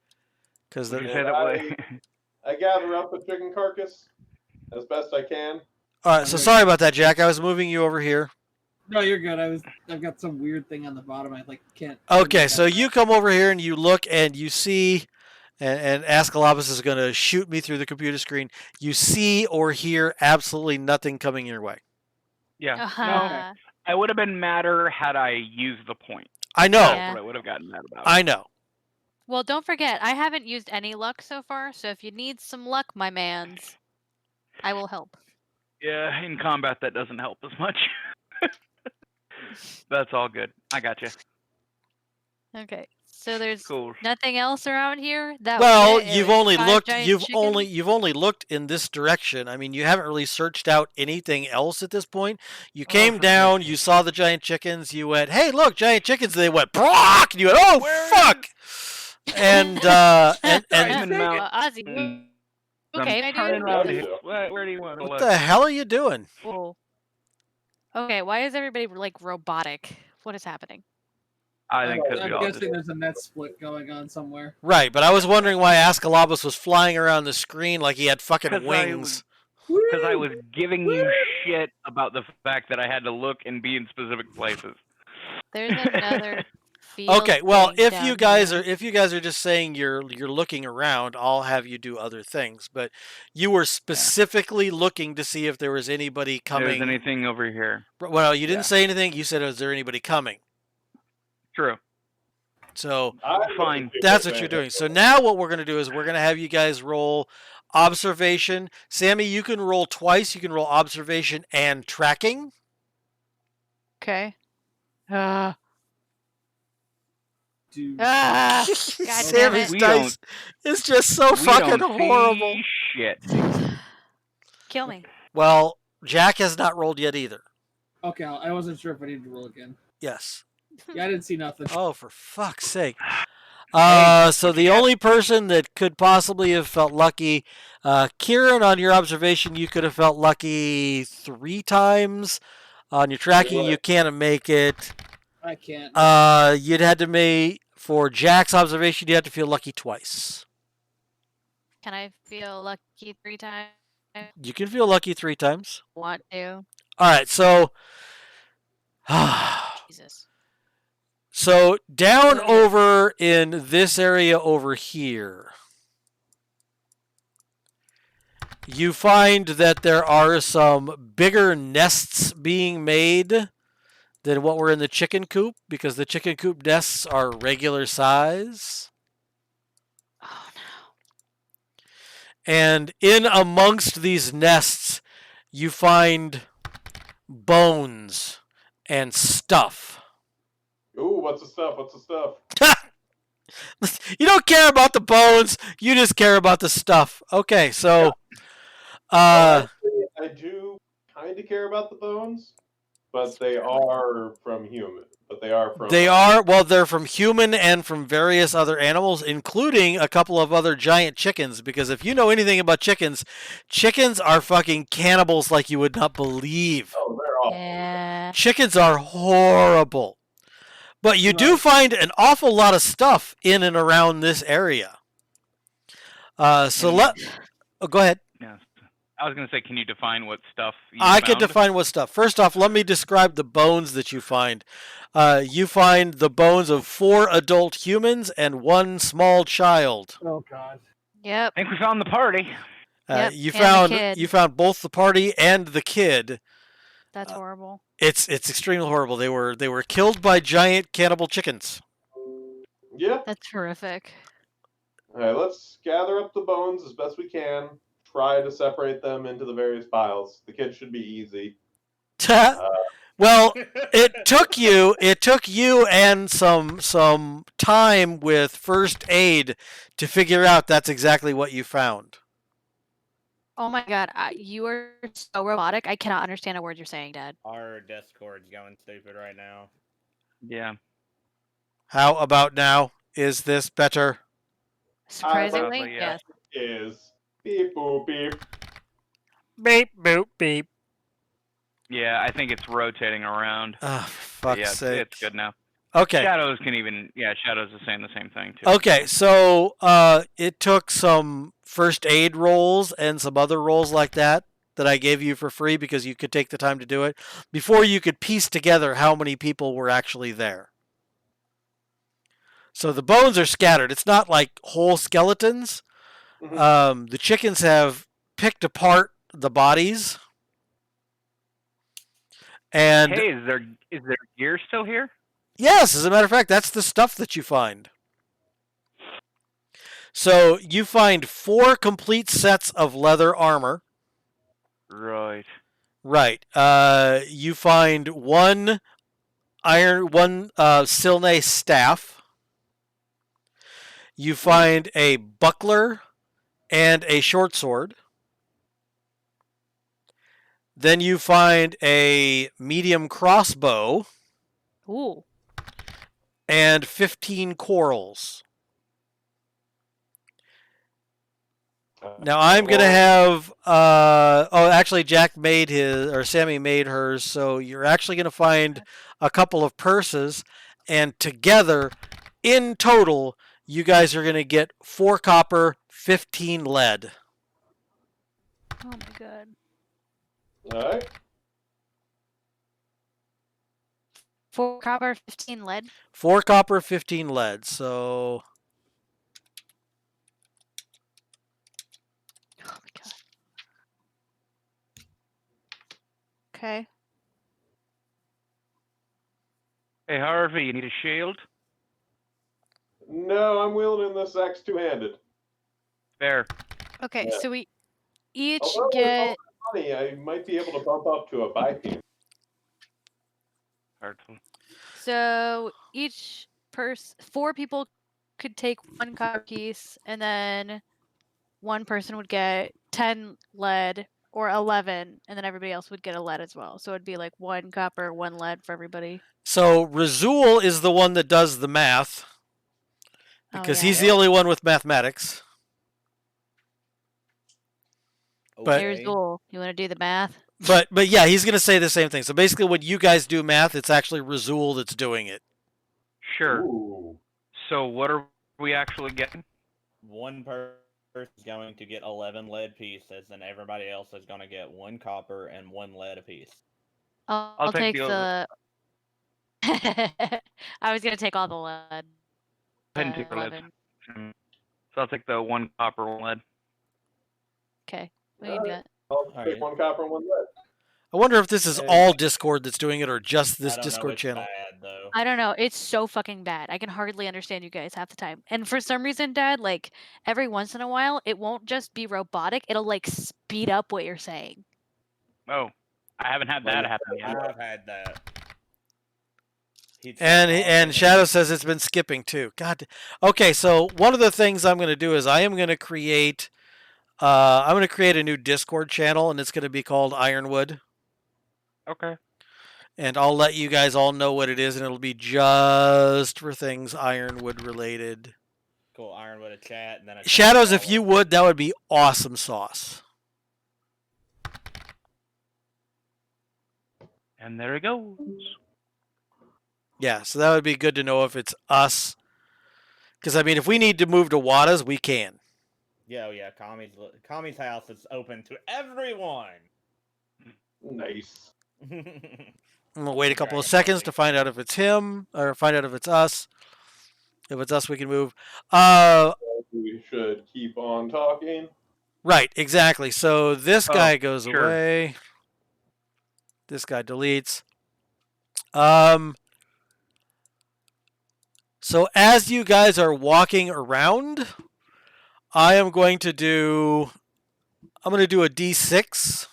because I gather up a chicken carcass as best I can. All right, so sorry about that, Jack. I was moving you over here. No, you're good. I've got some weird thing on the bottom. I can't. Okay, so you come over here and you look and you see, and Ascalabus is going to shoot me through the computer screen. You see or hear absolutely nothing coming your way. Yeah. No, I would have been madder had I used the point. I know. That's what I would have gotten mad about. I know. Well, don't forget, I haven't used any luck so far, so if you need some luck, my mans, I will help. Yeah, in combat that doesn't help as much. That's all good. I got you. Okay, so there's Cool. nothing else around here. Well, you've only looked. You've only looked in this direction. I mean, you haven't really searched out anything else at this point. You came down. You saw the giant chickens. You went, "Hey, look, giant chickens!" They went, "Brock!" And you went, "Oh, fuck!" And Ozzy. Okay, I do. Where do you want to look? What the hell are you doing? Whoa. Okay, why is everybody like robotic? What is happening? I think because I'm guessing there's a net split going on somewhere. Right, but I was wondering why Ascalabus was flying around the screen like he had fucking wings. Because I was giving you shit about the fact that I had to look and be in specific places. There's another. Okay, well, if you guys are just saying you're looking around, I'll have you do other things. But you were specifically looking to see if there was anybody coming. There's anything over here. Well, you didn't say anything. You said, "Is there anybody coming?" True. So fine. That's what you're doing. So now what we're going to do is we're going to have you guys roll observation. Sammy, you can roll twice. You can roll observation and tracking. Okay. Sammy's dice is just so fucking horrible. Shit. Kill me. Well, Jack has not rolled yet either. Okay, I wasn't sure if I needed to roll again. Yes. Yeah, I didn't see nothing. Oh, for fuck's sake. So the only person that could possibly have felt lucky, Kieran, on your observation, you could have felt lucky 3 times. On your tracking, you can't make it. I can't. You'd had to make, for Jack's observation, you had to feel lucky twice. Can I feel lucky 3 times? You can feel lucky 3 times. Want to? All right, so Jesus. so down Good. over in this area over here, you find that there are some bigger nests being made than what were in the chicken coop, because the chicken coop nests are regular size. Oh no. And in amongst these nests, you find bones and stuff. Ooh, what's the stuff? What's the stuff? You don't care about the bones, you just care about the stuff. Okay, so Actually, I do kind of care about the bones, but they are from human. But they are from. they're from human and from various other animals, including a couple of other giant chickens. Because if you know anything about chickens, chickens are fucking cannibals like you would not believe. Oh, they're awful. Yeah. Chickens are horrible. But you do find an awful lot of stuff in and around this area. Oh, go ahead. Yeah. I was going to say, can you define what stuff you I found? can define what stuff. First off, let me describe the bones that you find. You find the bones of 4 adult humans and 1 small child. Oh God. Yep. I think we found the party. Yep, You and the kid. found both the party and the kid. That's horrible. It's extremely horrible. They were killed by giant cannibal chickens. Yeah. That's horrific. All right, let's gather up the bones as best we can. Try to separate them into the various piles. The kids should be easy. Well, it took you and some time with first aid to figure out that's exactly what you found. Oh my God, you are so robotic. I cannot understand a word you're saying, Dad. Our Discord's going stupid right now. Yeah. How about now? Is this better? Surprisingly, Probably, yeah. yes. Is beep boop beep. Beep boop beep. Yeah, I think it's rotating around. Oh, for fuck's Yeah, sake. it's good now. Okay. Shadows can even, Shadows is saying the same thing too. Okay, so it took some first aid rolls and some other rolls like that I gave you for free because you could take the time to do it before you could piece together how many people were actually there. So the bones are scattered. It's not like whole skeletons. Mhm. The chickens have picked apart the bodies. And Hey, is there gear still here? yes, as a matter of fact, that's the stuff that you find. So you find 4 complete sets of leather armor. Right. Right. You find 1 Silne staff. You find a buckler and a short sword. Then you find a medium crossbow. Ooh. And 15 corals. Now I'm gonna have. Actually, Sammy made hers. So you're actually gonna find a couple of purses, and together, in total, you guys are gonna get 4 copper, 15 lead. Oh my God. All right. 4 copper, 15 lead. 4 copper, 15 lead. So. Oh my God. Okay. Hey, Harvey, you need a shield? No, I'm wielding this axe two-handed. Fair. Okay, Yeah. so we each Although get. money, I might be able to bump up to a bipede. Hurtful. So each 4 people could take 1 copper piece, and then 1 person would get 10 lead or 11, and then everybody else would get a lead as well. So it'd be like 1 copper, 1 lead for everybody. So Razul is the one that does the math. Because he's the only one with mathematics. But here's Zool. You want to do the math? But yeah, he's going to say the same thing. So basically, when you guys do math, it's actually Razul that's doing it. Sure. Ooh. So what are we actually getting? 1 person is going to get 11 lead pieces, and everybody else is going to get 1 copper and 1 lead apiece. I'll take the. I was gonna take all the lead. I didn't take the lead. 11. So I'll take the 1 copper, 1 lead. Okay, we can do that. I'll take 1 copper and 1 lead. I wonder if this is all Discord that's doing it or just this I don't Discord know, it's channel. bad, though. I don't know. It's so fucking bad. I can hardly understand you guys half the time. And for some reason, Dad, like every once in a while, it won't just be robotic. It'll like speed up what you're saying. Oh, I haven't had that happen yet. I've had that. And Shadow says it's been skipping too. God. Okay, so one of the things I'm going to do is I am going to create a new Discord channel, and it's going to be called Ironwood. Okay. And I'll let you guys all know what it is, and it'll be just for things Ironwood related. Cool, Ironwood a chat, and then a Shadows, if you would, that would be awesome sauce. And there it goes. Yeah, so that would be good to know if it's us. Because, I mean, if we need to move to Wada's, we can. Yeah, Kami's house is open to everyone. Nice. I'm going to wait a couple of seconds to find out if it's him, or find out if it's us. If it's us, we can move. We should keep on talking. Right, exactly. So this guy goes away. This guy deletes. So as you guys are walking around, I'm going to do a D6.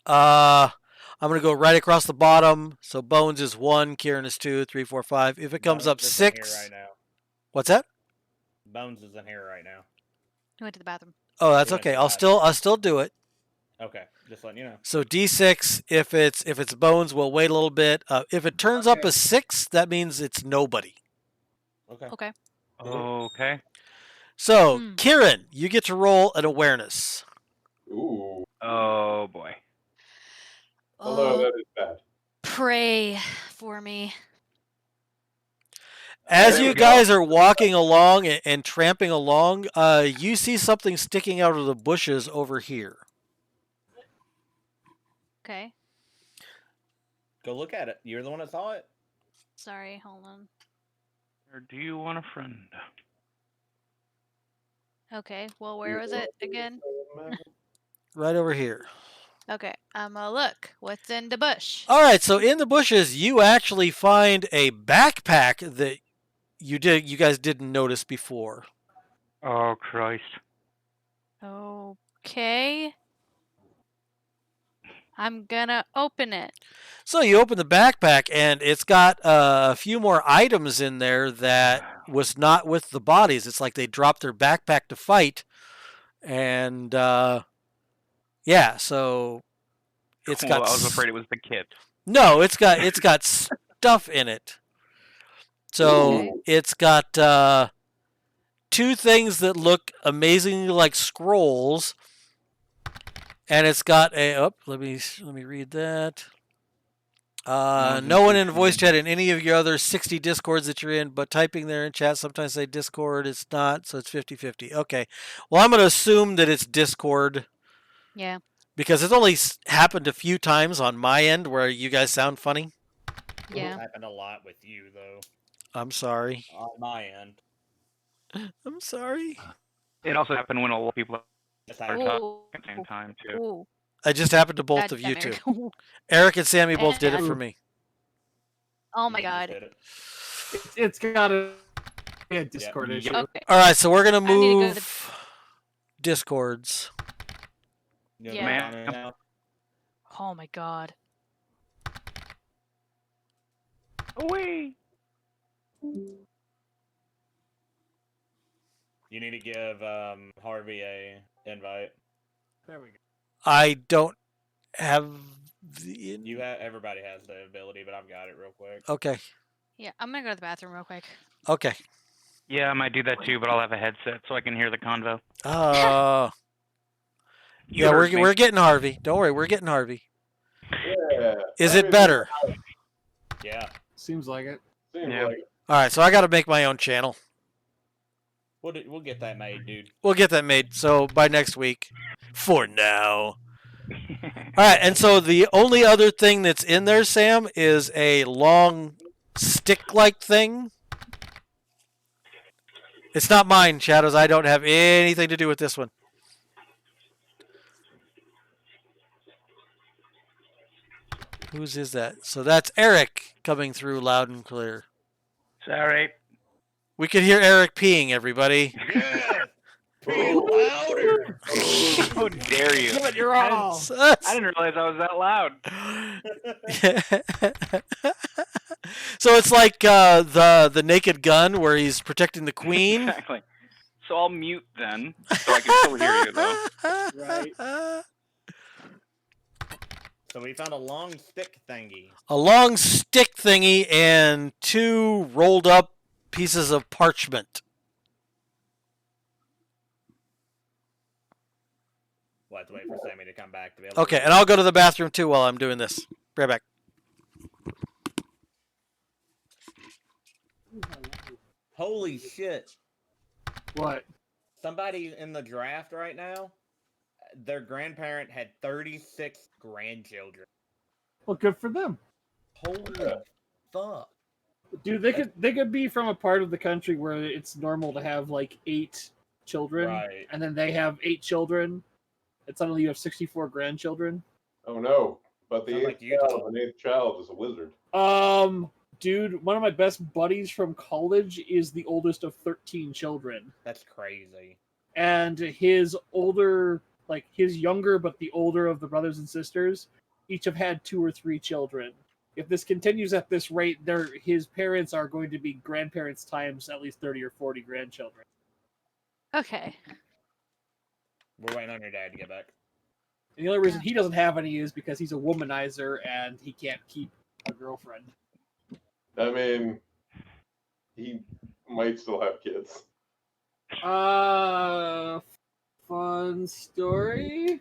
I'm going to go right across the bottom. So Bones is 1, Kieran is 2, 3, 4, 5. If it comes up 6. Right now. What's that? Bones is in here right now. He went to the bathroom. Oh, that's okay. I'll still do it. Okay, just letting you know. So D6, if it's Bones, we'll wait a little bit. If it turns up a 6, that means it's nobody. Okay. Okay. Okay. So, Kieran, you get to roll an awareness. Ooh. Oh boy. Although that is bad. Pray for me. As you guys are walking along and tramping along, you see something sticking out of the bushes over here. Okay. Go look at it. You're the one that saw it. Sorry, hold on. Or do you want a friend? Okay, well, where was it again? Right over here. Okay, I'm gonna look. What's in the bush? All right, so in the bushes, you actually find a backpack that you guys didn't notice before. Oh, Christ. Okay. I'm gonna open it. So you open the backpack, and it's got a few more items in there that was not with the bodies. It's like they dropped their backpack to fight, and yeah, so it's Cool, got. I was afraid it was the kid. No, it's got stuff in it. So it's got 2 things that look amazingly like scrolls, and it's got a. Let me read that. No one in voice chat in any of your other 60 Discords that you're in, but typing there in chat sometimes say Discord. It's not, so it's 50-50. Okay. Well, I'm going to assume that it's Discord. Yeah. Because it's only happened a few times on my end where you guys sound funny. Yeah. It's happened a lot with you, though. I'm sorry. On my end. I'm sorry. It also happened when a lot of people started talking at the same time, too. Ooh. It just happened to both of you two. Eric and Sammy both did it for me. Oh my god. It's got a Discord issue. Okay. All right, so we're going to I need to go to move Discords. Yeah. Oh my god. Away. You need to give Harvey a invite. There we go. I don't have the... Everybody has the ability, but I've got it real quick. Okay. Yeah, I'm gonna go to the bathroom real quick. Okay. Yeah, I might do that too, but I'll have a headset so I can hear the convo. Yeah, we're getting Harvey. Don't worry, we're getting Harvey. Yeah. Is it better? Yeah. Seems like it. Seems like it. All right, so I got to make my own channel. We'll get that made, dude. We'll get that made. So by next week. For now. All right, and so the only other thing that's in there, Sam, is a long stick-like thing. It's not mine, Shadows. I don't have anything to do with this one. Whose is that? So that's Eric coming through loud and clear. Sorry. We could hear Eric peeing, everybody. Yes! Pee louder! How dare you? Give it your all. I didn't realize I was that loud. So it's like the Naked Gun where he's protecting the queen. Exactly. So I'll mute then, so I can still hear you though. Right. So we found a long stick thingy. A long stick thingy and 2 rolled up pieces of parchment. We'll have to wait for Sammy to come back to be able Okay, to... and I'll go to the bathroom too while I'm doing this. Be right back. Holy shit. What? Somebody in the draft right now, their grandparent had 36 grandchildren. Well, good for them. Holy fuck. Dude, they could be from a part of the country where it's normal to have like 8 children, Right. and then they have 8 children, and suddenly you have 64 grandchildren. Oh no! But the Sounds like eighth child is a wizard. Dude, one of my best buddies from college is the oldest of 13 children, That's crazy. and his younger but the older of the brothers and sisters each have had 2 or 3 children. If this continues at this rate, his parents are going to be grandparents times at least 30 or 40 grandchildren. Okay. We're waiting on your dad to get back. And the only reason he doesn't have any is because he's a womanizer and he can't keep a girlfriend. I mean, he might still have kids. Fun story.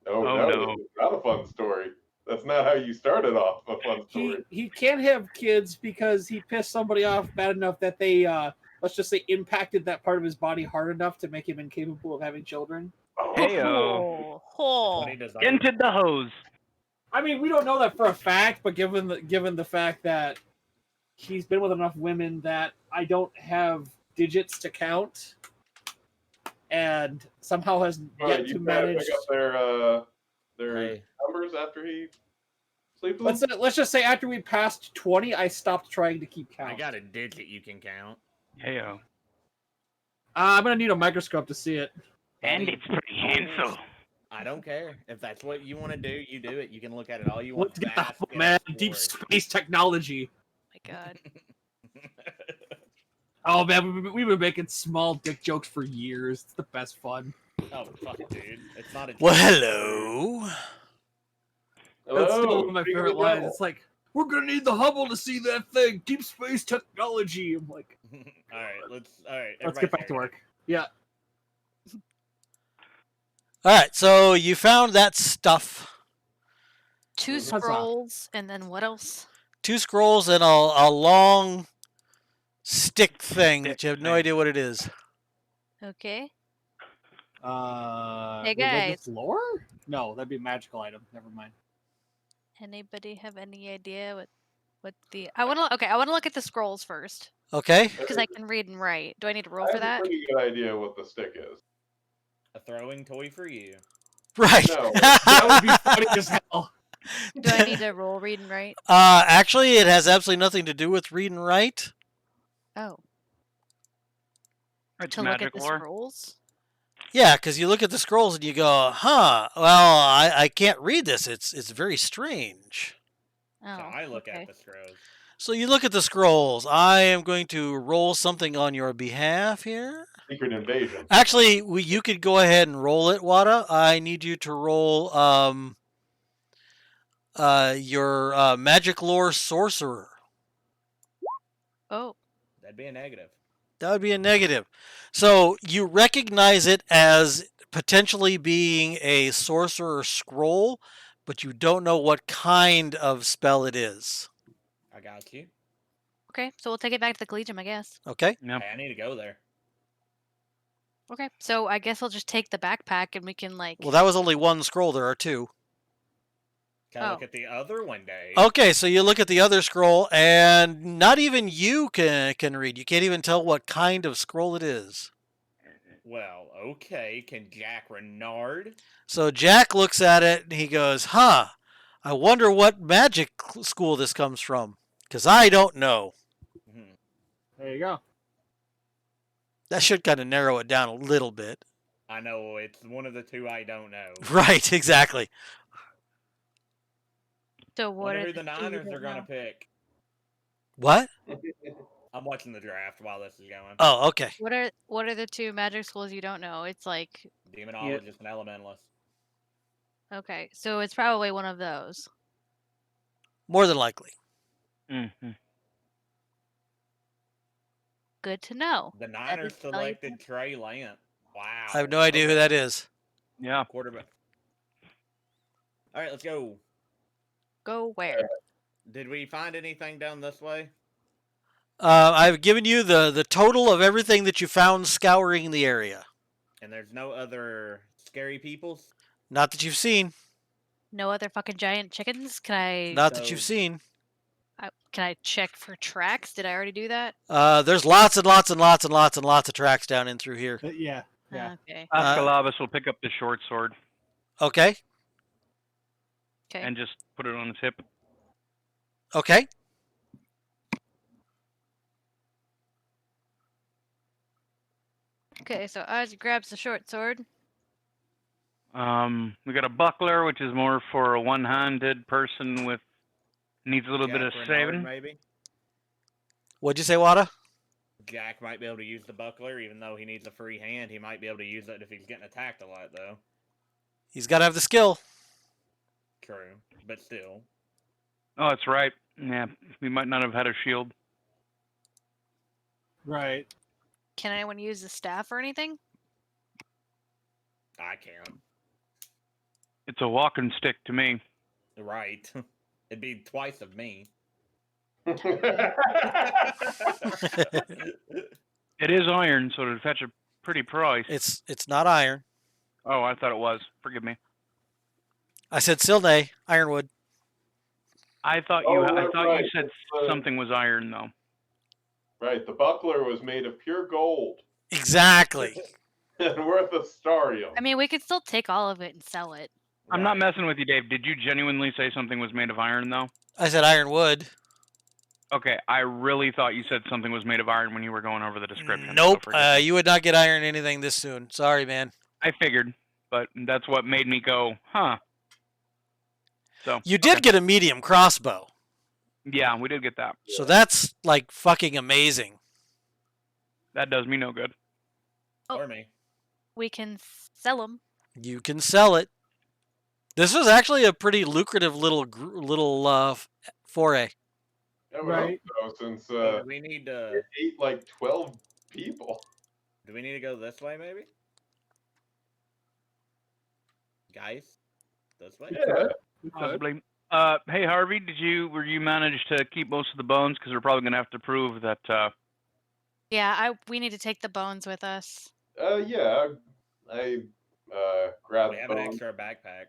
Oh no. This is not a fun story. That's not how you started off a fun story. He can't have kids because he pissed somebody off bad enough that they, let's just say, impacted that part of his body hard enough to make him incapable of having children. Heyo. What he deserves. Into the hose. I mean, we don't know that for a fact, but given the fact that he's been with enough women that I don't have digits to count, and somehow has yet to manage. Pick up their Hey. numbers after he sleeps with Let's them? let's just say after we passed 20, I stopped trying to keep count. I got a digit you can count. Heyo. I'm gonna need a microscope to see it. And it's pretty handsome. I don't care. If that's what you want to do, you do it. You can look at it all you want. Let's get the Bask in man its deep glory. space technology. My God. Oh man, we've been making small dick jokes for years. It's the best fun. Oh fuck, dude! It's not a. Well, hello. That's still Hello, one of my speaking of favorite the lines. devil. It's like, we're gonna need the Hubble to see that thing. Deep space technology. I'm like, All right, let's let's get back to work. Yeah. All right, so you found that stuff. 2 Huzzah. scrolls, and then what else? 2 scrolls and a long stick thing that Stick you have no thing. idea what it is. Okay. Hey guys. lore? No, that'd be a magical item. Never mind. Anybody have any idea what the... I want to look at the scrolls first, Okay. because I can read and write. Do I need to roll I for have a that? pretty good idea what the stick is. A throwing toy for you. Right. No. That would be funny as hell. Do I need to roll read and write? Actually, it has absolutely nothing to do with read and write. Oh, It's to look at magic the lore. scrolls? Yeah, because you look at the scrolls and you go, huh, well, I can't read this. It's very strange. Oh, So I look okay. at the scrolls. So you look at the scrolls. I am going to roll something on your behalf here. Secret invasion. Actually, you could go ahead and roll it, Wada. I need you to roll your magic lore sorcerer. Oh, That'd be a negative. That would be a negative. So you recognize it as potentially being a sorcerer scroll, but you don't know what kind of spell it is. I got you. okay. So we'll take it back to the Collegium, I guess. Okay? Yep. Hey, I need to go there. Okay, so I guess I'll just take the backpack and we can like. Well, that was only one scroll. There are two. Can I look at the other one, Dave? Okay, so you look at the other scroll, and not even you can read. You can't even tell what kind of scroll it is. Well, okay. Can Jack Renard? So Jack looks at it and he goes, "Huh, I wonder what magic school this comes from, because I don't know." There you go. That should kind of narrow it down a little bit. I know, it's one of the two I don't know. Right, exactly. So what Wonder are who the Niners are going to pick. What? I'm watching the draft while this is going. Oh, okay. What are the two magic schools you don't know? It's like Demonologist and Elementalist. Okay, so it's probably one of those. More than likely. Mm-hmm. Good to know. The Niners selected Trey Lance. Wow. I have no idea who that is. Yeah. Quarterback. All right, let's go. Go where? Did we find anything down this way? I've given you the total of everything that you found scouring the area. And there's no other scary peoples? Not that you've seen. No other fucking giant chickens? Can I? Not that you've seen. Can I check for tracks? Did I already do that? There's lots and lots and lots and lots and lots of tracks down in through here. Yeah. Yeah. Okay. Ascalabus will pick up the short sword. Okay. Okay. And just put it on his hip. Okay. Okay, so Ozzy grabs the short sword. We got a buckler, which is more for a one-handed person with needs a little bit of saving. Maybe. What'd you say, Wada? Jack might be able to use the buckler, even though he needs a free hand. He might be able to use it if he's getting attacked a lot, though. He's got to have the skill. True, but still. Oh, that's right. Yeah, we might not have had a shield. Right. Can anyone use the staff or anything? I can't. It's a walking stick to me. Right. It'd be twice of me. It is iron, so it'd fetch a pretty price. It's not iron. Oh, I thought it was. Forgive me. I said Silne, Ironwood. I thought right. you said something was iron though. Right, the buckler was made of pure gold. Exactly. And worth a starium. I mean, we could still take all of it and sell it. I'm not messing with you, Dave. Did you genuinely say something was made of iron though? I said Ironwood. Okay, I really thought you said something was made of iron when you were going over the description. Nope, So you would not get iron anything this soon. Sorry, man. I figured, but that's what made me go, huh. So you did get a medium crossbow. Yeah, we did get that. So that's like fucking amazing. That does me no good. Or me. We can sell them. You can sell it. This was actually a pretty lucrative little foray. Yeah, right. So, since we need it ate like 12 people. Do we need to go this way, maybe? Guys, this way. Yeah. Possibly. Hey Harvey, were you managed to keep most of the bones? Because we're probably gonna have to prove that. Yeah, we need to take the bones with us. Yeah. I grabbed. We have an extra backpack.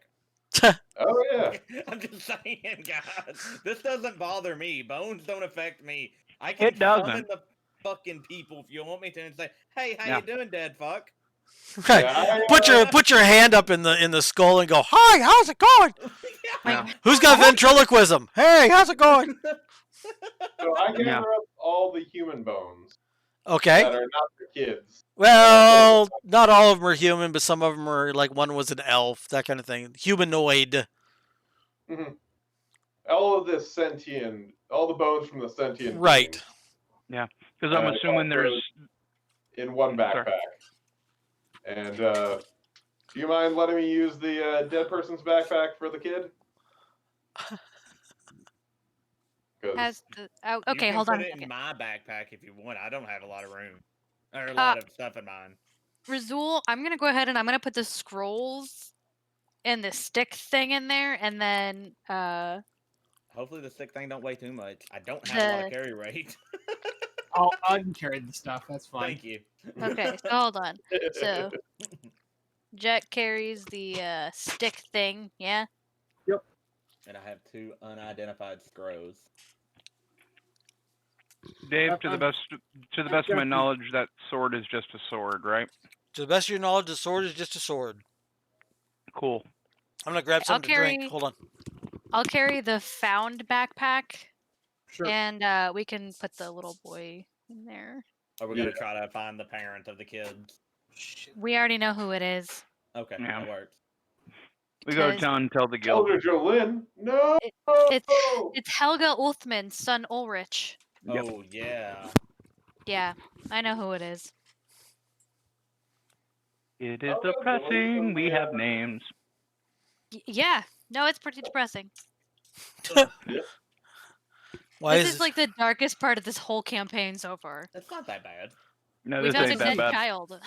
Oh yeah. I'm just saying, guys. This doesn't bother me. Bones don't affect me. I can It doesn't. summon the fucking people if you want me to, and say, "Hey, how you doing, dead fuck?" Right. Yeah, Put your hand up in the skull and go, "Hi, how's it going? Yeah. Who's got ventriloquism? Hey, how's it going?" So I gather up all the human bones Okay. that are not the kids. Well, not all of them are human, but some of them are like one was an elf, that kind of thing. Humanoid. Mm-hmm. All of this sentient, all the bones from the sentient. Right. beings, Yeah, because I'm assuming there's in one backpack. Sorry. And do you mind letting me use the dead person's backpack for the kid? Okay, hold on. Put it in my backpack if you want. I don't have a lot of room or a lot of stuff in mine. Razul, I'm gonna go ahead and I'm gonna put the scrolls and the stick thing in there, and then hopefully the stick thing don't weigh too much. I don't have a lot of carry weight. I can carry the stuff. That's fine. Thank you. Okay, so hold on. So Jack carries the stick thing, yeah? And I have 2 unidentified scrows. Dave, to the best of my got knowledge, that sword is just a sword, right? To the best of your knowledge, the sword is just a sword. Cool. I'm gonna grab something to drink. Hold on. I'll carry the found backpack, Sure. and we can put the little boy in there. Are we gonna try to find the parent of the kids? We already know who it is. Okay, Yeah. that works. We go to Because town and tell the guild. Elder Jolyn. No. It's Helga Ulfman's son Ulrich. Yep. Oh yeah. Yeah, I know who it is. It is depressing. We have names. Yeah, no, it's pretty depressing. Why This is is like the darkest part of this whole campaign so far. It's not that bad. No, We this found a ain't that dead bad. child.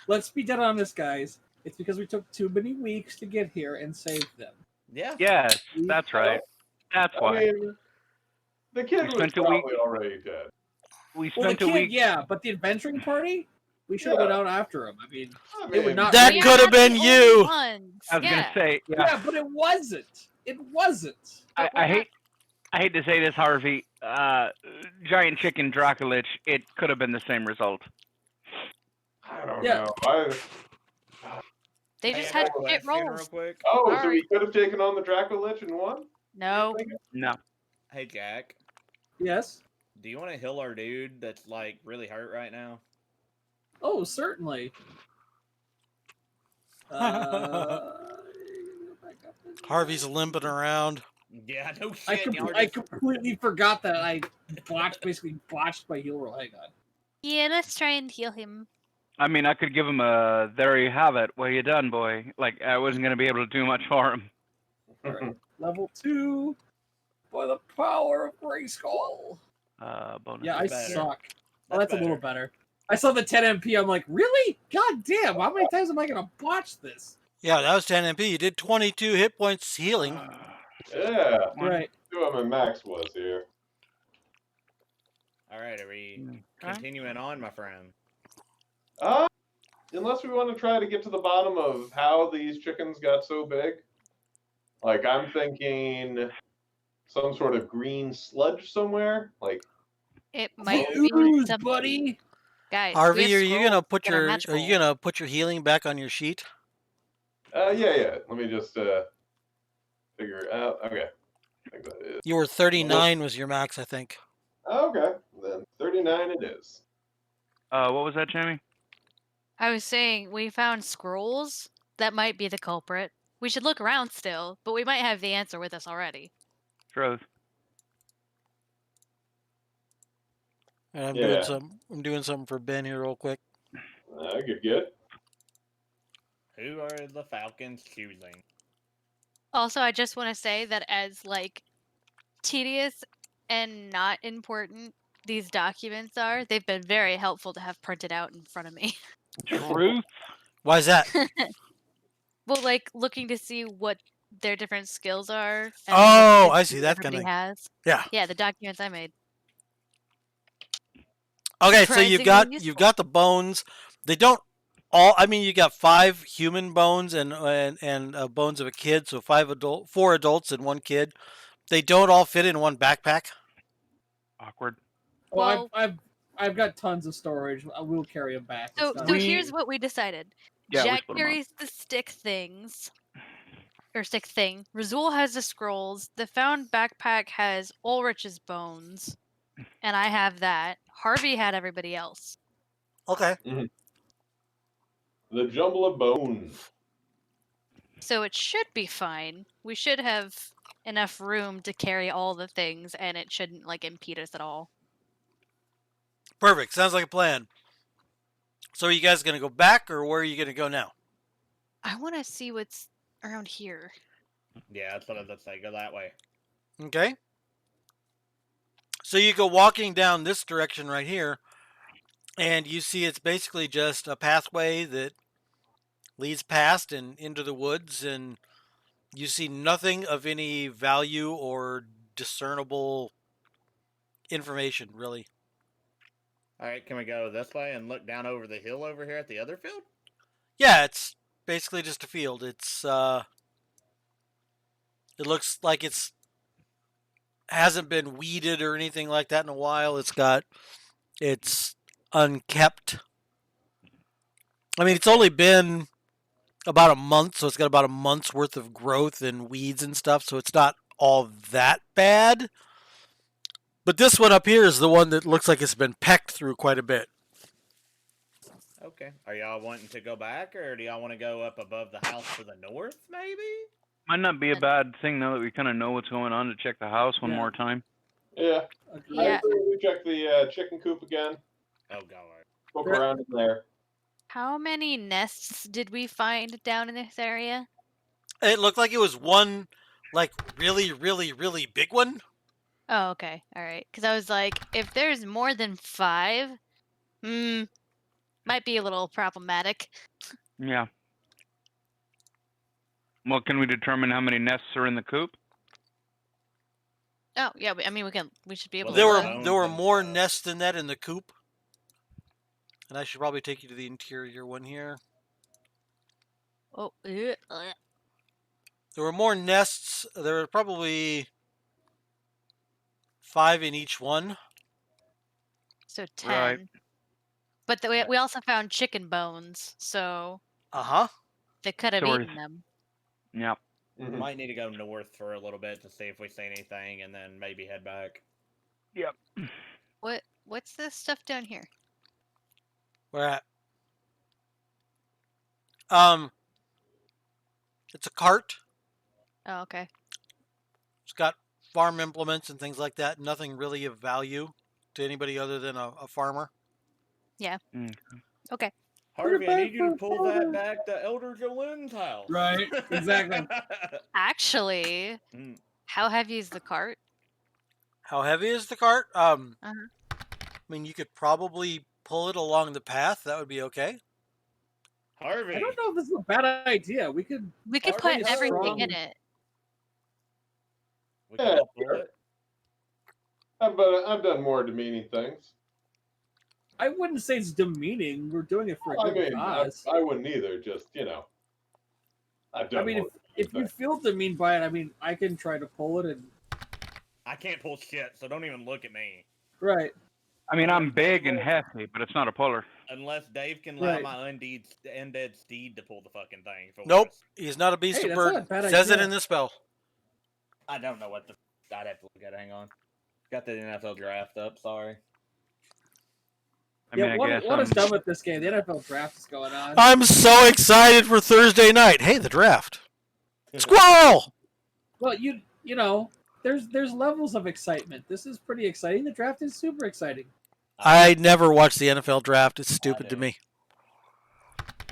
Let's be dead honest, guys. It's because we took too many weeks to get here and save them. Yeah. Yes, that's right. That's I why. mean, the kid We was spent a week- probably already dead. We Well, the spent a kid, week. yeah, but the adventuring party, we should have Yeah. went out after him. I mean, I it would mean, not. That We are could have not the been only you. ones. I was gonna say, Yeah, but it wasn't. It wasn't. I But we're not- hate to say this, Harvey. Giant chicken Draculich. It could have been the same result. I don't Yeah. know. They Hey, just I had got a shit question rolls. real quick. Oh, so Sorry. we could have taken on the Dracolich and won? No. No. Hey Jack, Yes. do you want to heal our dude that's like really hurt right now? Oh, certainly. Harvey's limping around. Yeah, no I, shit. y'all I just- completely forgot that I basically botched my heal roll. Hang on. Yeah, let's try and heal him. I mean, I could give him a "there you have it, what you done, boy." Like I wasn't gonna be able to do much for him. Alright. Level 2 by the power of Grayskull. Bonus. Yeah, I better. suck. Oh, that's a little better. better. I saw the 10 MP. I'm like, really? God damn! How many times am I gonna botch this? Yeah, that was 10 MP. You did 22 hit points healing. Yeah. Right. See what my max was here. All right, are we Okay. continuing on, my friend? Unless we want to try to get to the bottom of how these chickens got so big. Like, I'm thinking some sort of green sludge somewhere. Like, It might be Ooze, some buddy. guys. Harvey, we are have you gonna scrolls put that are your magical. healing back on your sheet? yeah. Let me just figure it out. Okay. I think that is. You were 39 was your max, I think. Okay. Then 39 it is. What was that, Jamie? I was saying we found scrolls that might be the culprit. We should look around still, but we might have the answer with us already. Truth. And I'm Yeah. doing something for Ben here real quick. Good. Who are the Falcons choosing? Also, I just want to say that as like tedious and not important these documents are, they've been very helpful to have printed out in front of me. Truth. Why is that? Well, like looking to see what their different skills are. And Oh, what I see, that everybody kinda- has. Yeah. Yeah, the documents I made. Okay, so you've Surprisingly got useful. the bones. They don't all. I mean, you got 5 human bones and bones of a kid. So 4 adults and 1 kid. They don't all fit in one backpack. Awkward. Well, Well- I've got tons of storage. I will carry them back. So, It's not- so here's what we decided. Yeah, we Jack split 'em up. carries the stick things. Or stick thing. Razul has the scrolls. The found backpack has Ulrich's bones. And I have that. Harvey had everybody else. Okay. The jumble of bones. So it should be fine. We should have enough room to carry all the things, and it shouldn't like impede us at all. Perfect. Sounds like a plan. So are you guys gonna go back, or where are you gonna go now? I want to see what's around here. Yeah, that's what I was gonna say. Go that way. Okay. So you go walking down this direction right here, and you see it's basically just a pathway that leads past and into the woods, and you see nothing of any value or discernible information, really. All right, can we go this way and look down over the hill over here at the other field? Yeah, it's basically just a field. It's it looks like it's hasn't been weeded or anything like that in a while. It's unkept. I mean, it's only been about a month, so it's got about a month's worth of growth and weeds and stuff, so it's not all that bad. But this one up here is the one that looks like it's been pecked through quite a bit. Okay. Are y'all wanting to go back, or do y'all want to go up above the house to the north, maybe? Might not be a bad thing now that we kind of know what's going on to check the house one more time. Yeah. Yeah. I agree. We check the chicken coop again. Oh, God. Look around in there. How many nests did we find down in this area? It looked like it was one, like, really, really, really big one. Oh, okay. All right. Because I was like, if there's more than 5, might be a little problematic. Yeah. Well, can we determine how many nests are in the coop? Oh, yeah. I mean, we should be able Well, to. There were and more stuff. nests than that in the coop. And I should probably take you to the interior one here. Oh, There were more nests. There were probably 5 in each one. so 10. Right. But we also found chicken bones, so Uh-huh. they could have So eaten them. Yeah. Mhm. Might need to go north for a little bit to see if we see anything, and then maybe head back. Yep. What's this stuff down here? Where at? It's a cart. Oh, okay. It's got farm implements and things like that. Nothing really of value to anybody other than a farmer. Yeah. Mm. Okay. Harvey, I need you to pull that back to Elder Jolene's house. Right, exactly. Actually, Mm. how heavy is the cart? How heavy is the cart? I Uh-huh. mean, you could probably pull it along the path. That would be okay. Harvey. I don't know if this is a bad idea. We could. We could Harvey put is everything strong. in it. We can Yeah, all pull sure. it. I've done more demeaning things. I wouldn't say it's demeaning. We're doing it for a I good mean, cause. I wouldn't either. Just I've done. I mean, more if you things. feel demeaned by it, I mean, I can try to pull it and. I can't pull shit, so don't even look at me. Right. I mean, I'm big and hefty, but it's not a puller. Unless Dave can allow Right. my undead steed to pull the fucking thing. For Nope. us. He's not a beast Hey, of that's not a burden. bad Says it idea. in the spell. I don't know what the. I'd have to look at it. Hang on. Got the NFL draft up. Sorry. I mean, Yeah, I what guess is I'm- done with this game? The NFL draft is going on. I'm so excited for Thursday night. Hey, the draft. Squirrel! Well, you know, there's levels of excitement. This is pretty exciting. The draft is super exciting. I never watch the NFL draft. It's stupid to do. me.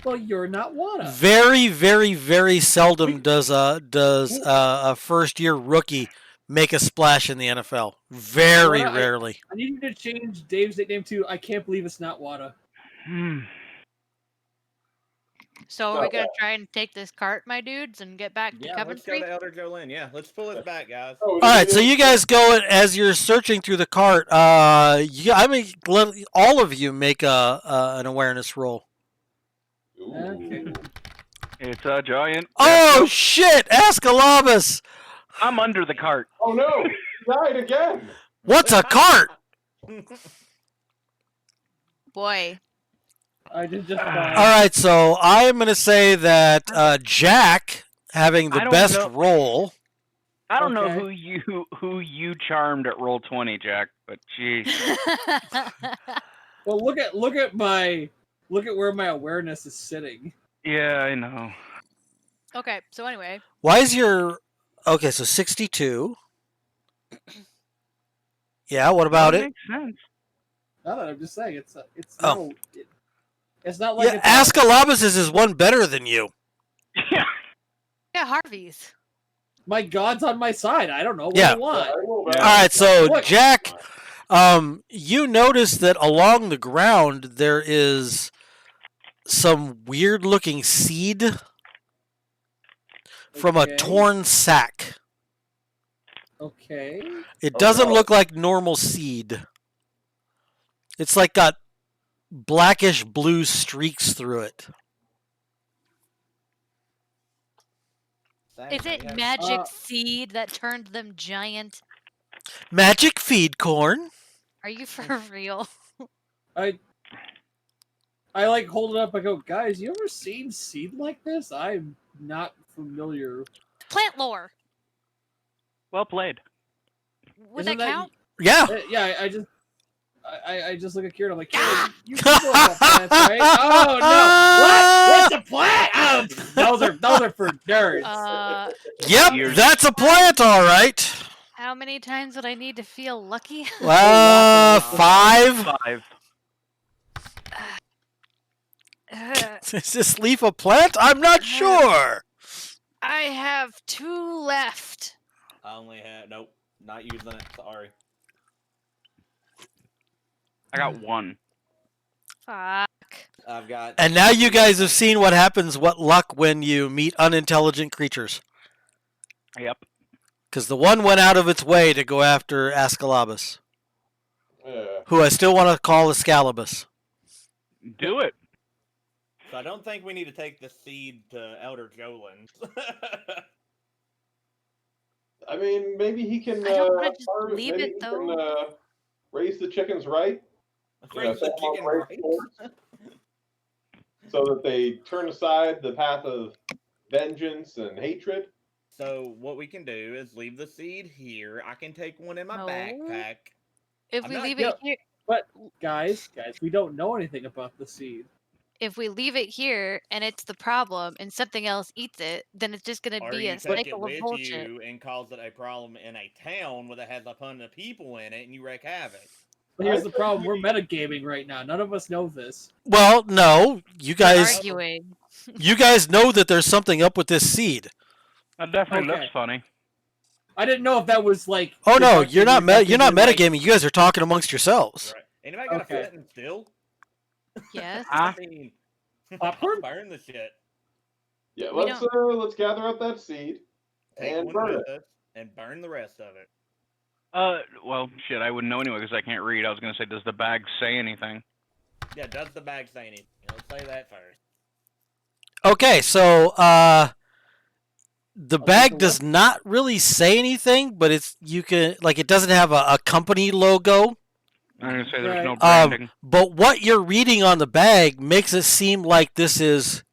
Well, you're not Wada. Very, very, very seldom does a first-year rookie make a splash in the NFL. Very Wada, rarely. I need you to change Dave's nickname to I can't believe it's not Wada. So are we gonna try and take this cart, my dudes, and get back to Yeah, let's go Coventry? to Elder Jolene. Yeah, let's pull it back, guys. Oh, All right, so you guys go as you're searching through the cart. I mean, let all of you make an awareness roll. Ooh. Okay. It's a giant. Oh shit, Ascalabus! I'm under the cart. Oh no! He died again. What's a cart? Boy. I did just. All right, so I'm gonna say that Jack having I the don't best know. roll. I don't know Okay. who you charmed at roll 20, Jack, but geez. Well, look at where my awareness is sitting. Yeah, I know. Okay, so anyway, Why is your okay? So 62. Yeah. What about That it? makes sense. No, I'm just saying it's Oh. no, it's not like Yeah, Ascalabus's is one better than you. Yeah. yeah, Harvey's. my god's on my side. I don't know what Yeah. I want. I roll Yeah. back. All right, so Look. Jack, you notice that along the ground there is some weird-looking seed from a Okay. torn sack. Okay. It Oh, doesn't no. look like normal seed. It's like got blackish blue streaks through it. Is it magic seed that turned them giant? Magic feed corn. Are you for real? I like hold it up. I go, guys, you ever seen seed like this? I'm not familiar. Plant lore. Well played. Would that count? Yeah. Yeah. I just look at Kieran. I'm like, Kieran, you know about plants, right? Oh no! What? What's a plant? Oh, those are for nerds. Yep, that's a plant, all right. How many times would I need to feel lucky? 5. Is this leaf a plant? I'm not sure. I have 2 left. I only have not using it. Sorry. I got 1. Fuck. I've got. And now you guys have seen what happens, what luck when you meet unintelligent creatures. Yep. Because the one went out of its way to go after Ascalabus, who I still want to call Escalibus. Do it. So I don't think we need to take the seed to Elder Jolin. I mean, maybe he can. I don't want to just leave maybe it he though. can raise the chickens right. Raise the chicken right. So that they turn aside the path of vengeance and hatred. So what we can do is leave the seed here. I can take one in my No. backpack. If we leave it here, But guys, we don't know anything about the seed. if we leave it here and it's the problem and something else eats it, then it's just gonna Or be you a take it cycle of with bullshit. you and cause it a problem in a town where it has a ton of people in it, and you wreak havoc. But here's the problem: we're metagaming right now. None of us know this. Well, no, you guys. Arguing. You guys know that there's something up with this seed. That definitely Okay. looks funny. I didn't know if that was like. Oh no, you're not you're like, metagaming. You guys are talking amongst yourselves. Right. Anybody got Okay. a flint and steel? Yes. I mean, Popcorn? burn the shit. Yeah, We let's gather up that seed Take and one burn with it. us and burn the rest of it. Well, shit, I wouldn't know anyway because I can't read. I was gonna say, does the bag say anything? Yeah, does the bag say anything? Let's say that first. Okay, so the bag does not really say anything, but it doesn't have a company logo. I'm gonna say there's no Right. branding. But what you're reading on the bag makes it seem like this is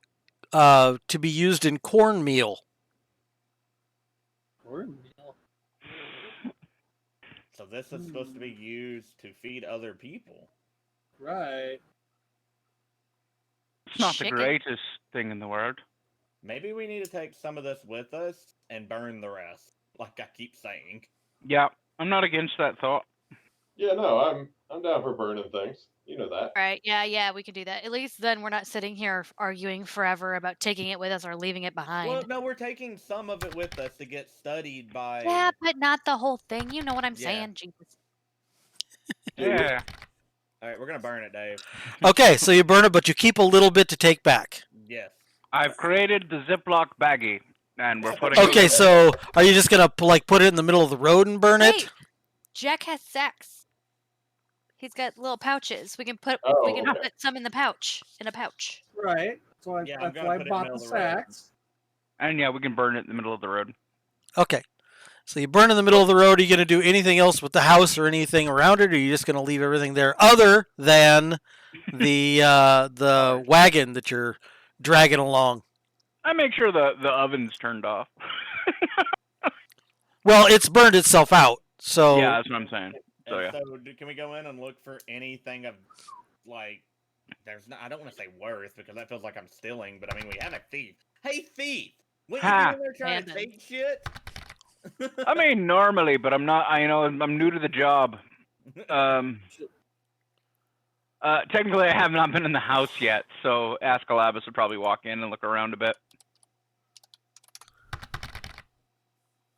to be used in cornmeal. Cornmeal. So this is supposed to be used to feed other people. Right. It's not Chicken. the greatest thing in the world. Maybe we need to take some of this with us and burn the rest, like I keep saying. Yeah, I'm not against that thought. Yeah, no, I'm down for burning things. You know that. Right. Yeah, we can do that. At least then we're not sitting here arguing forever about taking it with us or leaving it behind. Well, no, we're taking some of it with us to get studied by. Yeah, but not the whole thing. You know what I'm Yeah. saying, Jesus. Yeah. All right, we're gonna burn it, Dave. Okay, so you burn it, but you keep a little bit to take back. Yes. I've created the Ziploc baggie, and we're putting. Okay, so are you just gonna put it in the middle of the road and burn Hey, it? Jack has sacks. He's got little pouches. We can put Oh, okay. put some in the pouch. In a pouch. Right. So Yeah, I'm that's gonna why put I it in the bought middle the of the road. sacks. And yeah, we can burn it in the middle of the road. Okay. So you burn in the middle of the road. Are you going to do anything else with the house or anything around it, or are you just going to leave everything there other than the wagon that you're dragging along? I make sure the oven's turned off. Well, it's burned itself out. So Yeah, that's what I'm saying. So yeah. So can we go in and look for anything of like? There's not. I don't want to say worth because that feels like I'm stealing. But I mean, we have a thief. Hey, thief! When you Ha! in there trying to Abandoned. take shit? I mean, normally, but I'm not. I'm new to the job. Technically, I have not been in the house yet, so Ascalabus would probably walk in and look around a bit.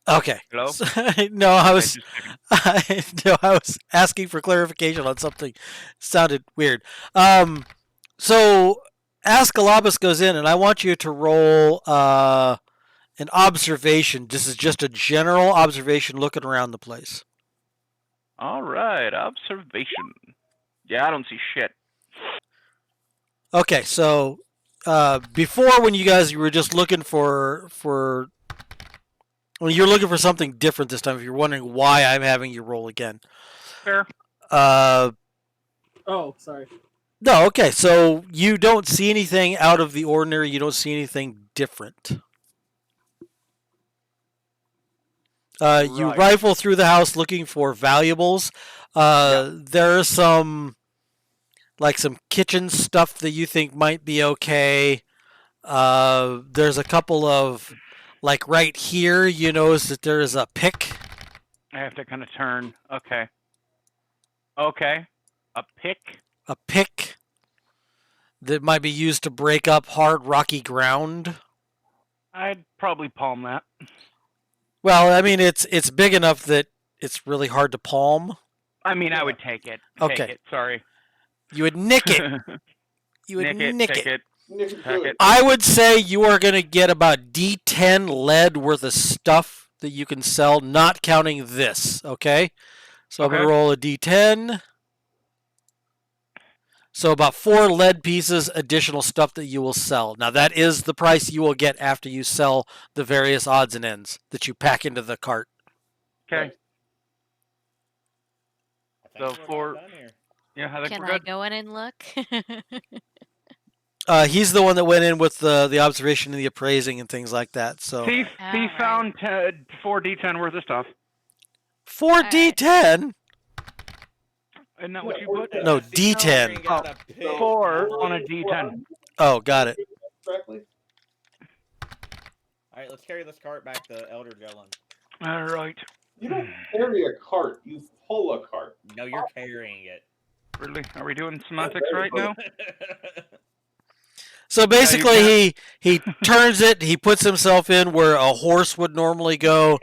okay. Hello? No, I was Just checking. I was asking for clarification on something. Sounded weird. So Ascalabus goes in, and I want you to roll an observation. This is just a general observation, looking around the place. All right, observation. Yeah, I don't see shit. Okay, so before when you guys were just looking well, you're looking for something different this time. If you're wondering why I'm having you roll again. Fair. Oh, sorry. No, okay. So you don't see anything out of the ordinary. You don't see anything different. You Right. rifle through the house looking for valuables. There's some kitchen stuff that you think might be okay. There's a couple of, right here, you notice that there is a pick. I have to kind of turn. Okay. Okay. A pick? A pick that might be used to break up hard, rocky ground. I'd probably palm that. Well, I mean, it's big enough that it's really hard to palm. I mean, I would take it. Okay. Take it. Sorry. You would nick it. You would nick take it. Take it. I would say you are going to get about D10 lead worth of stuff that you can sell, not counting this, okay? So I'm going to roll a D10. So about 4 lead pieces, additional stuff that you will sell. Now that is the price you will get after you sell the various odds and ends that you pack into the cart. Okay. So for yeah, I think Can we're I good. go in and look? He's the one that went in with the observation and the appraising and things like that. So Thief Alright. found 4 D10 worth of stuff. 4 D10. Isn't that what you put? No, D10. 4 on a D10. Oh, got it. Correctly? All right, let's carry this cart back to Elder Jellin. All right. You don't carry a cart. You pull a cart. No, you're carrying it. Really? Are we doing semantics right now? So basically, he turns it. He puts himself in where a horse would normally go,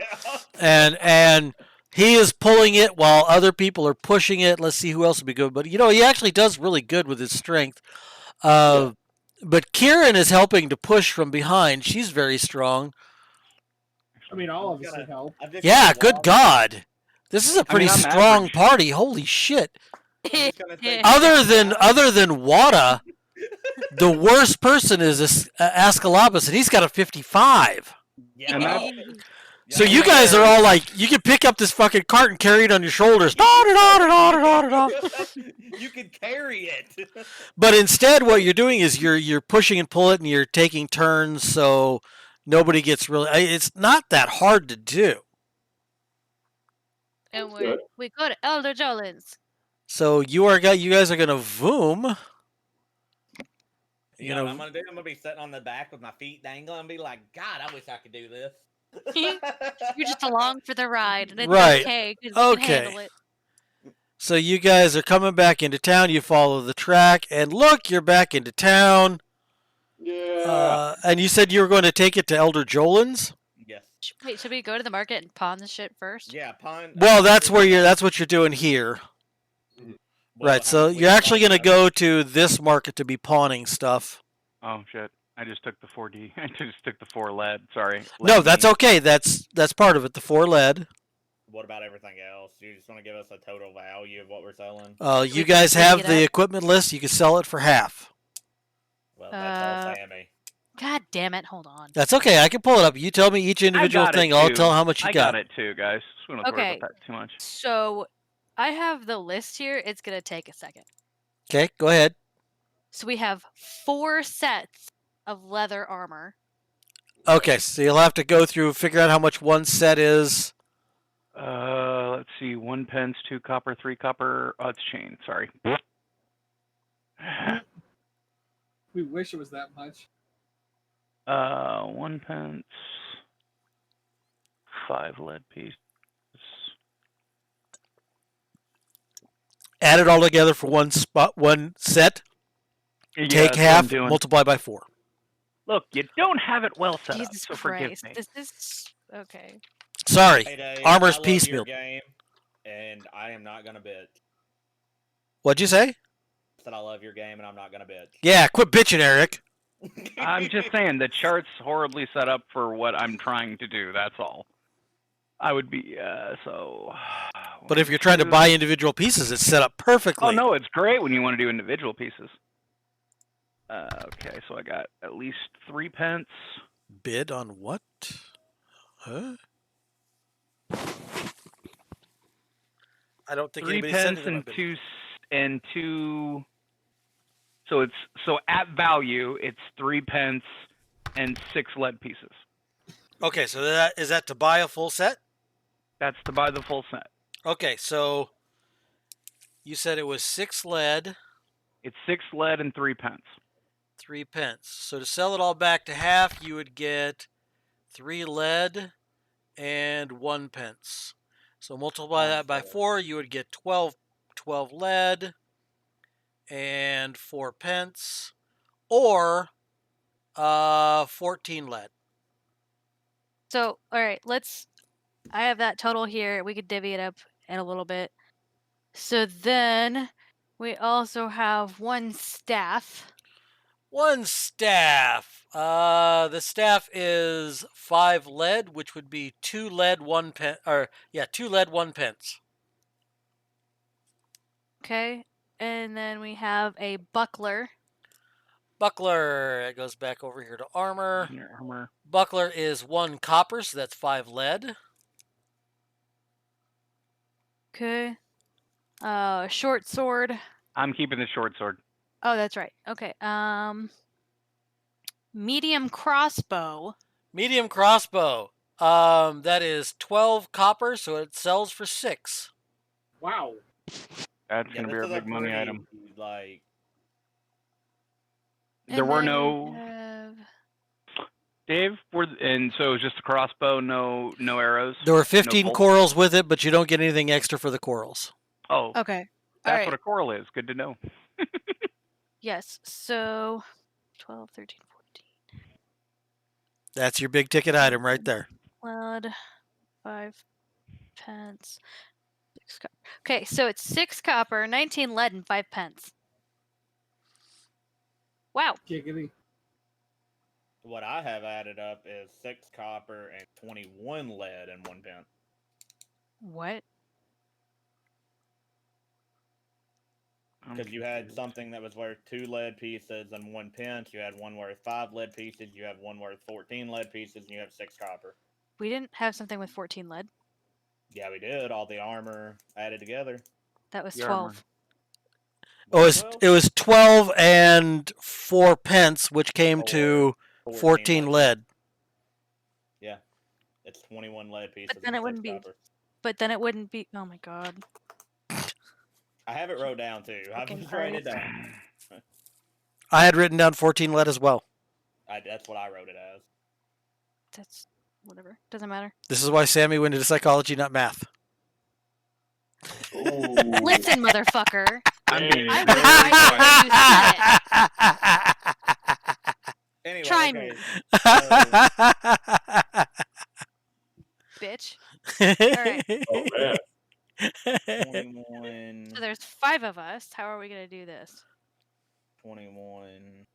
and he is pulling it while other people are pushing it. Let's see who else would be good. But he actually does really good with his strength. But Kieran is helping to push from behind. She's very strong. I mean, I'll obviously help. Yeah, good God, this is a pretty I'm strong average. party. Holy shit! Other than Wada, the worst person is Ascalabus, and he's got a 55. Yeah. So you guys are all like, you can pick up this fucking cart and carry it on your shoulders. You can carry it. But instead, what you're doing is you're pushing and pulling it, and you're taking turns, so nobody gets really. It's not that hard to do. And we go to Elder Jolin's. So you guys are gonna voom. You know what I'm gonna do? I'm gonna be sitting on the back with my feet dangling and be like, God, I wish I could do this. You're just along for the ride, and it's Right. okay because we can Okay. handle it. So you guys are coming back into town. You follow the track, and look, you're back into town. Yeah. And you said you were going to take it to Elder Jolin's. Yes. Wait, should we go to the market and pawn the shit first? Yeah, pawn. Well, that's what you're doing here. Well, Right. So you're actually going to go to this market to be pawning stuff. Oh shit! I just took the 4D. I just took the 4 lead. Sorry. No, that's okay. That's part of it. The 4 lead. What about everything else? You just want to give us a total value of what we're selling? You guys have the equipment list. You can sell it for half. Well, that's all Sammy. God damn it! Hold on. That's okay. I can pull it up. You tell me each individual got it thing. I'll too. tell how much you I got it too, guys. We don't have to worry about that too much. So I have the list here. It's gonna take a second. Okay, go ahead. So we have 4 sets of leather armor. Okay, so you'll have to go through, figure out how much one set is. Let's see. 1 pence, 2 copper, 3 copper. Oh, it's chain. Sorry. We wish it was that much. 1 pence, 5 lead pieces. Add it all together for one set. Yeah, Take that's what I'm half, doing. multiply by 4. Look, you don't have it well set Jesus up, so forgive Christ! me. This is okay. Sorry, Hey, Dave, armor's I love piecemeal. your game, and I am not gonna bitch. What'd you say? I said I love your game, and I'm not gonna bitch. Yeah, quit bitching, Eric. I'm just saying the chart's horribly set up for what I'm trying to do. That's all. I would be so. But if you're trying to buy individual pieces, it's set up perfectly. Oh no, it's great when you want to do individual pieces. Okay, so I got at least 3 pence. Bid on what? Huh? I don't think 3 anybody pence said anything about and two. So at value, it's 3 pence and 6 lead pieces. Okay, so that is that to buy a full set? That's to buy the full set. Okay, so you said it was 6 lead. It's 6 lead and 3 pence. 3 pence. So to sell it all back to half, you would get 3 lead and 1 pence. So multiply that by 4, you would get 12 lead and 4 pence, or 14 lead. So, all right, I have that total here. We could divvy it up in a little bit. So then we also have 1 staff. 1 staff. The staff is 5 lead, which would be 2 lead, 1 pence. 2 lead, 1 pence. Okay, and then we have a buckler. Buckler. It goes back over here to armor. Armor. Buckler is 1 copper, so that's 5 lead. Okay. Short sword. I'm keeping the short sword. Oh, that's right. Okay. Medium crossbow. Medium crossbow. That is 12 copper, so it sells for 6. Wow. That's gonna be our this is a big money pretty, item. Like, There And were then no we have... Dave. And so it was just a crossbow, no arrows. There were 15 bolts? corals with it, but you don't get anything extra for the corals. Oh, Okay. that's All right. what a coral is. Good to know. Yes. So 12, 13, 14. That's your big ticket item right there. Lead, 5 pence, 6 copper. Okay, so it's 6 copper, 19 lead, and 5 pence. Wow. Giggity. what I have added up is 6 copper and 21 lead and 1 pence. What? Because you had something that was worth 2 lead pieces and 1 pence. You had one worth 5 lead pieces. You have one worth 14 lead pieces, and you have 6 copper. We didn't have something with 14 lead. Yeah, we did. All the armor added together. That was The 12. armor. Oh, it was 12 and 4 pence, which came to 14 lead. Yeah, it's 21 lead pieces. But then and it wouldn't 6 be. copper. But then it wouldn't be. Oh my god. I have it wrote down too. I've Fucking just written it down. I had written down 14 lead as well. That's what I wrote it as. That's whatever. Doesn't matter. This is why Sammy went into psychology, not math. Listen, motherfucker. I'm being I very was right when you said it. Anyway, Try okay. Bitch. So, Alright. Oh man. 21. So there's 5 of us. How are we gonna do this? 21.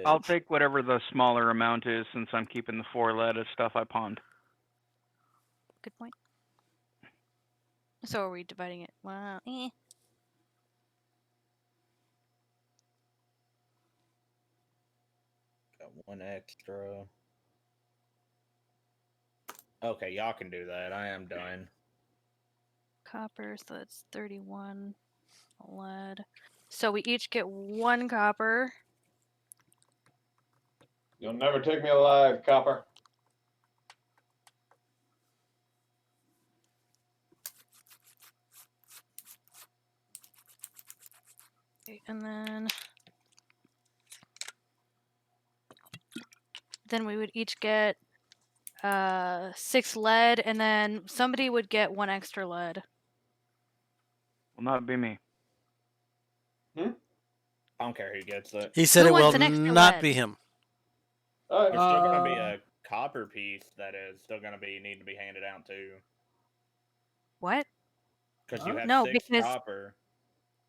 I'll take whatever the smaller amount is, since I'm keeping the 4 lead of stuff I pawned. Good point. So are we dividing it? Wow. Got 1 extra. Okay, y'all can do that. I am done. Copper, so that's 31 lead. So we each get 1 copper. You'll never take me alive, copper. Okay, and then we would each get 6 lead, and then somebody would get 1 extra lead. Will not be me. I don't care who gets it. He said Who it will wants an extra not lead? be him. There's still going to be a copper piece that is still going to need to be handed out too. What? Because you have No, 6 because- copper.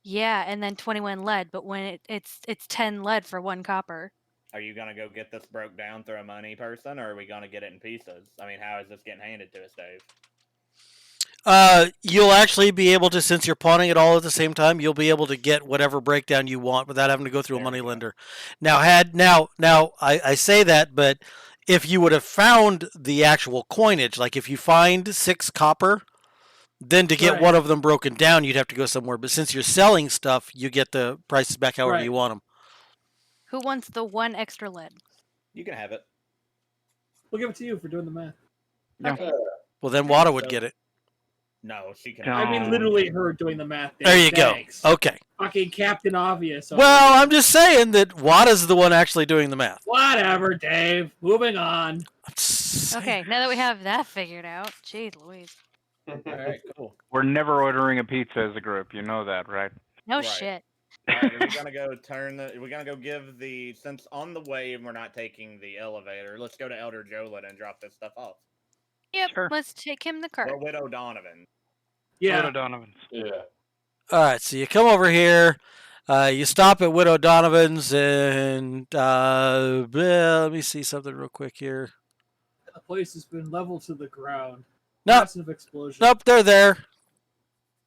Yeah, and then 21 lead, but when it's 10 lead for 1 copper. Are you going to go get this broke down through a money person, or are we going to get it in pieces? I mean, how is this getting handed to us, Dave? You'll actually be able to, since you're pawning it all at the same time, you'll be able to get whatever breakdown you want without having to go through a moneylender. Now, I say that, but if you would have found the actual coinage, like if you find 6 copper, then to get one of them broken down, you'd have to go somewhere. But since you're selling stuff, you get the prices back however you want them. Who wants the 1 extra lead? You can have it. We'll give it to you for doing the math. Okay. Well, then Wada would get it. No, she can. I mean, literally her doing the math. There you Thanks. go. Okay. Fucking Captain Obvious. Well, I'm just saying that Wada's the one actually doing the math. Whatever, Dave. Moving on. Okay, now that we have that figured out, jeez Louise. All right, cool. We're never ordering a pizza as a group. You know that, right? No shit. All right, we're gonna go we're gonna go give since on the way we're not taking the elevator. Let's go to Elder Jolin and drop this stuff off. Yep. Sure. Let's take him the cart. Or Widow Donovan. Yeah. Widow Donovan's. Yeah. All right, so you come over here. You stop at Widow Donovan's, and let me see something real quick here. The place has been leveled to the ground. Nope. Massive explosion. Nope, they're there.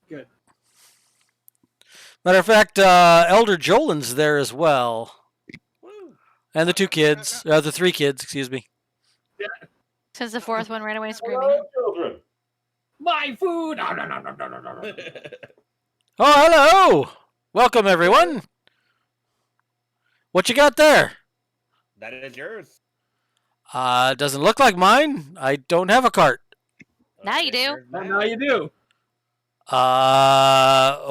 Good. Matter of fact, Elder Jolin's there as well. Woo. And the 2 kids. The 3 kids, excuse me. Since the 4th one ran away screaming. Hello, children. My food! No, no, no, no, no, no, no, no. Oh, hello! Welcome, everyone. What you got there? That is yours. Doesn't look like mine. I don't have a cart. Now you do. Now you do.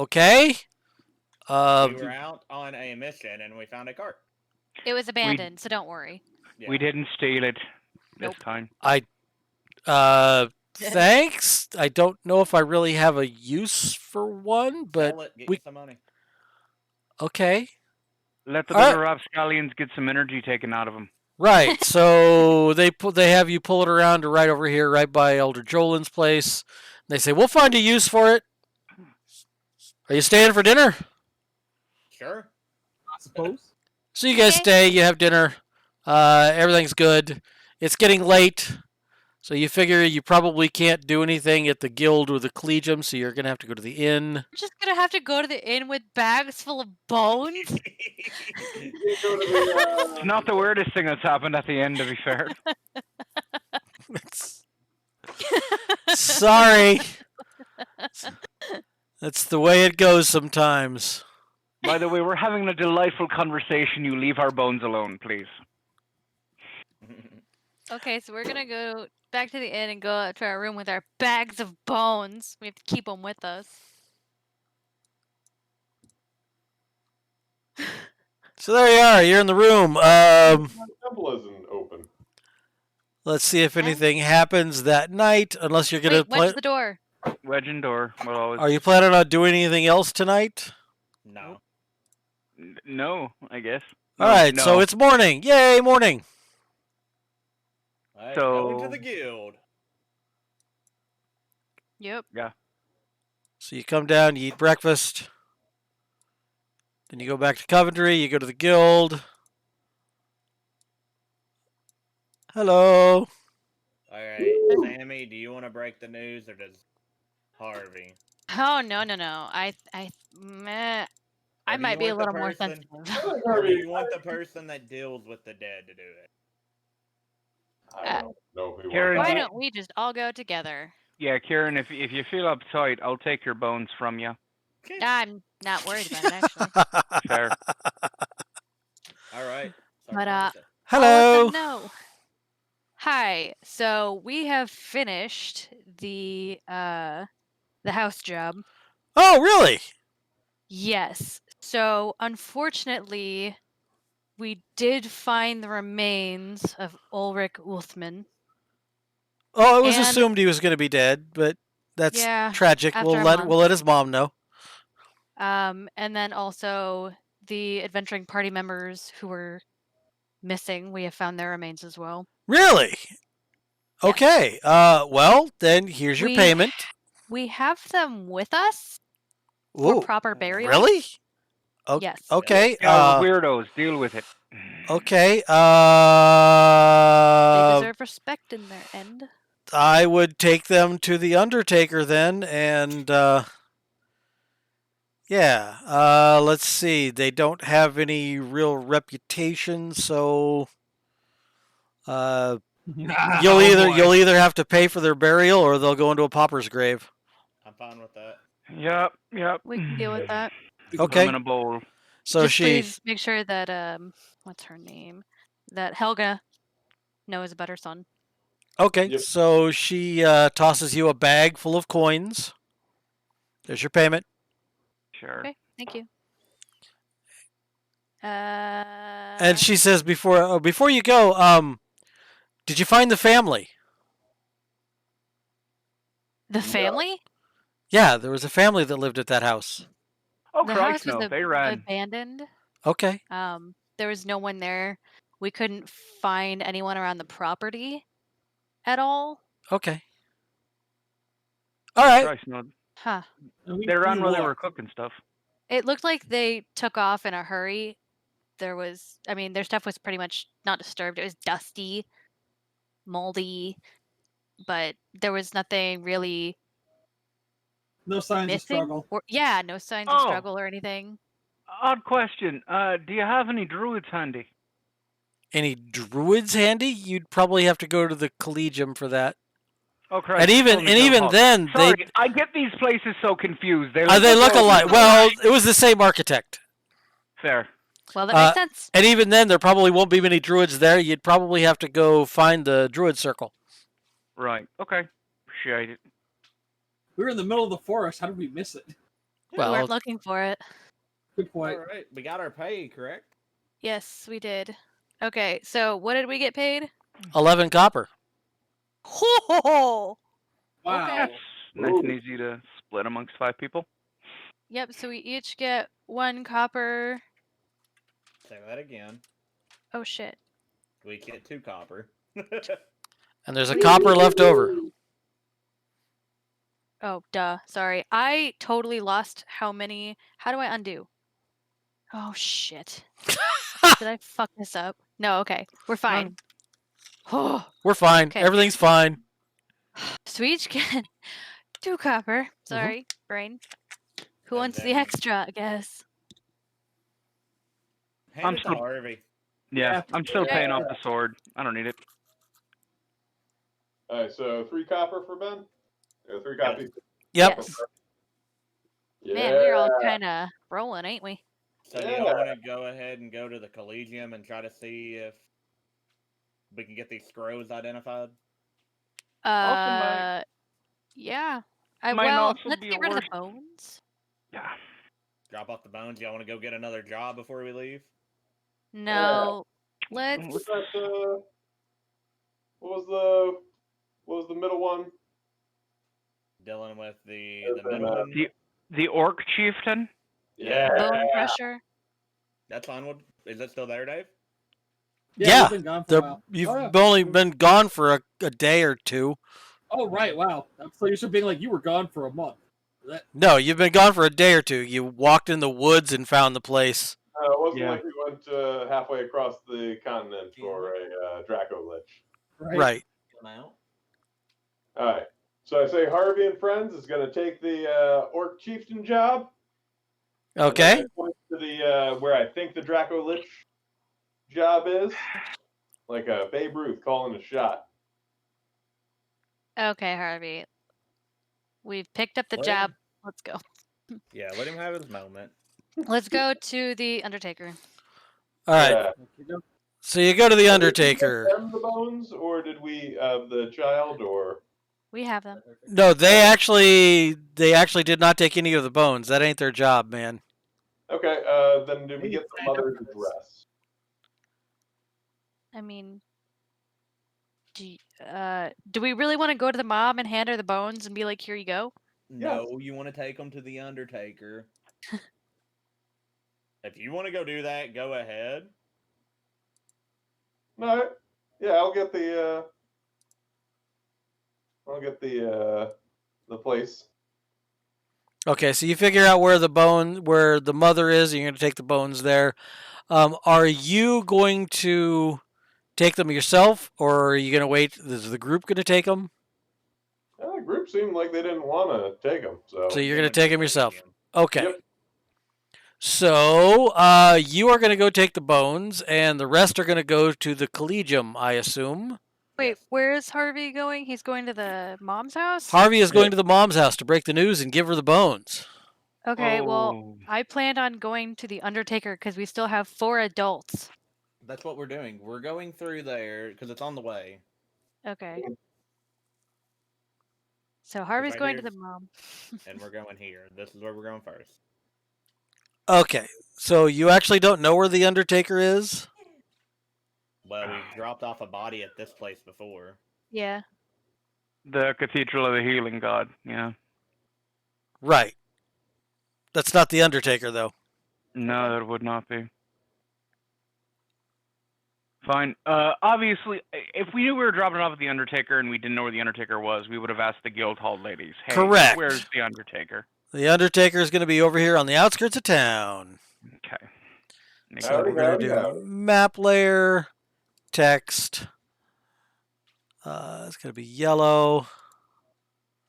Okay. We were out on a mission and we found a cart. It was abandoned, so don't worry. Yeah. We didn't steal it this Nope. time. Thanks. I don't know if I really have a use for one, but Sell it, get we you some money. okay. Let the All right. little rapscallions get some energy taken out of them. Right. So they have you pull it around to right over here, right by Elder Jolin's place. They say, "We'll find a use for it." Are you staying for dinner? Sure. I suppose. So you guys Okay. stay, you have dinner, everything's good. It's getting late, so you figure you probably can't do anything at the guild or the collegium, so you're going to have to go to the inn. We're just gonna have to go to the inn with bags full of bones. It's not the weirdest thing that's happened at the end, to be fair. Sorry. That's the way it goes sometimes. By the way, we're having a delightful conversation. You leave our bones alone, please. Okay, so we're gonna go back to the inn and go to our room with our bags of bones. We have to keep them with us. So there you are. You're in the room. The temple isn't open. Let's see if anything happens that night. Unless you're gonna Wait, play. wedge the door. Wedge and door. We'll always... Are you planning on doing anything else tonight? No. No, I guess. All right. No. So it's morning. Yay, morning. All right, So- going to the guild. Yep. So you come down, you eat breakfast. Then you go back to Coventry. You go to the guild. Hello. All right, Sammy, do you want to break the news or does Harvey? Oh no. I do might you be a want the little more person- sensitive. I think Or do Harvey, you want the person that deals with the dead to do it? I don't know who Karen, Why do you- don't we just all go together? Yeah, Kieran, if you feel uptight, I'll take your bones from you. I'm not worried about it actually. Fair. All right. But, Sorry. I'll let Hello. them know. Hi. So we have finished the house job. Oh, really? Yes. So unfortunately, we did find the remains of Ulrich Ulfman. Oh, it was And- assumed he was going to be dead, but that's Yeah, tragic. after We'll a let month. his mom know. And then also the adventuring party members who were missing. We have found their remains as well. Really? Okay. Well, then here's your We- payment. We have them with us for Ooh, proper burial. really? Yes. Okay. Yeah, we're weirdos. Deal with it. Okay. They deserve respect in their end. I would take them to the Undertaker then, and let's see. They don't have any real reputation, so you'll either have to pay for their burial or they'll go into a pauper's grave. I'm fine with that. Yep. We can deal with that. Put Okay. them in a bowl. So Just she. please make sure that what's her name? That Helga knows about her son. Okay, Yep. so she tosses you a bag full of coins. There's your payment. Sure. Okay, thank you. And she says before you go, did you find the family? The family? Yeah, there was a family that lived at that house. Oh, The Christ, house was no. They ran. abandoned. Okay. There was no one there. We couldn't find anyone around the property at all. Okay. All right. Christ, no. Huh. They ran while they were cooking stuff. It looked like they took off in a hurry. Their stuff was pretty much not disturbed. It was dusty, moldy, but there was nothing really No signs missing. of struggle. No signs of struggle or anything. Odd question. Do you have any druids handy? Any druids handy? You'd probably have to go to the Collegium for that. Oh, Christ. And even then, Sorry, I get these places so confused. They look alike. Well, it was the same architect. Fair. Well, that makes sense. And even then, there probably won't be many druids there. You'd probably have to go find the druid circle. Right. Okay. Appreciate it. We were in the middle of the forest. How did we miss it? We weren't looking for it. Good point. All right, we got our pay, correct? Yes, we did. Okay, so what did we get paid? 11 copper. Ho! Wow. Okay. That's nice and easy to split amongst 5 people. Yep, so we each get 1 copper. Say that again. Oh, shit. We get 2 copper. And there's a copper left over. Oh, duh. Sorry. I totally lost how many. How do I undo? Oh, shit. Did I fuck this up? No, okay. We're fine. We're fine. Okay. Everything's fine. So we each get 2 copper. Sorry, brain. Who wants the extra, I guess? Hand it to Harvey. Yeah, I'm still paying off the sword. I don't need it. All right, so 3 copper for Ben? 3 copies? Yep. Yes. Yeah. Man, we're all kind of rolling, ain't we? So do y'all want to go ahead and go to the Collegium and try to see if we can get these scrolls identified? Yeah. Might Let's be get a rid of the worse- bones. Yeah. Drop off the bones. Y'all want to go get another job before we leave? No. Let's. What's that, what was the middle one? Dealing with the middle one. The orc chieftain? Yeah. Bone crusher. That's Ironwood. Is it still there, Dave? Yeah, we've been gone for a while. You've only been gone for a day or 2. Oh, right. Wow. I thought you were being like you were gone for a month. No, you've been gone for a day or 2. You walked in the woods and found the place. It wasn't like we went halfway across the continent for a Draco Lich. Right. Now. All right. So I say Harvey and Friends is going to take the Orc Chieftain job. Okay. To the where I think the Draco Lich job is, like a Babe Ruth calling a shot. Okay, Harvey. We've picked up the job. Let's go. Yeah, let him have his moment. Let's go to the Undertaker. All right. Yeah. So you go to the Undertaker. Did we give them the bones, or did we the child, or? We have them. No, they actually did not take any of the bones. That ain't their job, man. Okay, then did we get the mother's address? I mean, do we really want to go to the mom and hand her the bones and be like, here you go? No, you want to take them to the Undertaker. If you want to go do that, go ahead. No, yeah, I'll get the place. Okay, so you figure out where the mother is, and you're going to take the bones there. Are you going to take them yourself, or are you going to wait? Is the group going to take them? group seemed like they didn't want to take him. So you're going to take him yourself. Okay. Yep. So you are going to go take the bones, and the rest are going to go to the Collegium, I assume. Wait, where is Harvey going? He's going to the mom's house? Harvey is going to the mom's house to break the news and give her the bones. Okay, well, I planned on going to the Undertaker because we still have 4 adults. That's what we're doing. We're going through there because it's on the way. Okay. So Harvey's right going here. to the mom. And we're going here. This is where we're going first. Okay, so you actually don't know where the Undertaker is? Well, we've dropped off a body at this place before. Yeah. The Cathedral of the Healing God, yeah. Right. That's not the Undertaker, though. No, that would not be. Fine. Obviously, if we knew we were dropping off at the Undertaker and we didn't know where the Undertaker was, we would have asked the guild hall ladies, hey, Correct. Where's the Undertaker? The Undertaker is going to be over here on the outskirts of town. Okay. So we're going to do map layer, text. It's going to be yellow.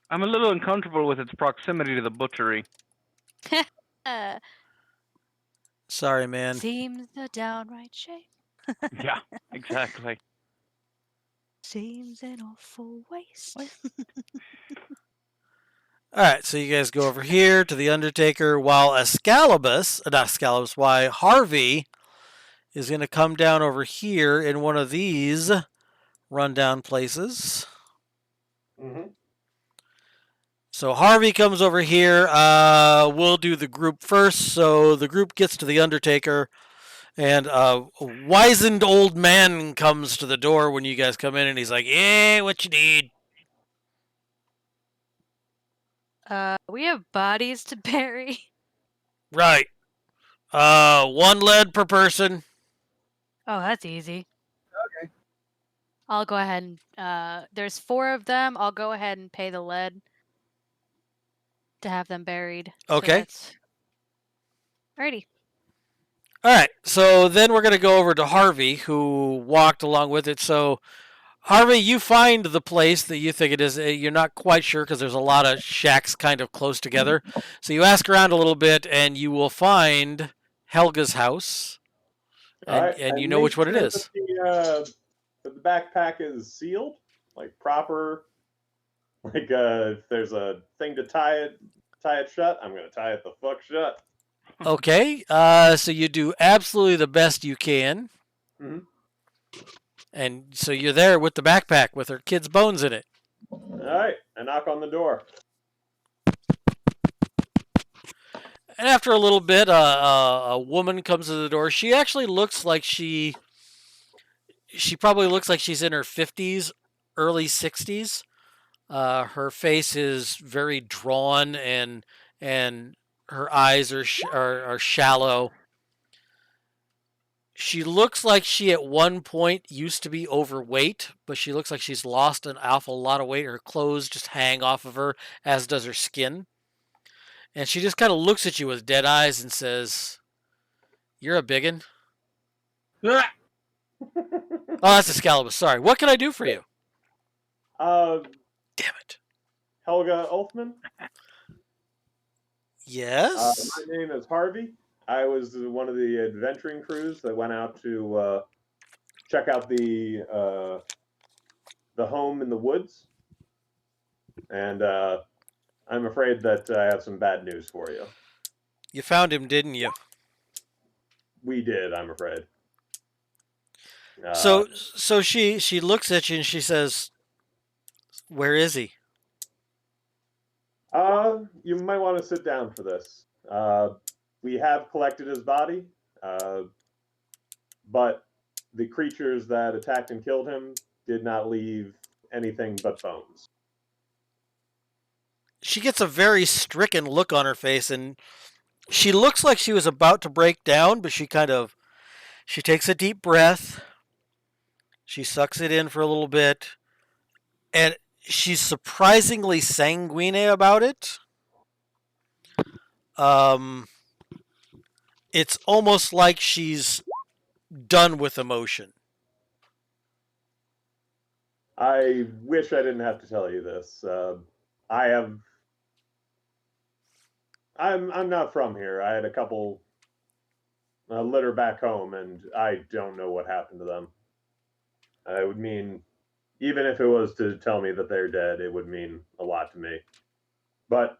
I'm a little uncomfortable with its proximity to the butchery. Sorry, man. Seems a downright shame. Yeah, exactly. Seems an awful waste. All right, so you guys go over here to the Undertaker while why Harvey is going to come down over here in one of these rundown places. Mm-hmm. So Harvey comes over here. We'll do the group first. So the group gets to the Undertaker, and a wizened old man comes to the door when you guys come in, and he's like, "Yeah, what you need?" We have bodies to bury. Right. 1 lead per person. Oh, that's easy. Okay. I'll go ahead and there's 4 of them. I'll go ahead and pay the lead to have them buried. Okay. Alrighty. All right. So then we're going to go over to Harvey, who walked along with it. So Harvey, you find the place that you think it is. You're not quite sure because there's a lot of shacks kind of close together. So you ask around a little bit, and you will find Helga's house, and you know which one it is. The backpack is sealed, like proper. Like if there's a thing to tie it shut, I'm gonna tie it the fuck shut. Okay. So you do absolutely the best you can. Mm-hmm. And so you're there with the backpack with her kid's bones in it. All right, I knock on the door. And after a little bit, a woman comes to the door. She actually looks like she probably looks like she's in her 50s, early 60s. Her face is very drawn, and her eyes are shallow. She looks like she at one point used to be overweight, but she looks like she's lost an awful lot of weight. Her clothes just hang off of her, as does her skin. And she just kind of looks at you with dead eyes and says, "You're a biggin." Oh, that's Excalibur. Sorry. What can I do for you? Damn it. Helga Ulfman? Yes? My name is Harvey. I was one of the adventuring crews that went out to check out the home in the woods. And I'm afraid that I have some bad news for you. You found him, didn't you? We did, I'm afraid. So she looks at you and she says, "Where is he?" You might want to sit down for this. We have collected his body, but the creatures that attacked and killed him did not leave anything but bones. She gets a very stricken look on her face, and she looks like she was about to break down, but she takes a deep breath. She sucks it in for a little bit, and she's surprisingly sanguine about it. It's almost like she's done with emotion. I wish I didn't have to tell you this. I'm not from here. I had a couple litter back home, and I don't know what happened to them. It would mean, even if it was to tell me that they're dead, it would mean a lot to me. But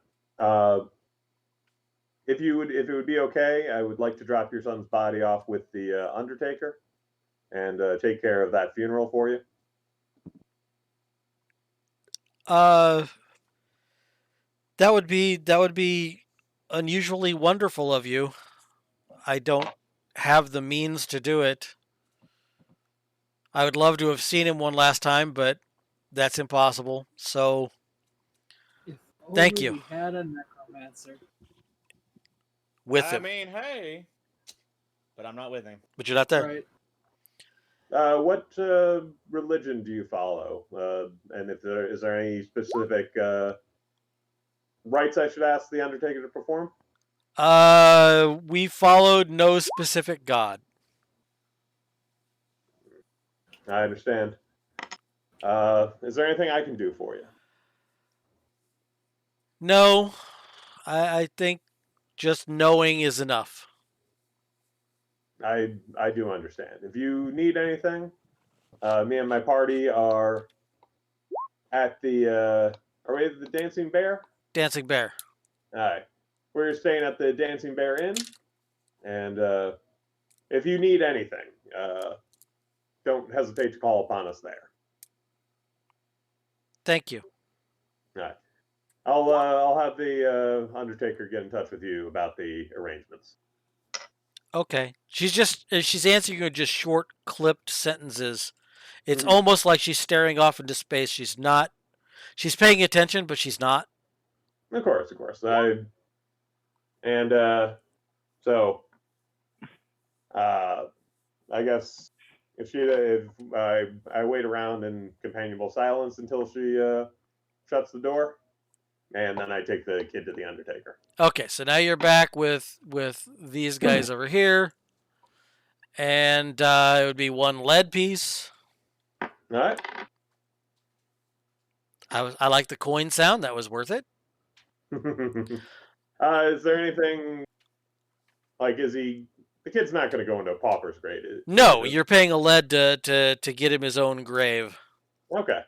if it would be okay, I would like to drop your son's body off with the undertaker and take care of that funeral for you. That would be unusually wonderful of you. I don't have the means to do it. I would love to have seen him one last time, but that's impossible. So, thank you. We had a necromancer with him. I mean, hey, but I'm not with him. But you're not there. Right. What religion do you follow? And is there any specific rites I should ask the Undertaker to perform? We followed no specific god. I understand. Is there anything I can do for you? No, I think just knowing is enough. I do understand. If you need anything, me and my party are at the are we at the Dancing Bear? Dancing Bear. All right. We're staying at the Dancing Bear Inn, and if you need anything, don't hesitate to call upon us there. Thank you. All right. I'll have the Undertaker get in touch with you about the arrangements. Okay. She's answering you in just short, clipped sentences. It's almost like she's staring off into space. She's not. She's paying attention, but she's not. Of course. I guess if I wait around in companionable silence until she shuts the door, and then I take the kid to the Undertaker. Okay, so now you're back with these guys over here, and it would be one lead piece. All right. I like the coin sound. That was worth it. Is there anything like the kid's not going to go into a pauper's grave? No, you're paying a lead to get him his own grave. Okay.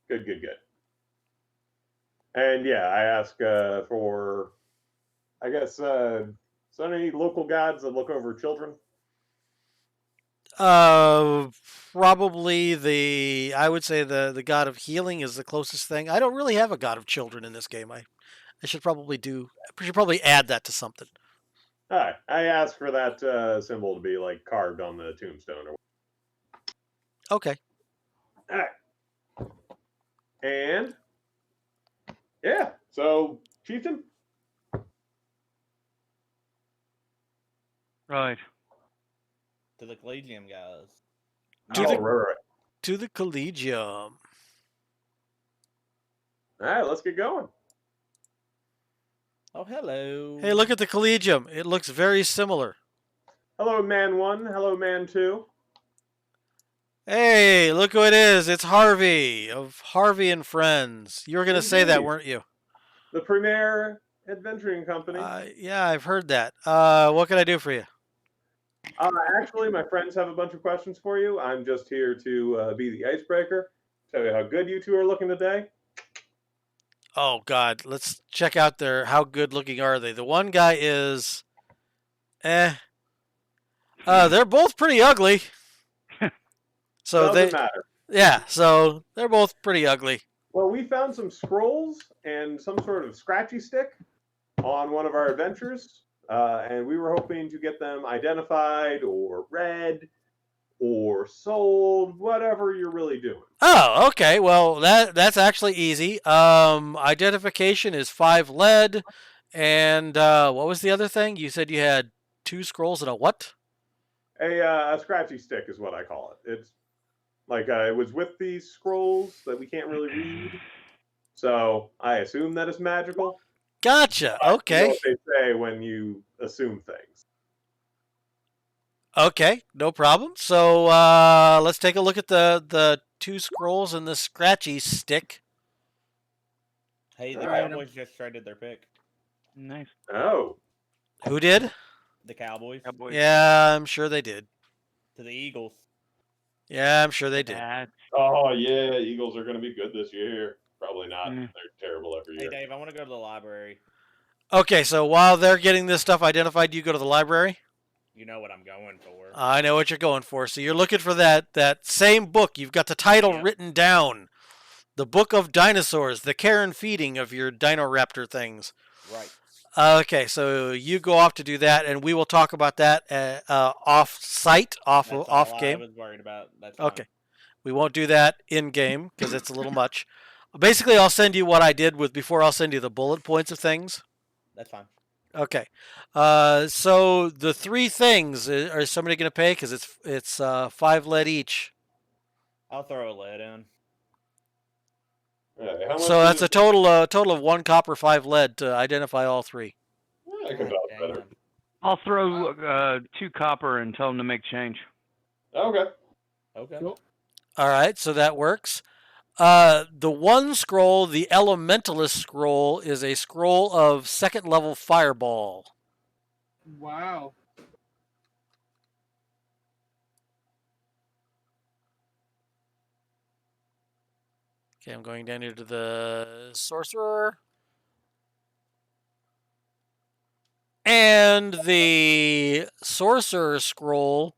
Good. And yeah, I ask for, I guess, so any local gods that look over children? Probably I would say the god of healing is the closest thing. I don't really have a god of children in this game. I should probably add that to something. All right. I ask for that symbol to be like carved on the tombstone. Okay. All right. And yeah, so Chieftain. Right. To the Collegium, guys. To the Collegium. All right, let's get going. Oh, hello. Hey, look at the Collegium. It looks very similar. Hello, Man 1. Hello, Man 2. Hey, look who it is. It's Harvey of Harvey and Friends. You were going to say that, weren't you? The premier adventuring company. Yeah, I've heard that. What can I do for you? Actually, my friends have a bunch of questions for you. I'm just here to be the icebreaker. Tell you how good you two are looking today. Oh, God. Let's check out how good looking are they. The one guy is... they're both pretty ugly. So Doesn't matter. Yeah, so they're both pretty ugly. Well, we found some scrolls and some sort of scratchy stick on one of our adventures, and we were hoping to get them identified or read or sold, whatever you're really doing. Oh, okay. Well, that's actually easy. Identification is 5 lead, and what was the other thing? You said you had 2 scrolls and a what? A scratchy stick is what I call it. It's like it was with these scrolls that we can't really read, so I assume that it's magical. Gotcha. Okay. You know what they say when you assume things. Okay, no problem. So let's take a look at the 2 scrolls and the scratchy stick. Hey, the Alright, Cowboys just traded their pick. Nice. Oh. Who did? The Cowboys Cowboys. Yeah, I'm sure they did. to the Eagles. Yeah, I'm sure they did. That's Oh, yeah. Eagles are going to be good this year. Probably not. Mm. They're terrible every Hey, year. Dave, I want to go to the library. Okay, so while they're getting this stuff identified, you go to the library? You know what I'm going for. I know what you're going for. So you're looking for that same book. You've got the title Yep. written down. The Book of Dinosaurs, the care and feeding of your Dinoraptor things. Right. Okay, so you go off to do that, and we will talk about that off-site, That's all I off-game. was worried about. That's fine. Okay. We won't do that in-game because it's a little much. Basically, I'll send you what I did before I'll send you the bullet points of things. That's fine. Okay. So the 3 things, are somebody going to pay? Because it's 5 lead each. I'll throw a lead in. Yeah, how much So that's is- a total of 1 copper, 5 lead to identify all 3. I can vouch better. Damn. I'll throw 2 copper and tell them to make change. Okay. Okay. Cool. All right, so that works. The 1 scroll, the Elementalist scroll, is a scroll of 2nd level Fireball. Wow. Okay, I'm going down here to the Sorcerer. And the Sorcerer scroll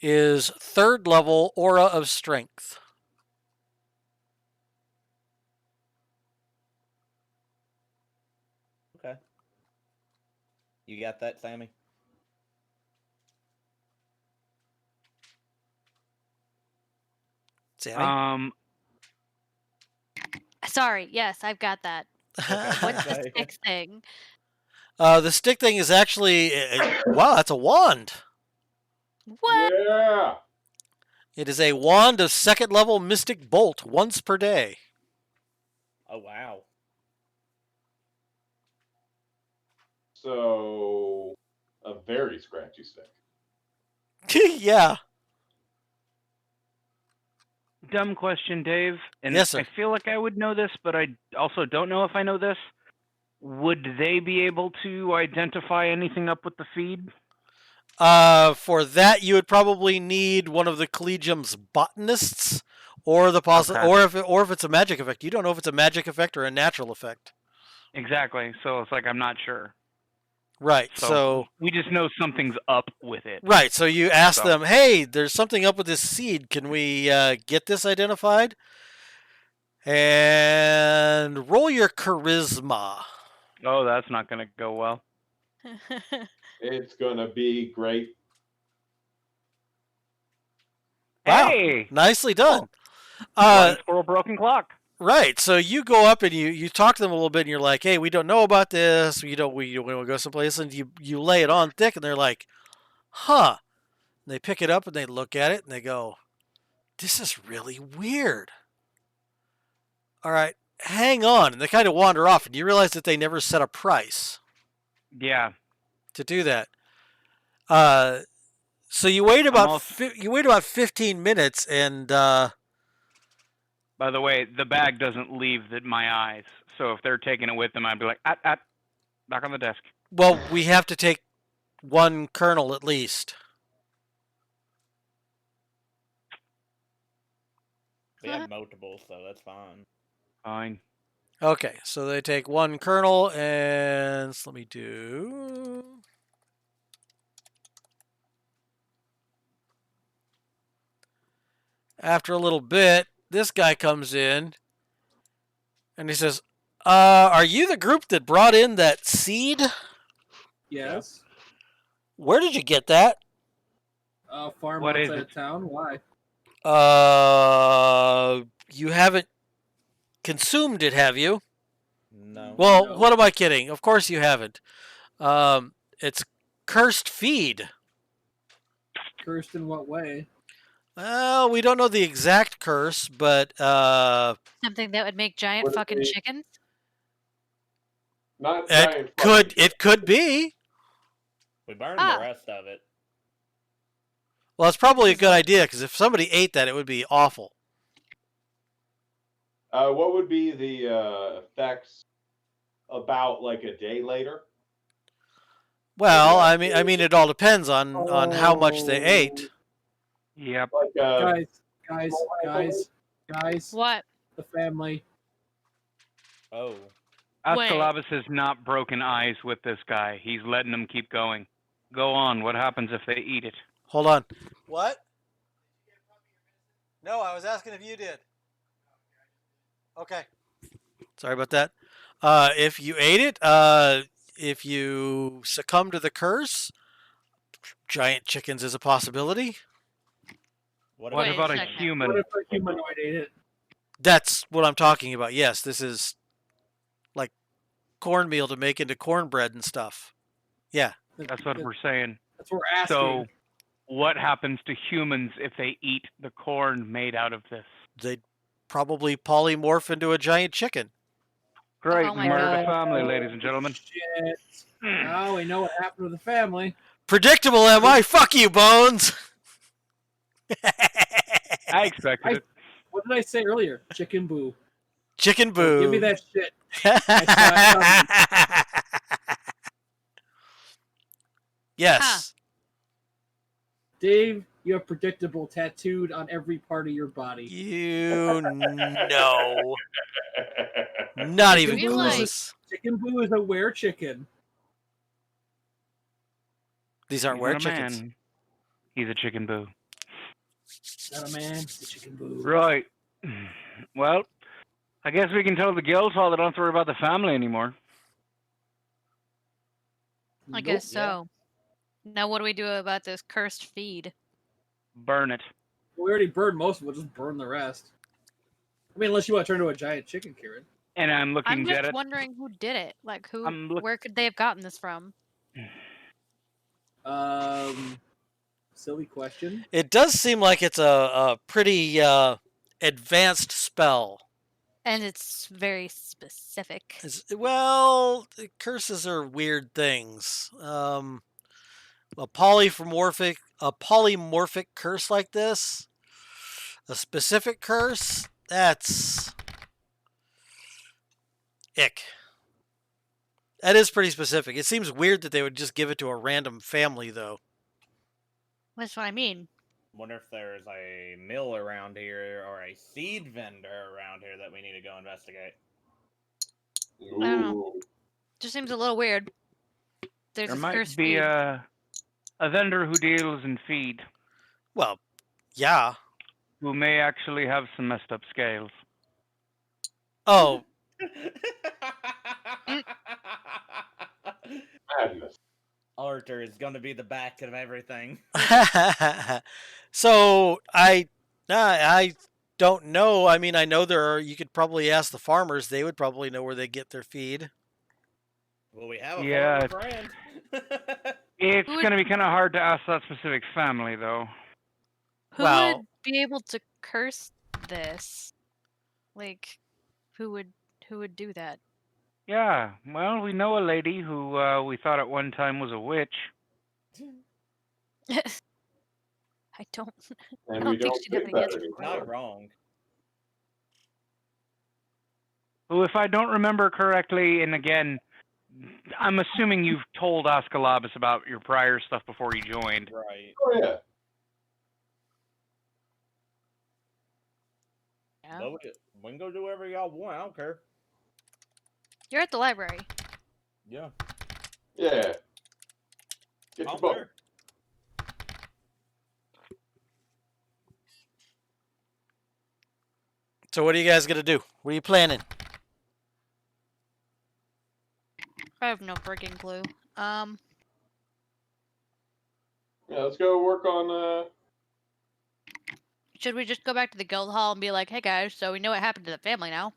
is 3rd level Aura of Strength. Okay. You got that, Sammy? Sammy? Sorry, yes, I've got that. What's the Okay. stick thing? The stick thing is actually... wow, that's a wand. What? Yeah. It is a wand of 2nd level Mystic Bolt once per day. Oh, wow. So, a very scratchy stick. Yeah. Dumb question, Dave. And Yes, sir. I feel like I would know this, but I also don't know if I know this. Would they be able to identify anything up with the feed? For that, you would probably need one of the Collegium's botanists, or the Okay. or if it's a magic effect. You don't know if it's a magic effect or a natural effect. Exactly. So it's like I'm not sure. Right. So, So we just know something's up with it. right. So you ask So- them, "Hey, there's something up with this seed. Can we get this identified?" And roll your charisma. Oh, that's not going to go well. It's going to be great. Wow. Hey! Nicely done. Blind squirrel, broken clock. Right. So you go up and you talk to them a little bit, and you're like, "Hey, we don't know about this. We want to go someplace," and you lay it on thick, and they're like, "Huh." And they pick it up and they look at it and they go, "This is really weird." All right, hang on, and they kind of wander off, and you realize that they never set a price Yeah. to do that. So you wait about 15 minutes, and By the way, the bag doesn't leave my eyes. So if they're taking it with them, I'd be like, back on the desk. well, we have to take 1 kernel at least. We have multiple, so that's fine. Fine. Okay, so they take 1 kernel, and let me do. After a little bit, this guy comes in, and he says, "Are you the group that brought in that seed? Yes. Where did you get that?" Farm What is outside it? of town. Why? You haven't consumed it, have you? No. Well, No. what am I kidding? Of course you haven't. It's cursed feed. Cursed in what way? Well, we don't know the exact curse, but Something that would make giant Would it fucking be- chickens? Not giant. it could be. We burned Ah. the rest of it. Well, it's probably a good idea because if somebody ate that, it would be awful. What would be the effects about like a day later? Well, I mean, it all depends on how much they Oh. ate. Yep. Like Guys, What? the family. Oh. Ascalabus has not broken ice with this guy. He's letting them keep going. Go on. What happens if they eat it? Hold on. What? No, I was asking if you did. Okay. Sorry about that. If you ate it, if you succumb to the curse, giant chickens is a possibility. What What Wait a about a second. human? What if a humanoid ate it? That's what I'm talking about. Yes, this is like cornmeal to make into cornbread and stuff. Yeah. That's what we're saying. That's what we're asking. So, what happens to humans if they eat the corn made out of this? They'd probably polymorph into a giant chicken. Great, Oh my murder God. the family, ladies and gentlemen. Shit. Now we know what happened to the family. Predictable, am I? Fuck you, Bones! I expected it. What did I say earlier? Chicken boo. Chicken boo. Give me that shit. Yes. Dave, you have predictable tattooed on every part of your body. You know. Not even Feel like- close. Chicken boo is a were chicken. These aren't He's were not a chickens. man. He's a chicken boo. Not a man, it's a chicken boo. Right. Well, I guess we can tell the Guildhall they don't have to worry about the family anymore. I guess so. Now what do we do about this cursed feed? Burn it. We already burned most of it. We'll just burn the rest. I mean, unless you want to turn into a giant chicken, Kieran. And I'm looking I'm dead just at wondering who did it. Like, I'm look- where could they have gotten this from? Silly question. It does seem like it's a pretty advanced spell. And it's very specific. Well, curses are weird things. A polymorphic curse like this, a specific curse, that's ick. That is pretty specific. It seems weird that they would just give it to a random family, though. That's what I mean. Wonder if there's a mill around here or a seed vendor around here that we need to go investigate. I don't know. Just seems a little weird. There's There this might cursed be feed. a vendor who deals in feed Well, yeah. who may actually have some messed up scales. Oh, Madness. Arthur is going to be the back of everything. so I don't know. I mean, I know there are. You could probably ask the farmers; they would probably know where they get their feed. Well, we have a Yeah. farmer friend. It's Who would- going to be kind of hard to ask that specific family, though. Who well- would be able to curse this? Like, who would do that? Yeah, well, we know a lady who we thought at one time was a witch. I don't. And I we don't think don't she'd have think any that answer anymore. for Not wrong. Who, if I don't remember correctly, and again, I'm assuming you've told Ascalabus about your prior stuff before you joined. Right. Oh yeah. Yeah. But we can go do whatever y'all want. I don't care. You're at the library. Yeah. Yeah. Get your I'm book. there. So, what are you guys gonna do? What are you planning? I have no freaking clue. Yeah, let's go work on Should we just go back to the guild hall and be like, "Hey guys, so we know what happened to the family now."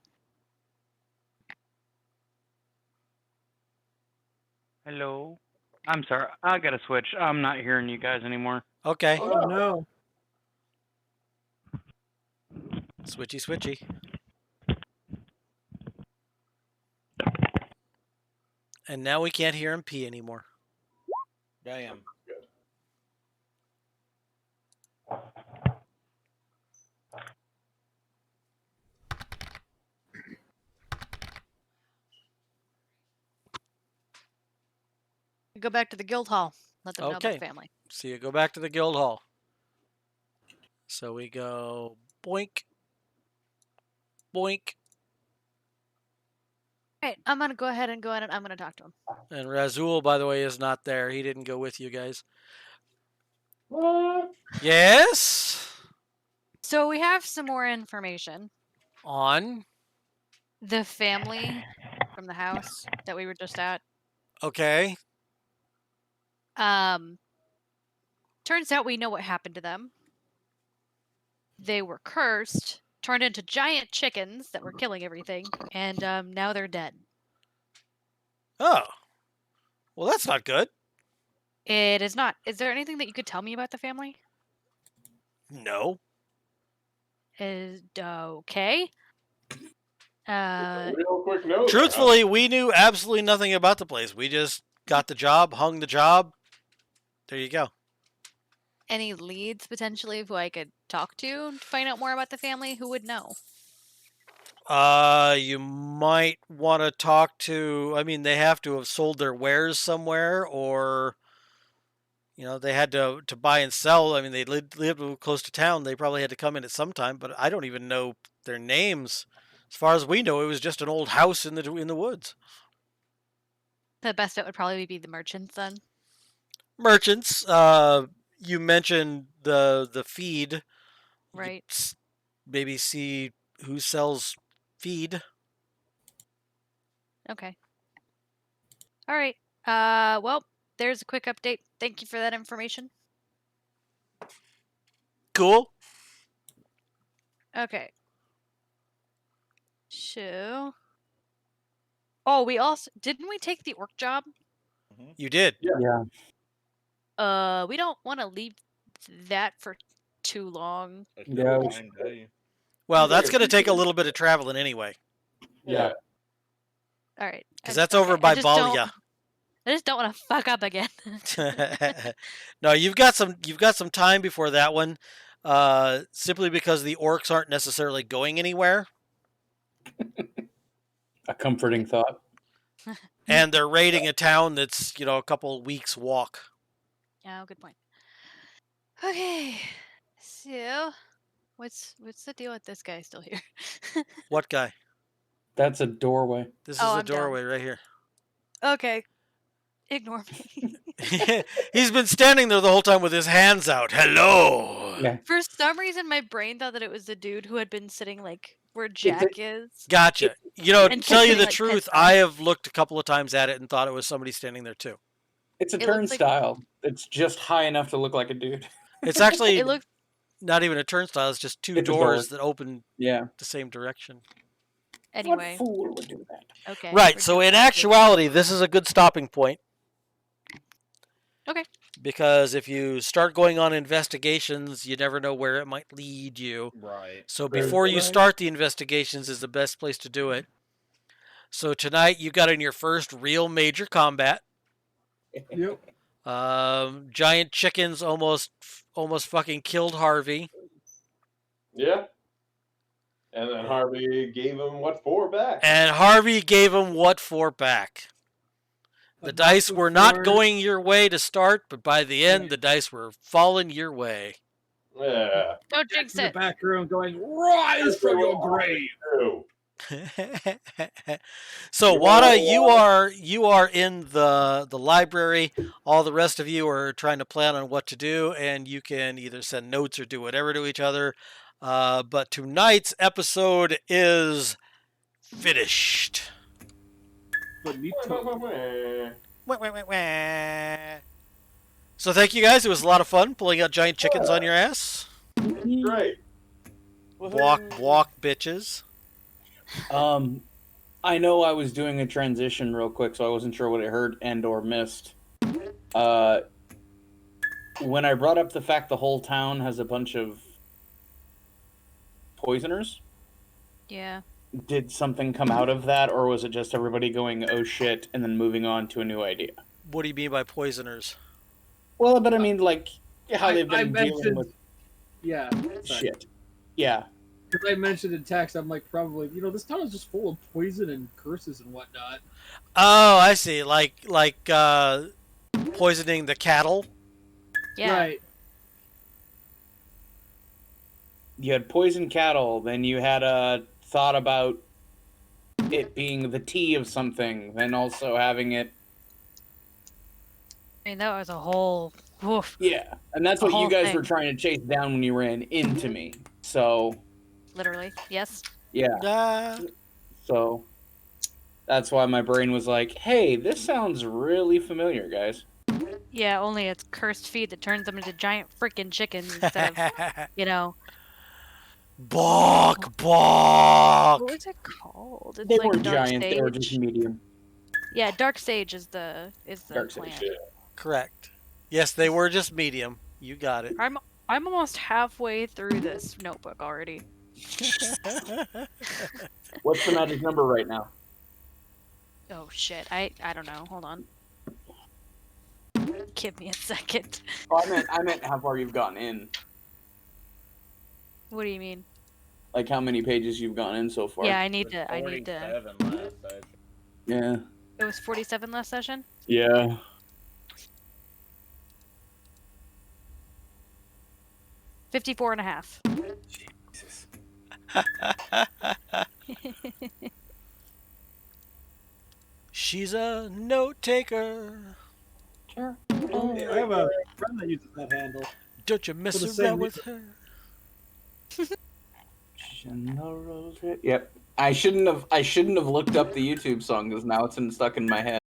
Hello? I'm sorry, I gotta switch. I'm not hearing you guys anymore. Okay, Oh no. switchy, switchy. And now we can't hear him pee anymore. Damn. go back to the guild hall. Let them know about Okay. the family. So you go back to the guild hall. So we go boink, boink, Alright, I'm gonna go ahead and I'm gonna talk to him. and Razul, by the way, is not there. He didn't go with you guys. What? Yes. So we have some more information. On. The family from the house that we were just at. Okay. Turns out we know what happened to them. They were cursed, turned into giant chickens that were killing everything, and now they're dead. Oh. Well, that's not good. It is not. Is there anything that you could tell me about the family? No. Is okay. Real quick note. Truthfully, we knew absolutely nothing about the place. We just got the job, hung the job. There you go. Any leads potentially of who I could talk to find out more about the family? Who would know? You might want to talk to. I mean, they have to have sold their wares somewhere, or they had to buy and sell. I mean, they lived close to town. They probably had to come in at some time, but I don't even know their names. As far as we know, it was just an old house in the woods. The best bet would probably be the merchants then. Merchants. You mentioned the feed. Right. Maybe see who sells feed. Okay. All right. Well, there's a quick update. Thank you for that information. Cool. Okay. So. Oh, we also didn't we take the orc job? You did. Yeah. We don't want to leave that for too long. Yeah. Well, that's going to take a little bit of traveling anyway. Yeah. All right. Because that's over by Balya. I just don't want to fuck up again. No, you've got some time before that one. Simply because the orcs aren't necessarily going anywhere. A comforting thought. And they're raiding a town that's, a couple of weeks walk. Yeah, good point. Okay. So, what's the deal with this guy still here? What guy? That's a doorway. This is the doorway right here. Okay. Ignore me. He's been standing there the whole time with his hands out. Hello. Yeah. For some reason, my brain thought that it was the dude who had been sitting like where Jack is. Gotcha. To And tell you the like, truth, I have looked a couple of times at it and thought it was somebody standing there too. It's a It looks like- turnstile. It's just high enough to look like a dude. It's actually It looks not even a turnstile. It's just two It's a doors door. that open Yeah. the same direction. anyway. What fool would do that? Okay. Right. we're So doing in it. actuality, this is a good stopping point. Okay. Because if you start going on investigations, you never know where it might lead you. Right. So Right. before you Right. start the investigations is the best place to do it. So tonight you got in your first real major combat. Yep. Giant chickens almost fucking killed Harvey. Yeah. And then Harvey gave him what for back. And Harvey gave him what for back. The But dice not were not before- going your way to start, but by the end, Yeah. the dice were falling your way. Yeah. Don't Jack's jinx in the it. back room going, rise from your grave. True. So Wada, you are in the library. All the rest of you are trying to plan on what to do, and you can either send notes or do whatever to each other. But tonight's episode is finished. Bonito. So thank you guys. It was a lot of fun pulling out giant chickens on your ass. Great. Walk, bitches. I know I was doing a transition real quick, so I wasn't sure what I heard and or missed. When I brought up the fact the whole town has a bunch of poisoners, Yeah. did something come out of that, or was it just everybody going, oh shit, and then moving on to a new idea? What do you mean by poisoners? Well, but I mean, like, how they've I been dealing mentioned- with Yeah. shit. Yeah. Because I mentioned in text, I'm like, probably, this town is just full of poison and curses and whatnot. Oh, I see. Like poisoning the cattle. Yeah. Right. You had poisoned cattle, then you had a thought about it being the tea of something, then also having it. I mean, that was a whole. Woof, Yeah, and that's a what you whole guys thing. were trying to chase down when you ran into me. So, Literally, yes. yeah. So, that's why my brain was like, hey, this sounds really familiar, guys. Yeah, only it's cursed feed that turns them into giant freaking chickens instead of, you know. Bawk, What bawk. was it called? It's They like weren't dark giant, sage. they were just medium. Yeah, dark sage is the Dark plant. sage. Correct. Yes, they were just medium. You got it. I'm almost halfway through this notebook already. What's the magic number right now? Oh shit, I don't know. Hold on. Give me a second. Oh, I meant how far you've gotten in. What do you mean? Like how many pages you've gone in so far. Yeah, I need to. 47 last session. Yeah. It was 47 last session. Yeah. 54 and a half. Jesus. She's a note taker. Sure. I have a friend that uses that handle. Don't you mess For the same around with her. Yep. I shouldn't have looked up the YouTube song because now it's stuck in my head.